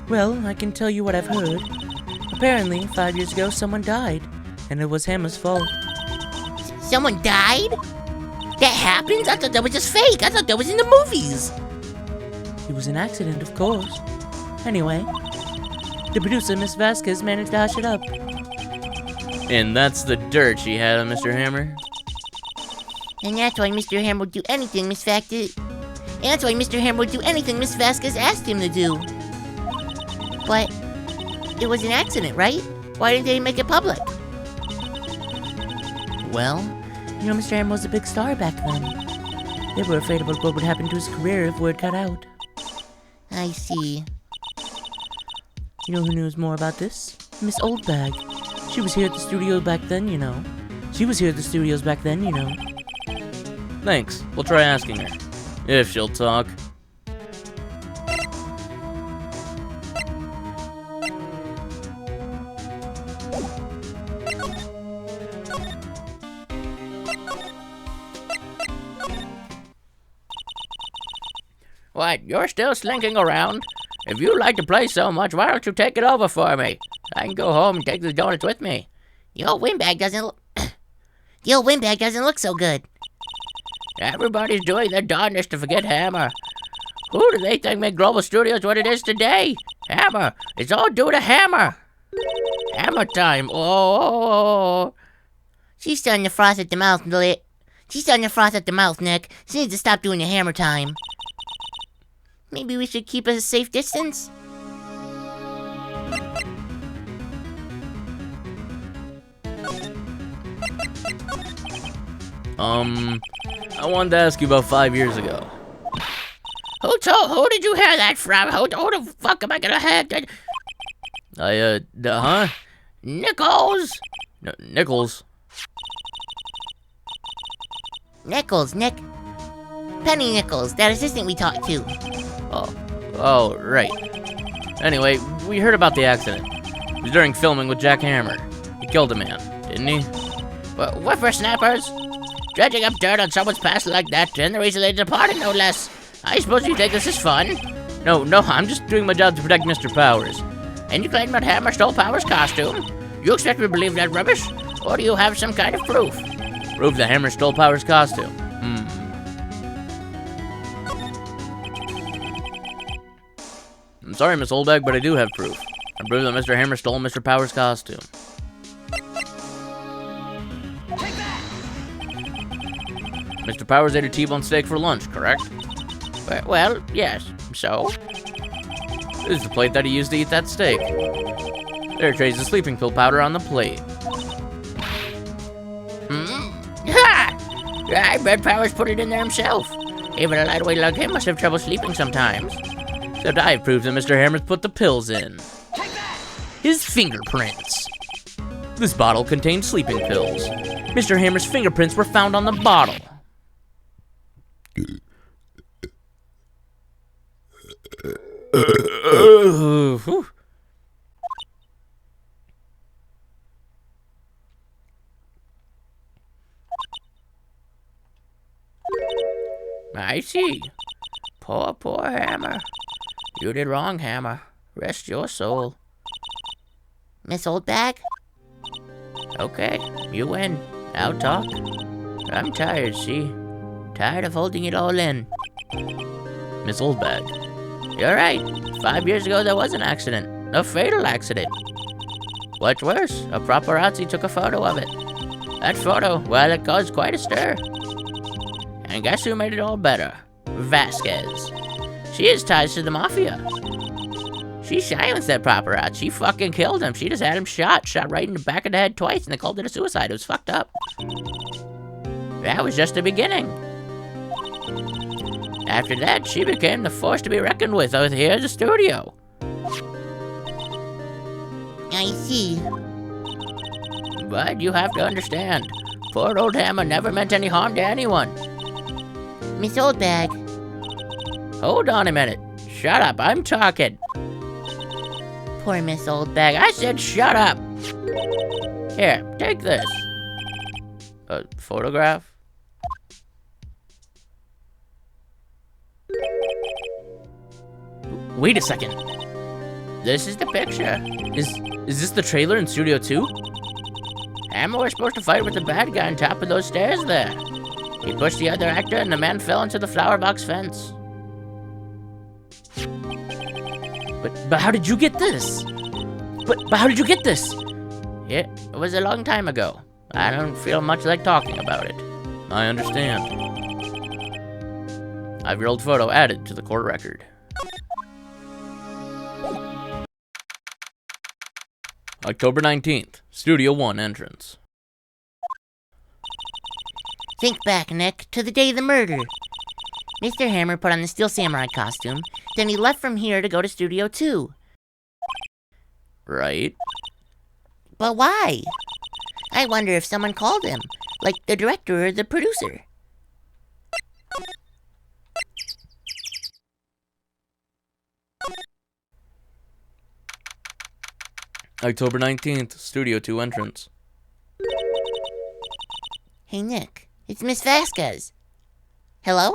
Well, I can tell you what I've heard. Apparently, 5 years ago, someone died. And it was Hammer's fault. Someone died? That happened? I thought that was just fake. I thought that was in the movies. It was an accident, of course. Anyway, the producer, Miss Vasquez, managed to hush it up. And that's the dirt she had on Mr. Hammer? And that's why Mr. Hammer would do anything Miss Vasquez... And that's why Mr. Hammer would do anything Miss Vasquez asked him to do. But it was an accident, right? Why didn't they make it public? Well, you know, Mr. Hammer was a big star back then. They were afraid about what would happen to his career if word got out. I see. You know who knows more about this? Miss Oldbag. She was here at the studio back then, you know. Thanks. We'll try asking her. If she'll talk. What, you're still slinking around? If you like to play so much, why don't you take it over for me? I can go home and take the donuts with me. The old windbag doesn't look so good. Everybody's doing their darndest to forget Hammer. Who do they think made Global Studios what it is today? Hammer. It's all due to Hammer. Hammer time. Oh. She's starting to froth at the mouth, Nick. She needs to stop doing the hammer time. Maybe we should keep a safe distance? I wanted to ask you about 5 years ago. Who did you hear that from? Who the fuck am I gonna have? Nichols? Nichols? Nichols, Nick. Penny Nichols, that assistant we talked to. Oh, right. Anyway, we heard about the accident. It was during filming with Jack Hammer. He killed a man, didn't he? Whippersnappers? Dredging up dirt on someone's past like that, and the reason they departed, no less. I suppose you think this is fun? No, I'm just doing my job to protect Mr. Powers. And you claim that Hammer stole Powers' costume? You expect me to believe that rubbish? Or do you have some kind of proof? Prove that Hammer stole Powers' costume. I'm sorry, Miss Oldbag, but I do have proof. I prove that Mr. Hammer stole Mr. Powers' costume. Mr. Powers ate a T-bone steak for lunch, correct? Well, yes. So? This is the plate that he used to eat that steak. There trays the sleeping pill powder on the plate. Ha! I bet Powers put it in there himself. Even a lightweight like him must have trouble sleeping sometimes. Except I proved that Mr. Hammer's put the pills in. His fingerprints. This bottle contained sleeping pills. Mr. Hammer's fingerprints were found on the bottle. I see. Poor Hammer. You did wrong, Hammer. Rest your soul. Miss Oldbag? Okay, you win. Now talk. I'm tired, see? Tired of holding it all in. Miss Oldbag. You're right. 5 years ago, there was an accident. A fatal accident. What's worse, a paparazzi took a photo of it. That photo, well, it caused quite a stir. And guess who made it all better? Vasquez. She has ties to the mafia. She silenced that paparazzi. She fucking killed him. She just had him shot right in the back of the head twice, and they called it a suicide. It was fucked up. That was just the beginning. After that, she became the force to be reckoned with out here at the studio. I see. But you have to understand, poor old Hammer never meant any harm to anyone. Miss Oldbag. Hold on a minute. Shut up, I'm talking. Poor Miss Oldbag. I said shut up. Here, take this. A photograph? Wait a second. This is the picture. Is this the trailer in Studio 2? Hammer was supposed to fight with the bad guy on top of those stairs there. He pushed the other actor and the man fell into the flower box fence. But how did you get this? But how did you get this? It was a long time ago. I don't feel much like talking about it. I understand. I have your old photo added to the court record. October 19th, Studio 1 entrance. Think back, Nick, to the day of the murder. Mr. Hammer put on the Steel Samurai costume Then he left from here to go to Studio 2. Right? But why? I wonder if someone called him, like the director or the producer. October 19th, Studio 2 entrance. Hey, Nick, it's Miss Vasquez. Hello?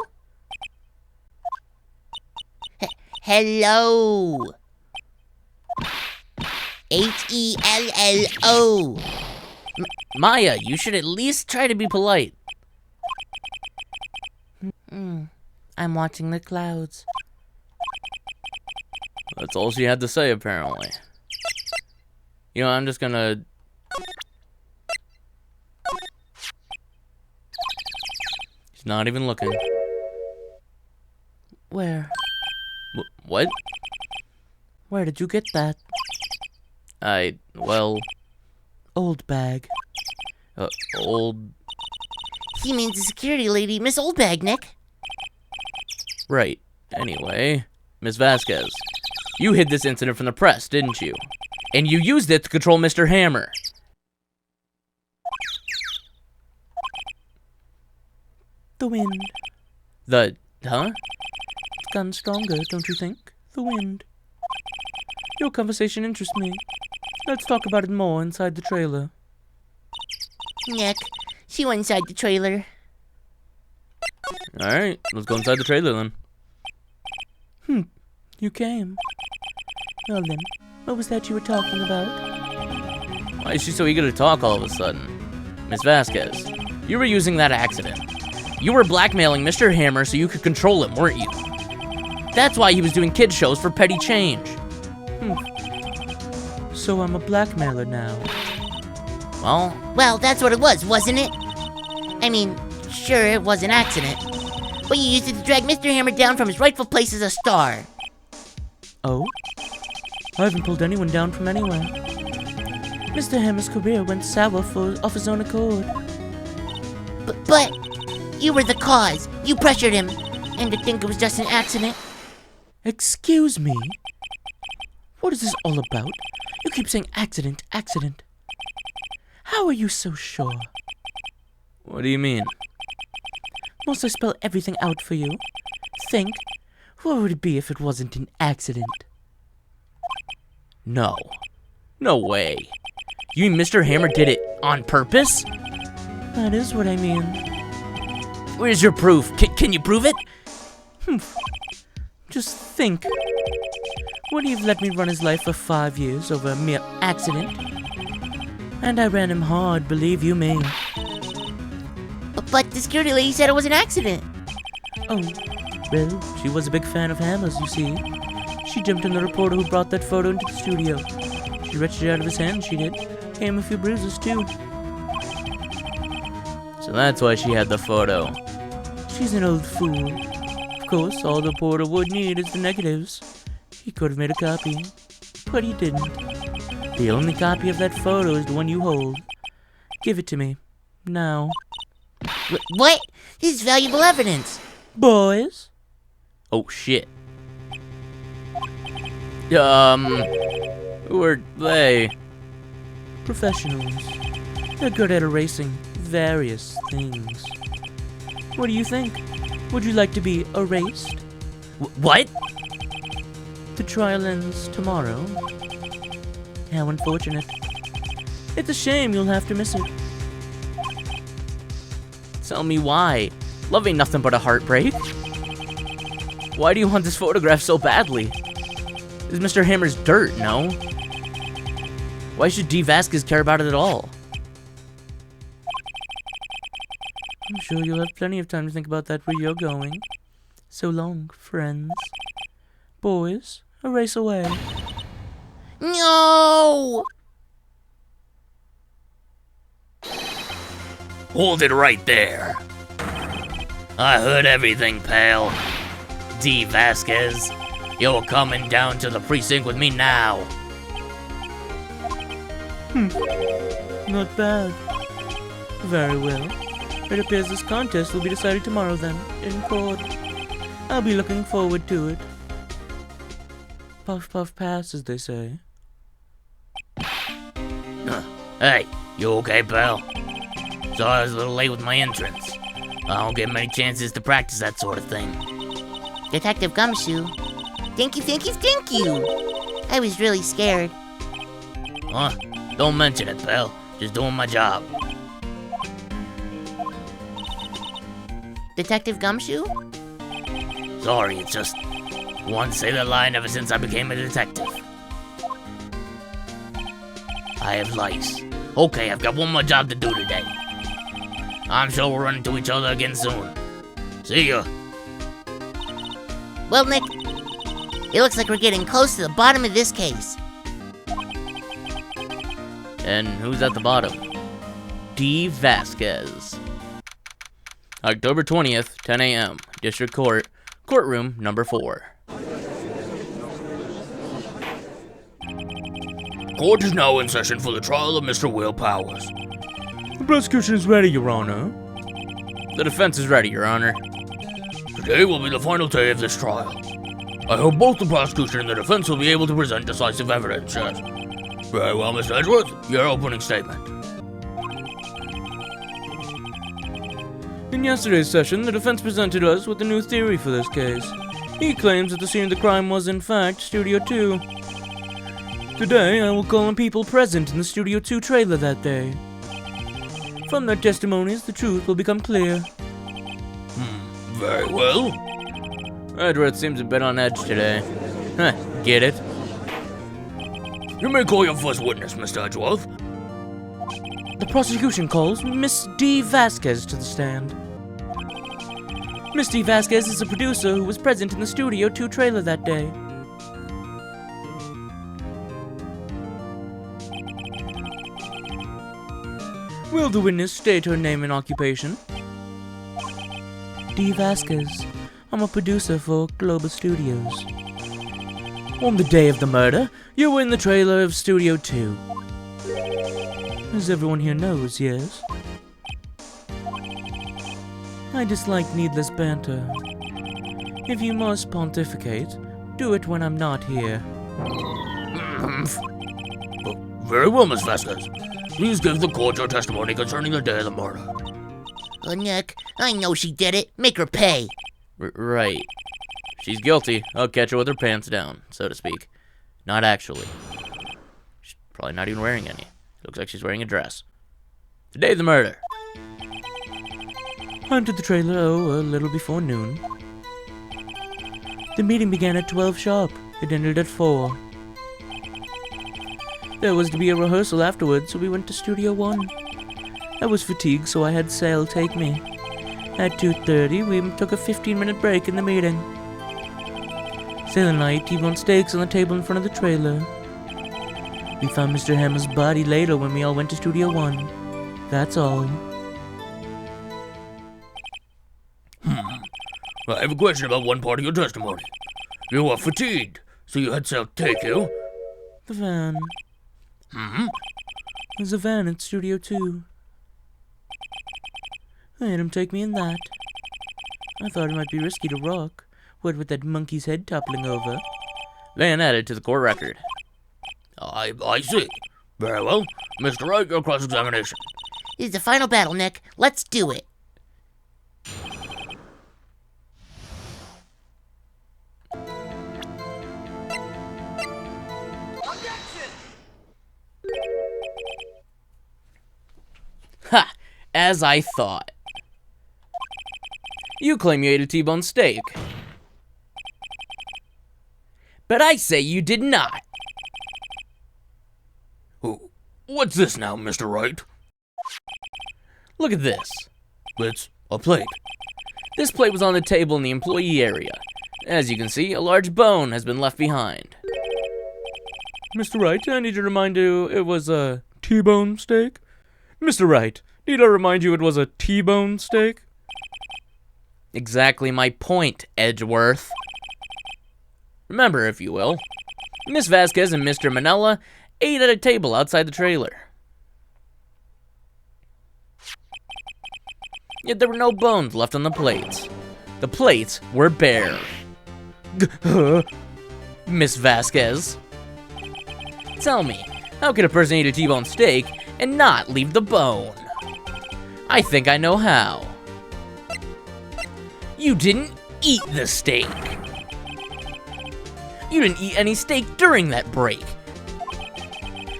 Hello. Hello. Maya, you should at least try to be polite. I'm watching the clouds. That's all she had to say, apparently. You know, I'm just gonna... He's not even looking. Where? What? Where did you get that? Well... Old bag. Old... He means the security lady, Miss Oldbag, Nick. Right. Anyway, Miss Vasquez, you hid this incident from the press, didn't you? And you used it to control Mr. Hammer. The wind. Huh? It's gotten stronger, don't you think? The wind. Your conversation interests me. Let's talk about it more inside the trailer. Nick, she went inside the trailer. Alright, let's go inside the trailer then. You came. Well then, what was that you were talking about? Why is she so eager to talk all of a sudden? Miss Vasquez, you were using that accident. You were blackmailing Mr. Hammer so you could control him, weren't you? That's why he was doing kid shows for petty change. So I'm a blackmailer now. Well, that's what it was, wasn't it? I mean, sure, it was an accident. But you used it to drag Mr. Hammer down from his rightful place as a star. Oh? I haven't pulled anyone down from anywhere. Mr. Hammer's career went sour off his own accord. But you were the cause. You pressured him. And to think it was just an accident. Excuse me? What is this all about? You keep saying accident, accident. How are you so sure? What do you mean? Must I spell everything out for you? Think, what would it be if it wasn't an accident? No. No way. You mean Mr. Hammer did it on purpose? That is what I mean. Where's your proof? Can you prove it? Just think. Would he have let me run his life for 5 years over a mere accident? And I ran him hard, believe you me. But the security lady said it was an accident. Oh, well, she was a big fan of Hammer's, you see. She jumped on the reporter who brought that photo into the studio. She wrenched it out of his hand, she did. Gave him a few bruises, too. So that's why she had the photo. She's an old fool. Of course, all the reporter would need is the negatives. He could have made a copy, but he didn't. The only copy of that photo is the one you hold. Give it to me. Now. What? This is valuable evidence. Boys? Oh, shit. Who are they? Professionals. They're good at erasing various things. What do you think? Would you like to be erased? What? The trial ends tomorrow. How unfortunate. It's a shame you'll have to miss it. Tell me why. Love ain't nothing but a heartbreak. Why do you want this photograph so badly? Is Mr. Hammer's dirt, no? Why should D. Vasquez care about it at all? I'm sure you'll have plenty of time to think about that where you're going. So long, friends. Boys, erase away. No! Hold it right there. I heard everything, pal. D. Vasquez, you're coming down to the precinct with me now. Not bad. Very well. It appears this contest will be decided tomorrow then, in court. I'll be looking forward to it. Puff, puff, pass, as they say. Hey, you okay, pal? Sorry I was a little late with my entrance. I don't get many chances to practice that sort of thing. Detective Gumshoe. Thank you, thank you, thank you! I was really scared. Huh? Don't mention it, pal. Just doing my job. Detective Gumshoe? Sorry, it's just... wanted to say that line ever since I became a detective. I have lice. Okay, I've got one more job to do today. I'm sure we'll run into each other again soon. See ya. Well, Nick, it looks like we're getting close to the bottom of this case. And who's at the bottom? D. Vasquez. October 20th, 10 a.m. District Court, courtroom number 4. Court is now in session for the trial of Mr. Will Powers. The prosecution is ready, Your Honor. The defense is ready, Your Honor. Today will be the final day of this trial. I hope both the prosecution and the defense will be able to present decisive evidence, yes. Very well, Mr. Edgeworth, your opening statement. In yesterday's session, the defense presented us with a new theory for this case. He claims that the scene of the crime was, in fact, Studio 2. Today, I will call on people present in the Studio 2 trailer that day. From their testimonies, the truth will become clear. Very well. Edgeworth seems a bit on edge today. Huh, get it? You may call your first witness, Mr. Edgeworth. The prosecution calls Miss D. Vasquez to the stand. Miss D. Vasquez is a producer who was present in the Studio 2 trailer that day. Will the witness state her name and occupation? D. Vasquez. I'm a producer for Global Studios. On the day of the murder, you were in the trailer of Studio 2. As everyone here knows, yes? I dislike needless banter. If you must pontificate, do it when I'm not here. Very well, Miss Vasquez. Please give the court your testimony concerning the day of the murder. Oh, Nick, I know she did it. Make her pay. Right. She's guilty. I'll catch her with her pants down, so to speak. Not actually. She's probably not even wearing any. Looks like she's wearing a dress. The day of the murder. I entered the trailer, a little before noon. The meeting began at 12 sharp. It ended at 4. There was to be a rehearsal afterwards, so we went to Studio 1. I was fatigued, so I had Sale take me. At 2:30, we took a 15-minute break in the meeting. Sale and I ate T-bone steaks on the table in front of the trailer. We found Mr. Hammer's body later when we all went to Studio 1. That's all. I have a question about one part of your testimony. You were fatigued, so you had Sal take you. The van. There's a van at Studio 2. I had him take me in that. I thought it might be risky to rock, what with that monkey's head toppling over. Van added to the court record. I see. Very well. Mr. Wright, your cross-examination. This is the final battle, Nick. Let's do it. Ha! As I thought. You claim you ate a T-bone steak. But I say you did not. What's this now, Mr. Wright? Look at this. It's a plate. This plate was on the table in the employee area. As you can see, a large bone has been left behind. Mr. Wright, I need to remind you it was a T-bone steak. Mr. Wright, need I remind you it was a T-bone steak? Exactly my point, Edgeworth. Remember, if you will, Miss Vasquez and Mr. Manella ate at a table outside the trailer. Yet there were no bones left on the plates. The plates were bare. Miss Vasquez? Tell me, how can a person eat a T-bone steak and not leave the bone? I think I know how. You didn't eat the steak. You didn't eat any steak during that break.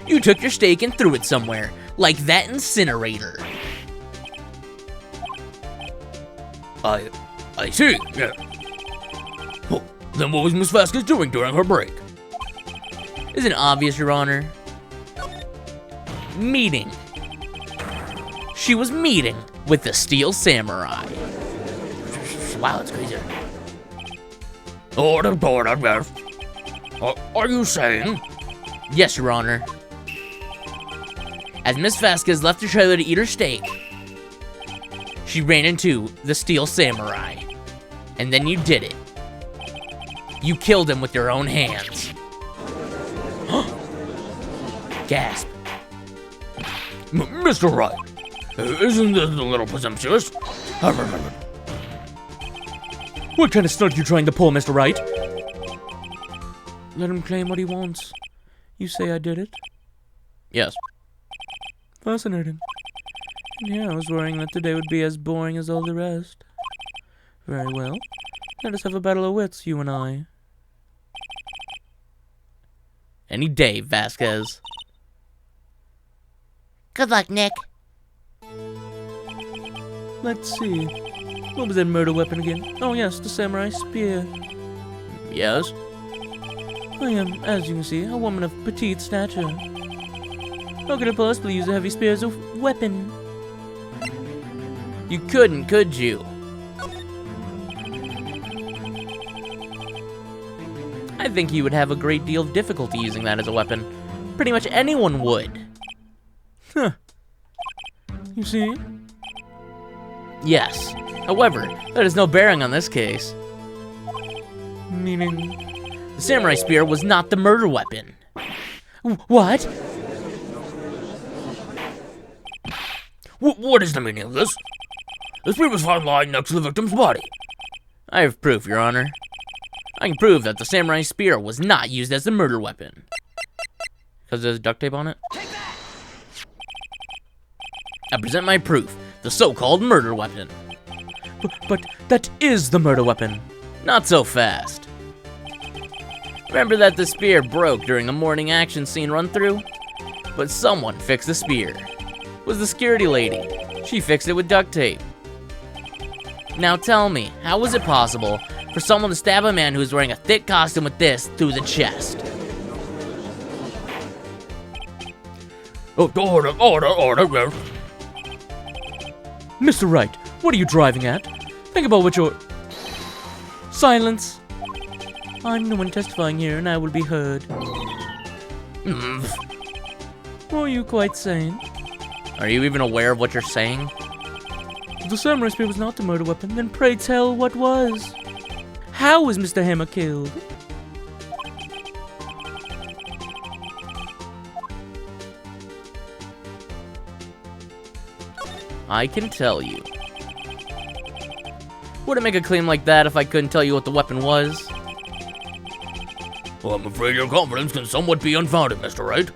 You took your steak and threw it somewhere, like that incinerator. I see, yeah. Oh, then what was Miss Vasquez doing during her break? Isn't it obvious, Your Honor? Meeting. She was meeting with the Steel Samurai. Wow, that's crazy. Order, yes. Are you saying? Yes, Your Honor. As Miss Vasquez left her trailer to eat her steak, she ran into the Steel Samurai. And then you did it. You killed him with your own hands. Gasp. Mr. Wright, isn't this a little presumptuous? What kind of stunt are you trying to pull, Mr. Wright? Let him claim what he wants. You say I did it? Yes. Fascinating. Yeah, I was worrying that today would be as boring as all the rest. Very well. Let us have a battle of wits, you and I. Any day, Vasquez. Good luck, Nick. Let's see. What was that murder weapon again? Oh yes, the samurai spear. Yes? I am, as you can see, a woman of petite stature. How could I possibly use a heavy spear as a weapon? You couldn't, could you? I think you would have a great deal of difficulty using that as a weapon. Pretty much anyone would. Huh. You see? Yes. However, that has no bearing on this case. Meaning... The samurai spear was not the murder weapon. What? What is the meaning of this? The spear was found lying next to the victim's body. I have proof, Your Honor. I can prove that the samurai spear was not used as the murder weapon. Because there's duct tape on it? I present my proof, the so-called murder weapon. But that is the murder weapon. Not so fast. Remember that the spear broke during the morning action scene run-through? But someone fixed the spear. It was the security lady. She fixed it with duct tape. Now tell me, how was it possible for someone to stab a man who's wearing a thick costume with this through the chest? Order, yes. Mr. Wright, what are you driving at? Think about what you're... Silence. I'm the one testifying here, and I will be heard. Are you quite sane? Are you even aware of what you're saying? If the samurai spear was not the murder weapon, then pray tell what was. How was Mr. Hammer killed? I can tell you. Would it make a claim like that if I couldn't tell you what the weapon was? Well, I'm afraid your confidence can somewhat be unfounded, Mr. Wright.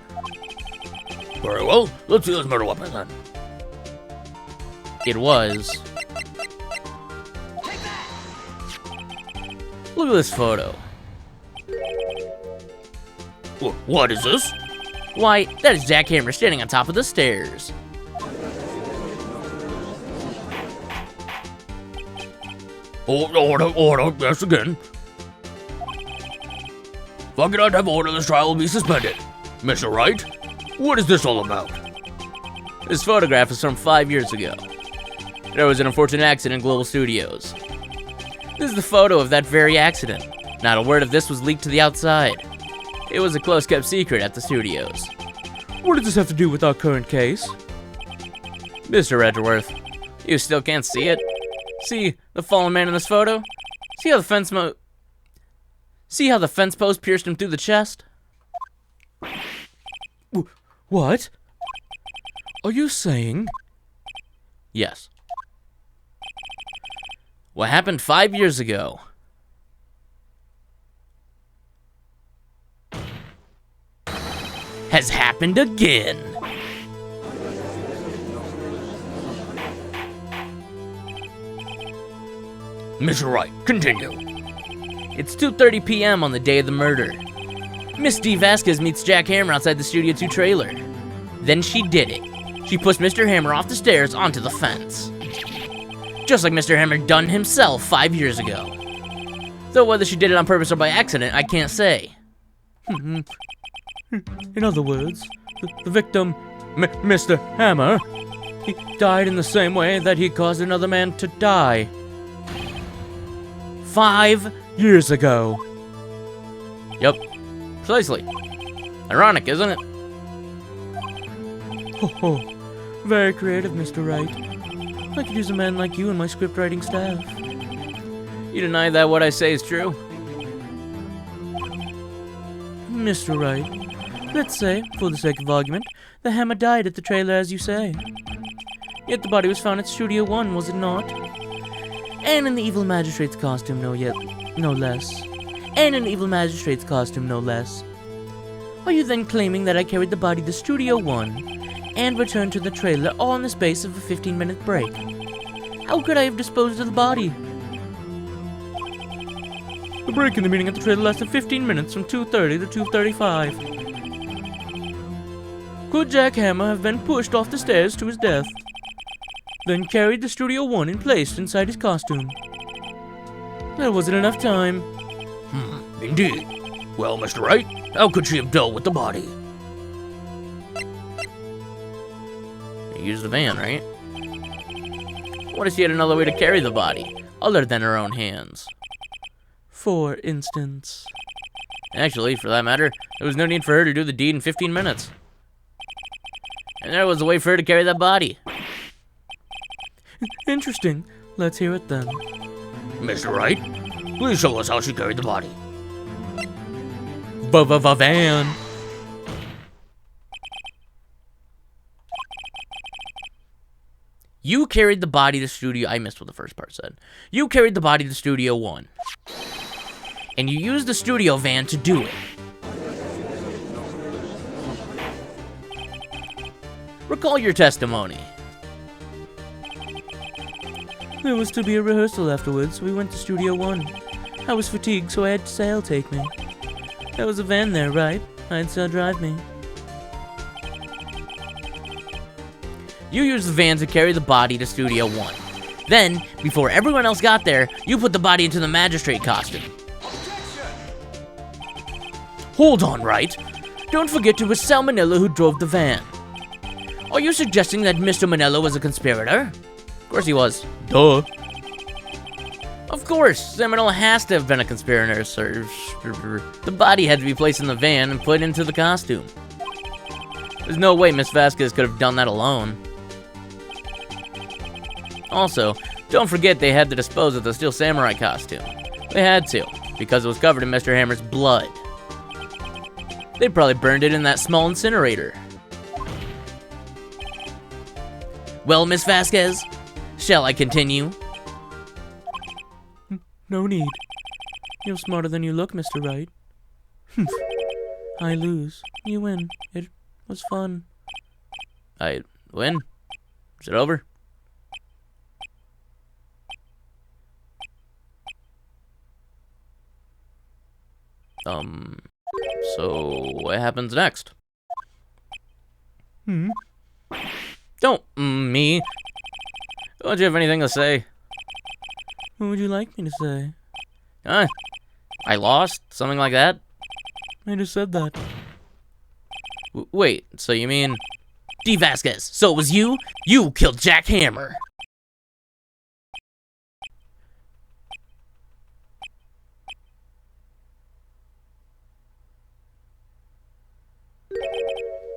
Very well, let's see this murder weapon then. It was... Look at this photo. What is this? Why, that is Jack Hammer standing on top of the stairs. Order, yes again. If I cannot have order, this trial will be suspended. Mr. Wright, what is this all about? This photograph is from 5 years ago. There was an unfortunate accident in Global Studios. This is the photo of that very accident. Not a word of this was leaked to the outside. It was a close-kept secret at the studios. What does this have to do with our current case? Mr. Edgeworth, you still can't see it? See the fallen man in this photo? See how the fence post pierced him through the chest? What? Are you saying? Yes. What happened 5 years ago happened again. Mr. Wright, continue. It's 2:30 p.m. on the day of the murder. Miss D. Vasquez meets Jack Hammer outside the Studio 2 trailer. Then she did it. She pushed Mr. Hammer off the stairs onto the fence. Just like Mr. Hammer done himself 5 years ago. Though whether she did it on purpose or by accident, I can't say. In other words, the victim, Mr. Hammer, he died in the same way that he caused another man to die. 5 years ago. Yep, precisely. Ironic, isn't it? Oh, very creative, Mr. Wright. I could use a man like you in my script writing staff. You deny that what I say is true? Mr. Wright, let's say, for the sake of argument, the Hammer died at the trailer as you say. Yet the body was found at Studio 1, was it not? And in the evil magistrate's costume, no less. And in the evil magistrate's costume, no less. Are you then claiming that I carried the body to Studio 1 and returned to the trailer all in the space of a 15-minute break? How could I have disposed of the body? The break in the meeting at the trailer lasted 15 minutes from 2:30 to 2:35. Could Jack Hammer have been pushed off the stairs to his death, then carried to Studio 1 and placed inside his costume? There wasn't enough time. Indeed. Well, Mr. Wright, how could she have dealt with the body? They used the van, right? What if she had another way to carry the body, other than her own hands? For instance. Actually, for that matter, there was no need for her to do the deed in 15 minutes. And there was a way for her to carry that body. Interesting. Let's hear it then. Mr. Wright, please show us how she carried the body. Van. You carried the body to Studio... I missed what the first part said. You carried the body to Studio 1. And you used the studio van to do it. Recall your testimony. There was to be a rehearsal afterwards, so we went to Studio 1. I was fatigued, so I had Sal take me. There was a van there, right? I had Sal drive me. You used the van to carry the body to Studio 1. Then, before everyone else got there, you put the body into the magistrate costume. Hold on, Wright. Don't forget it was Sal Manila who drove the van. Are you suggesting that Mr. Manila was a conspirator? Of course he was. Duh. Of course, Sal Manila has to have been a conspirator, sir. The body had to be placed in the van and put into the costume. There's no way Miss Vasquez could have done that alone. Also, don't forget they had to dispose of the Steel Samurai costume. They had to, because it was covered in Mr. Hammer's blood. They probably burned it in that small incinerator. Well, Miss Vasquez, shall I continue? No need. You're smarter than you look, Mr. Wright. I lose. You win. It was fun. I win? Is it over? So what happens next? Don't me. Don't you have anything to say? What would you like me to say? I lost? Something like that? I just said that. Wait, so you mean... D. Vasquez, so it was you? You killed Jack Hammer.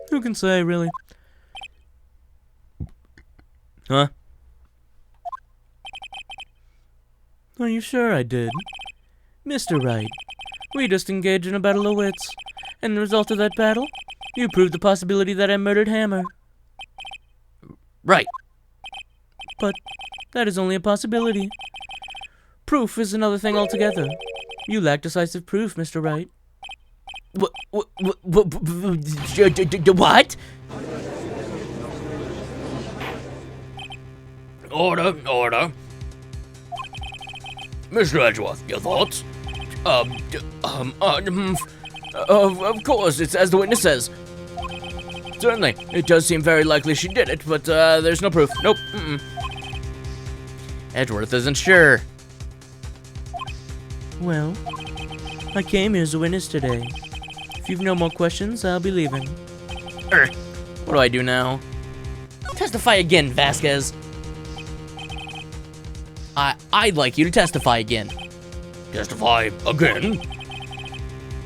Who can say, really? Huh? Are you sure I did? Mr. Wright, we just engaged in a battle of wits, and the result of that battle, you proved the possibility that I murdered Hammer. Right. But that is only a possibility. Proof is another thing altogether. You lack decisive proof, Mr. Wright. What? Order. Mr. Edgeworth, your thoughts? Of course, it's as the witness says. Certainly, it does seem very likely she did it, but there's no proof. Nope. Edgeworth isn't sure. Well, I came here as a witness today. If you've no more questions, I'll be leaving. What do I do now? Testify again, Vasquez. I'd like you to testify again. Testify again?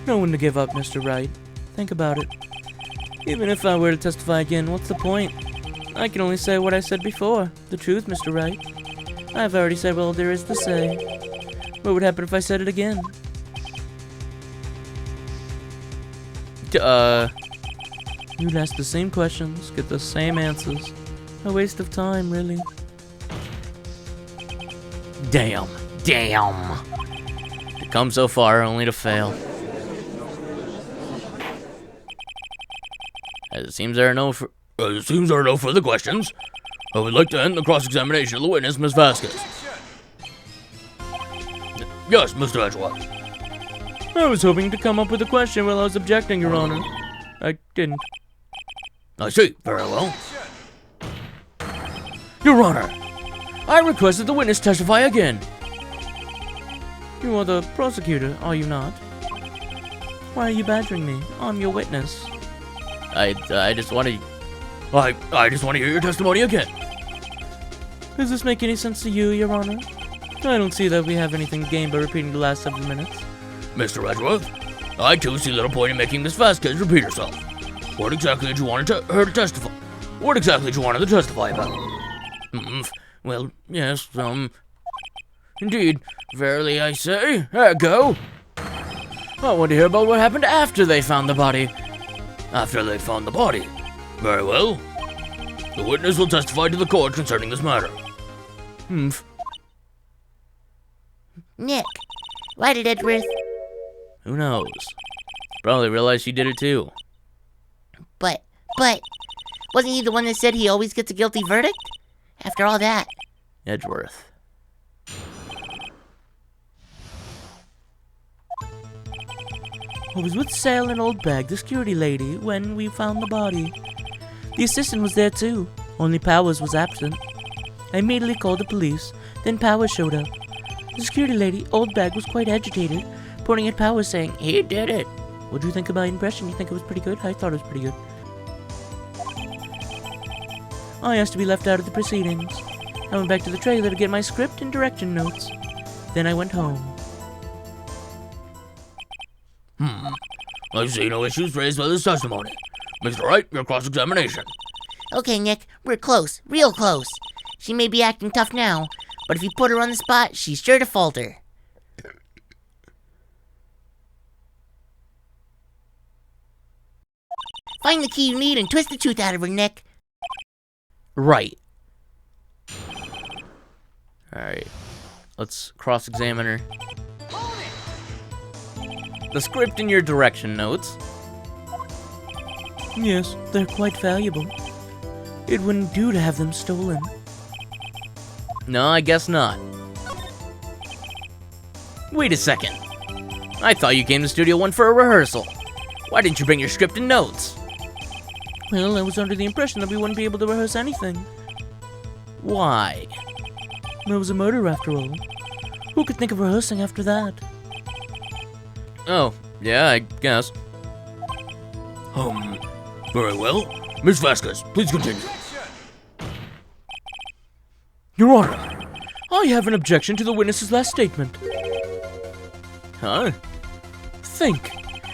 No one to give up, Mr. Wright. Think about it. Even if I were to testify again, what's the point? I can only say what I said before. The truth, Mr. Wright. I've already said all there is to say. What would happen if I said it again? You'd ask the same questions, get the same answers. A waste of time, really. Damn. To come so far, only to fail. As it seems there are no further questions, I would like to end the cross-examination of the witness, Miss Vasquez. Yes, Mr. Edgeworth. I was hoping to come up with a question while I was objecting, Your Honor. I didn't. I see. Very well. Your Honor, I request that the witness testify again. You are the prosecutor, are you not? Why are you badgering me? I'm your witness. I just want to... I just want to hear your testimony again. Does this make any sense to you, Your Honor? I don't see that we have anything gained by repeating the last several minutes. Mr. Edgeworth, I too see little point in making Miss Vasquez repeat herself. What exactly did you want her to testify? What exactly did you want her to testify about? Well, yes, indeed. Verily I say, ergo. I want to hear about what happened after they found the body. After they found the body? Very well. The witness will testify to the court concerning this matter. Nick, why did Edgeworth... Who knows? Probably realized she did it too. But, wasn't he the one that said he always gets a guilty verdict? After all that. Edgeworth. I was with Sal and Old Bag, the security lady, when we found the body. The assistant was there too, only Powers was absent. I immediately called the police, then Powers showed up. The security lady, Old Bag, was quite agitated, pointing at Powers saying, "He did it." What do you think of my impression? You think it was pretty good? I thought it was pretty good. I asked to be left out of the proceedings. I went back to the trailer to get my script and direction notes. Then I went home. I see no issues raised by this testimony. Mr. Wright, your cross-examination. Okay, Nick, we're close, real close. She may be acting tough now, but if you put her on the spot, she's sure to falter. Find the key you need and twist the truth out of her, Nick. Right. Alright. Let's cross-examine her. The script and your direction notes. Yes, they're quite valuable. It wouldn't do to have them stolen. No, I guess not. Wait a second. I thought you came to Studio One for a rehearsal. Why didn't you bring your script and notes? Well, I was under the impression that we wouldn't be able to rehearse anything. Why? There was a murder after all. Who could think of rehearsing after that? Oh, yeah, I guess. Very well. Miss Vasquez, please continue. Your Honor, I have an objection to the witness's last statement. Huh? Think.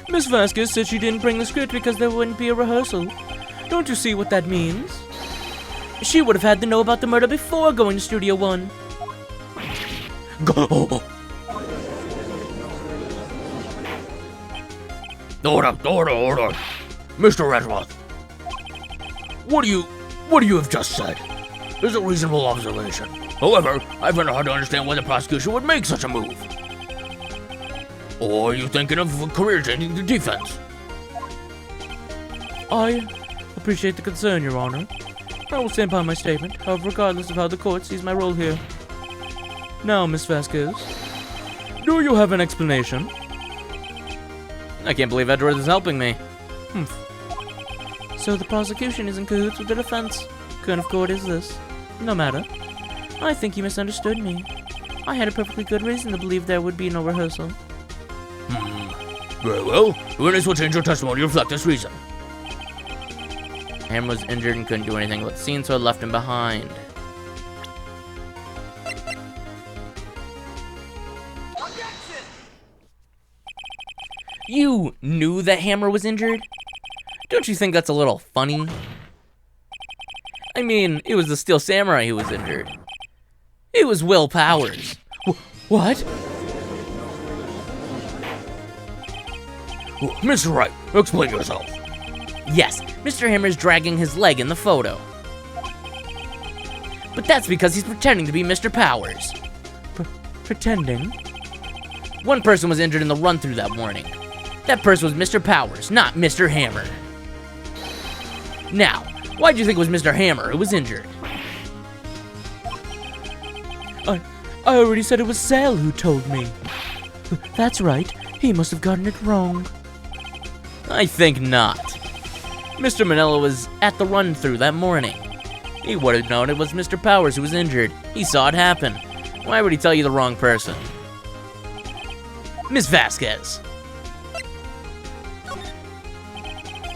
Miss Vasquez said she didn't bring the script because there wouldn't be a rehearsal. Don't you see what that means? She would have had to know about the murder before going to Studio One. Go! Order! Mr. Edgeworth, what do you have just said? Is a reasonable observation. However, I find it hard to understand why the prosecution would make such a move. Or are you thinking of a career changing to defense? I appreciate the concern, Your Honor. I will stand by my statement, however, regardless of how the court sees my role here. Now, Miss Vasquez, do you have an explanation? I can't believe Edward is helping me. So the prosecution is in cahoots with the defense. What kind of court is this? No matter. I think you misunderstood me. I had a perfectly good reason to believe there would be no rehearsal. Very well. Witness will change your testimony to reflect this reason. Hammer was injured and couldn't do anything about the scene, so I left him behind. You knew that Hammer was injured? Don't you think that's a little funny? I mean, it was the Steel Samurai who was injured. It was Will Powers. What? Mr. Wright, explain yourself. Yes, Mr. Hammer's dragging his leg in the photo. But that's because he's pretending to be Mr. Powers. Pretending? One person was injured in the run-through that morning. That person was Mr. Powers, not Mr. Hammer. Now, why do you think it was Mr. Hammer who was injured? I already said it was Sal who told me. That's right. He must have gotten it wrong. I think not. Mr. Manila was at the run-through that morning. He would have known it was Mr. Powers who was injured. He saw it happen. Why would he tell you the wrong person? Miss Vasquez.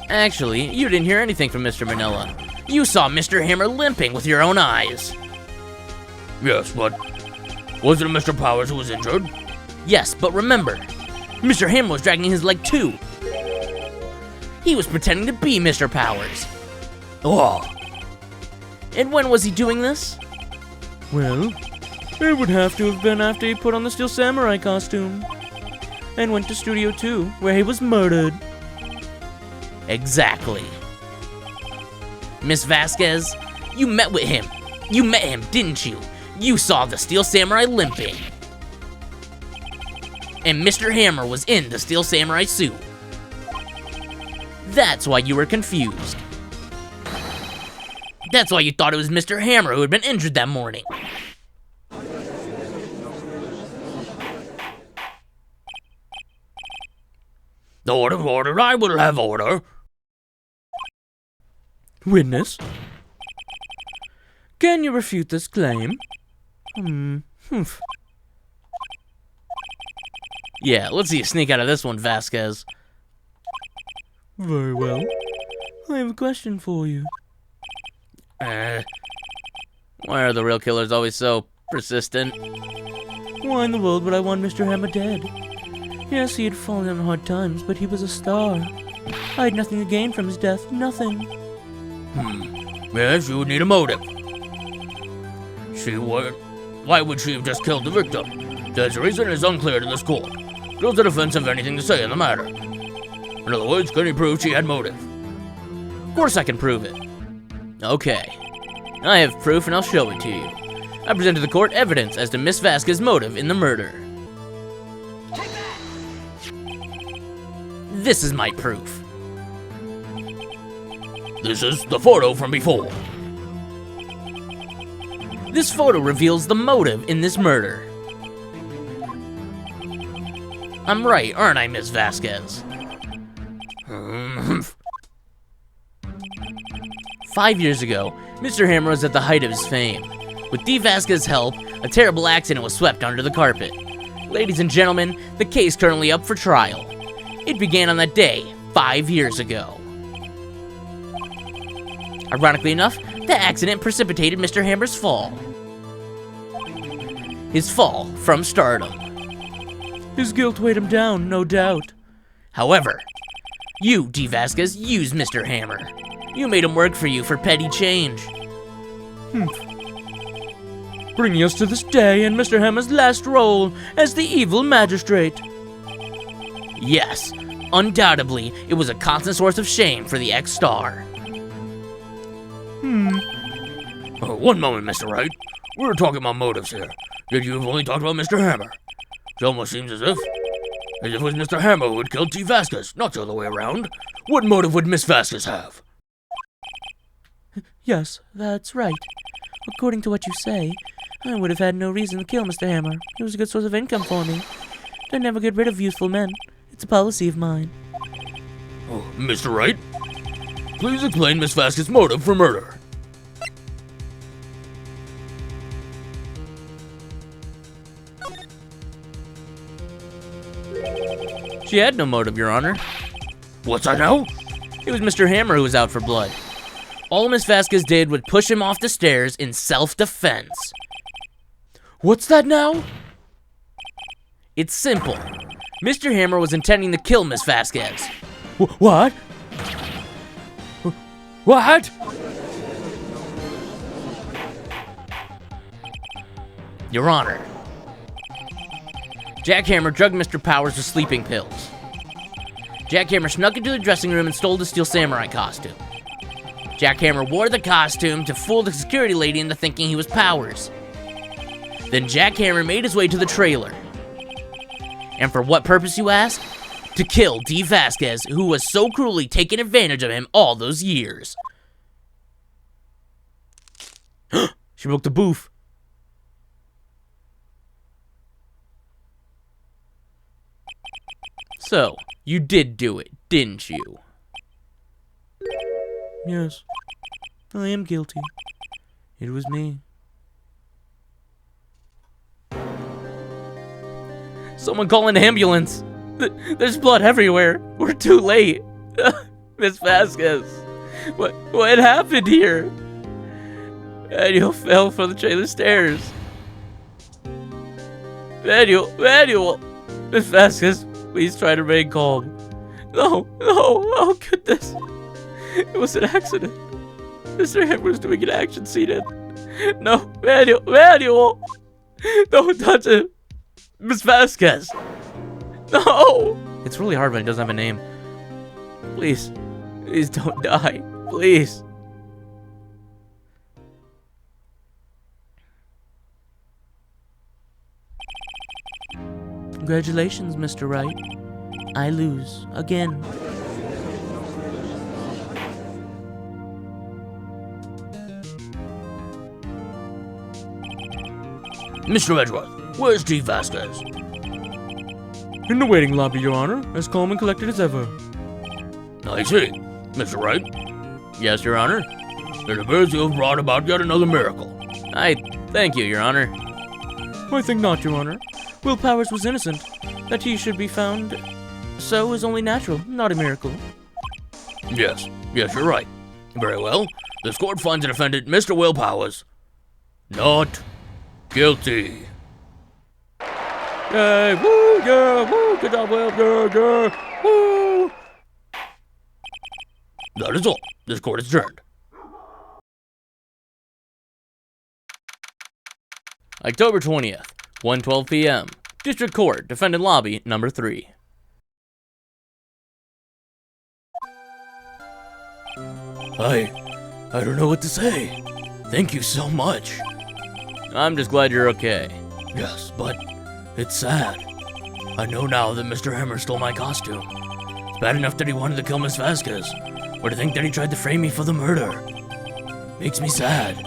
Actually, you didn't hear anything from Mr. Manila. You saw Mr. Hammer limping with your own eyes. Yes, but wasn't it Mr. Powers who was injured? Yes, but remember, Mr. Hammer was dragging his leg too. He was pretending to be Mr. Powers. Oh. And when was he doing this? Well, it would have to have been after he put on the Steel Samurai costume and went to Studio 2, where he was murdered. Exactly. Miss Vasquez, you met with him. You met him, didn't you? You saw the Steel Samurai limping. And Mr. Hammer was in the Steel Samurai suit. That's why you were confused. That's why you thought it was Mr. Hammer who had been injured that morning. Order, I will have order. Witness? Can you refute this claim? Yeah, let's see you sneak out of this one, Vasquez. Very well. I have a question for you. Why are the real killers always so persistent? Why in the world would I want Mr. Hammer dead? Yes, he had fallen on hard times, but he was a star. I had nothing to gain from his death, nothing. Yes, you would need a motive. Why would she have just killed the victim? That reason is unclear to this court. Does the defense have anything to say in the matter? In other words, can he prove she had motive? Of course I can prove it. Okay. I have proof and I'll show it to you. I present to the court evidence as to Miss Vasquez's motive in the murder. This is my proof. This is the photo from before. This photo reveals the motive in this murder. I'm right, aren't I, Miss Vasquez? 5 years ago, Mr. Hammer was at the height of his fame. With D. Vasquez's help, a terrible accident was swept under the carpet. Ladies and gentlemen, the case currently up for trial. It began on that day, 5 years ago. Ironically enough, the accident precipitated Mr. Hammer's fall. His fall from stardom. His guilt weighed him down, no doubt. However, you, D. Vasquez, used Mr. Hammer. You made him work for you for petty change. Bringing us to this day and Mr. Hammer's last role as the evil magistrate. Yes, undoubtedly, it was a constant source of shame for the ex-star. One moment, Mr. Wright. We're talking about motives here. Yet you've only talked about Mr. Hammer. It almost seems as if as if it was Mr. Hammer who had killed T. Vasquez, not the other way around. What motive would Miss Vasquez have? Yes, that's right. According to what you say, I would have had no reason to kill Mr. Hammer. He was a good source of income for me. I never get rid of useful men. It's a policy of mine. Oh, Mr. Wright, please explain Miss Vasquez's motive for murder. She had no motive, Your Honor. What's that now? It was Mr. Hammer who was out for blood. All Miss Vasquez did was push him off the stairs in self-defense. What's that now? It's simple. Mr. Hammer was intending to kill Miss Vasquez. What? What? Your Honor, Jack Hammer drugged Mr. Powers with sleeping pills. Jack Hammer snuck into the dressing room and stole the Steel Samurai costume. Jack Hammer wore the costume to fool the security lady into thinking he was Powers. Then Jack Hammer made his way to the trailer. And for what purpose, you ask? To kill T. Vasquez, who was so cruelly taking advantage of him all those years. She broke the booth. So, you did do it, didn't you? Yes, I am guilty. It was me. Someone call an ambulance. There's blood everywhere. We're too late. Miss Vasquez. What happened here? Manuel fell from the trailer stairs. Manuel. Miss Vasquez, please try to remain calm. No, oh goodness. It was an accident. Mr. Hammer was doing an action scene and... No, Manuel. Don't touch him. Miss Vasquez. No. It's really hard when he doesn't have a name. Please don't die. Please. Congratulations, Mr. Wright. I lose again. Mr. Edgeworth, where's T. Vasquez? In the waiting lobby, Your Honor, as calm and collected as ever. I see. Mr. Wright, Yes, Your Honor. it appears you have brought about yet another miracle. I thank you, Your Honor. I think not, Your Honor. Will Powers was innocent. That he should be found so is only natural, not a miracle. Yes, you're right. Very well. This court finds the defendant, Mr. Will Powers, not guilty. Yay, woo, yeah, woo, good job, Will, yeah, woo. That is all. This court is adjourned. October 20th, 1:12 p.m. District Court, Defendant Lobby, number 3. I don't know what to say. Thank you so much. I'm just glad you're okay. Yes, but it's sad. I know now that Mr. Hammer stole my costume. It's bad enough that he wanted to kill Miss Vasquez, but to think that he tried to frame me for the murder makes me sad.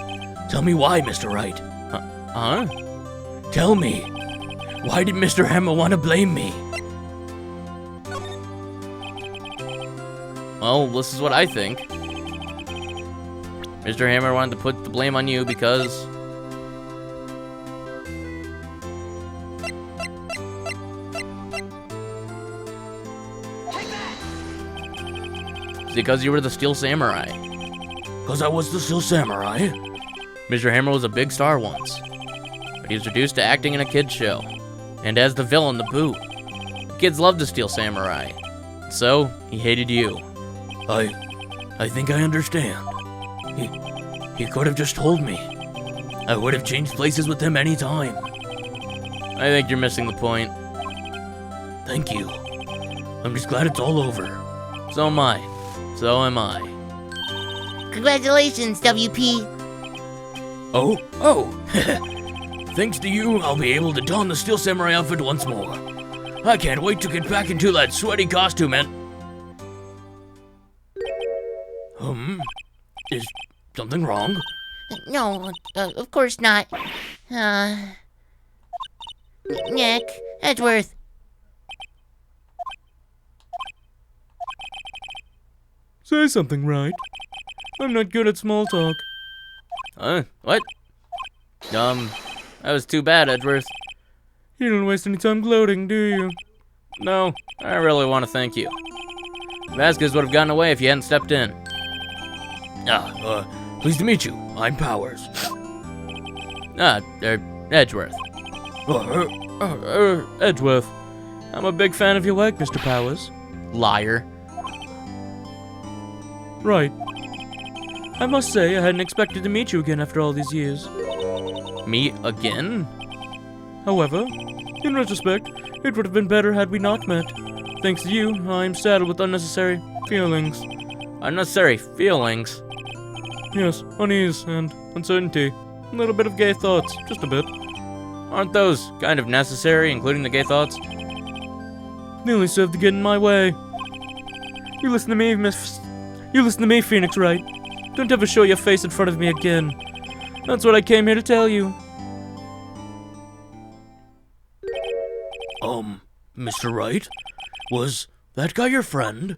Tell me why, Mr. Wright. Huh? Tell me, why did Mr. Hammer want to blame me? Well, this is what I think. Mr. Hammer wanted to put the blame on you because... Because you were the Steel Samurai. Because I was the Steel Samurai? Mr. Hammer was a big star once, but he was reduced to acting in a kid's show, and as the villain, the Boo. The kids loved the Steel Samurai, so he hated you. I think I understand. He could have just told me. I would have changed places with him any time. I think you're missing the point. Thank you. I'm just glad it's all over. So am I. So am I. Congratulations, WP. Oh. Thanks to you, I'll be able to don the Steel Samurai outfit once more. I can't wait to get back into that sweaty costume and... Is something wrong? No, of course not. Nick, Edgeworth. Say something, Wright. I'm not good at small talk. What? That was too bad, Edgeworth. You don't waste any time gloating, do you? No, I really want to thank you. Vasquez would have gotten away if you hadn't stepped in. Pleased to meet you. I'm Powers. Edgeworth. Edgeworth. I'm a big fan of your work, Mr. Powers. Liar. Right. I must say, I hadn't expected to meet you again after all these years. Me again? However, in retrospect, it would have been better had we not met. Thanks to you, I'm saddled with unnecessary feelings. Unnecessary feelings? Yes, unease and uncertainty. A little bit of gay thoughts, just a bit. Aren't those kind of necessary, including the gay thoughts? They only serve to get in my way. You listen to me, Phoenix Wright. Don't ever show your face in front of me again. That's what I came here to tell you. Mr. Wright? Was that guy your friend?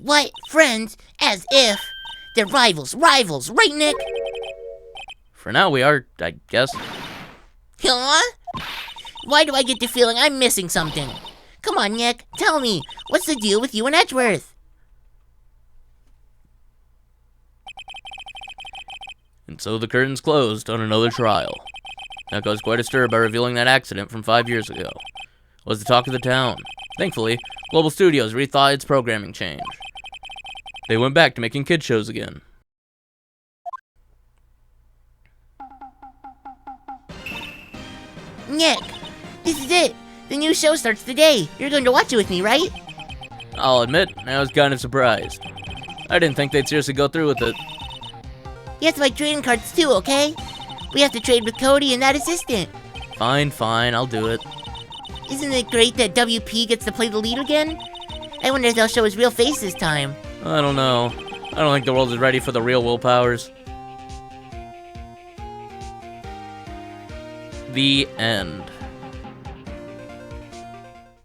What? Friends? As if. They're rivals, right, Nick? For now we are, I guess. Huh? Why do I get the feeling I'm missing something? Come on, Nick, tell me, what's the deal with you and Edgeworth? And so the curtains closed on another trial. That caused quite a stir by revealing that accident from 5 years ago. It was the talk of the town. Thankfully, Global Studios rethought its programming change. They went back to making kid shows again. Nick, this is it. The new show starts today. You're going to watch it with me, right? I'll admit, I was kind of surprised. I didn't think they'd seriously go through with it. You have to buy trading cards too, okay? We have to trade with Cody and that assistant. Fine, I'll do it. Isn't it great that WP gets to play the lead again? I wonder if they'll show his real face this time. I don't know. I don't think the world is ready for the real Will Powers. The end.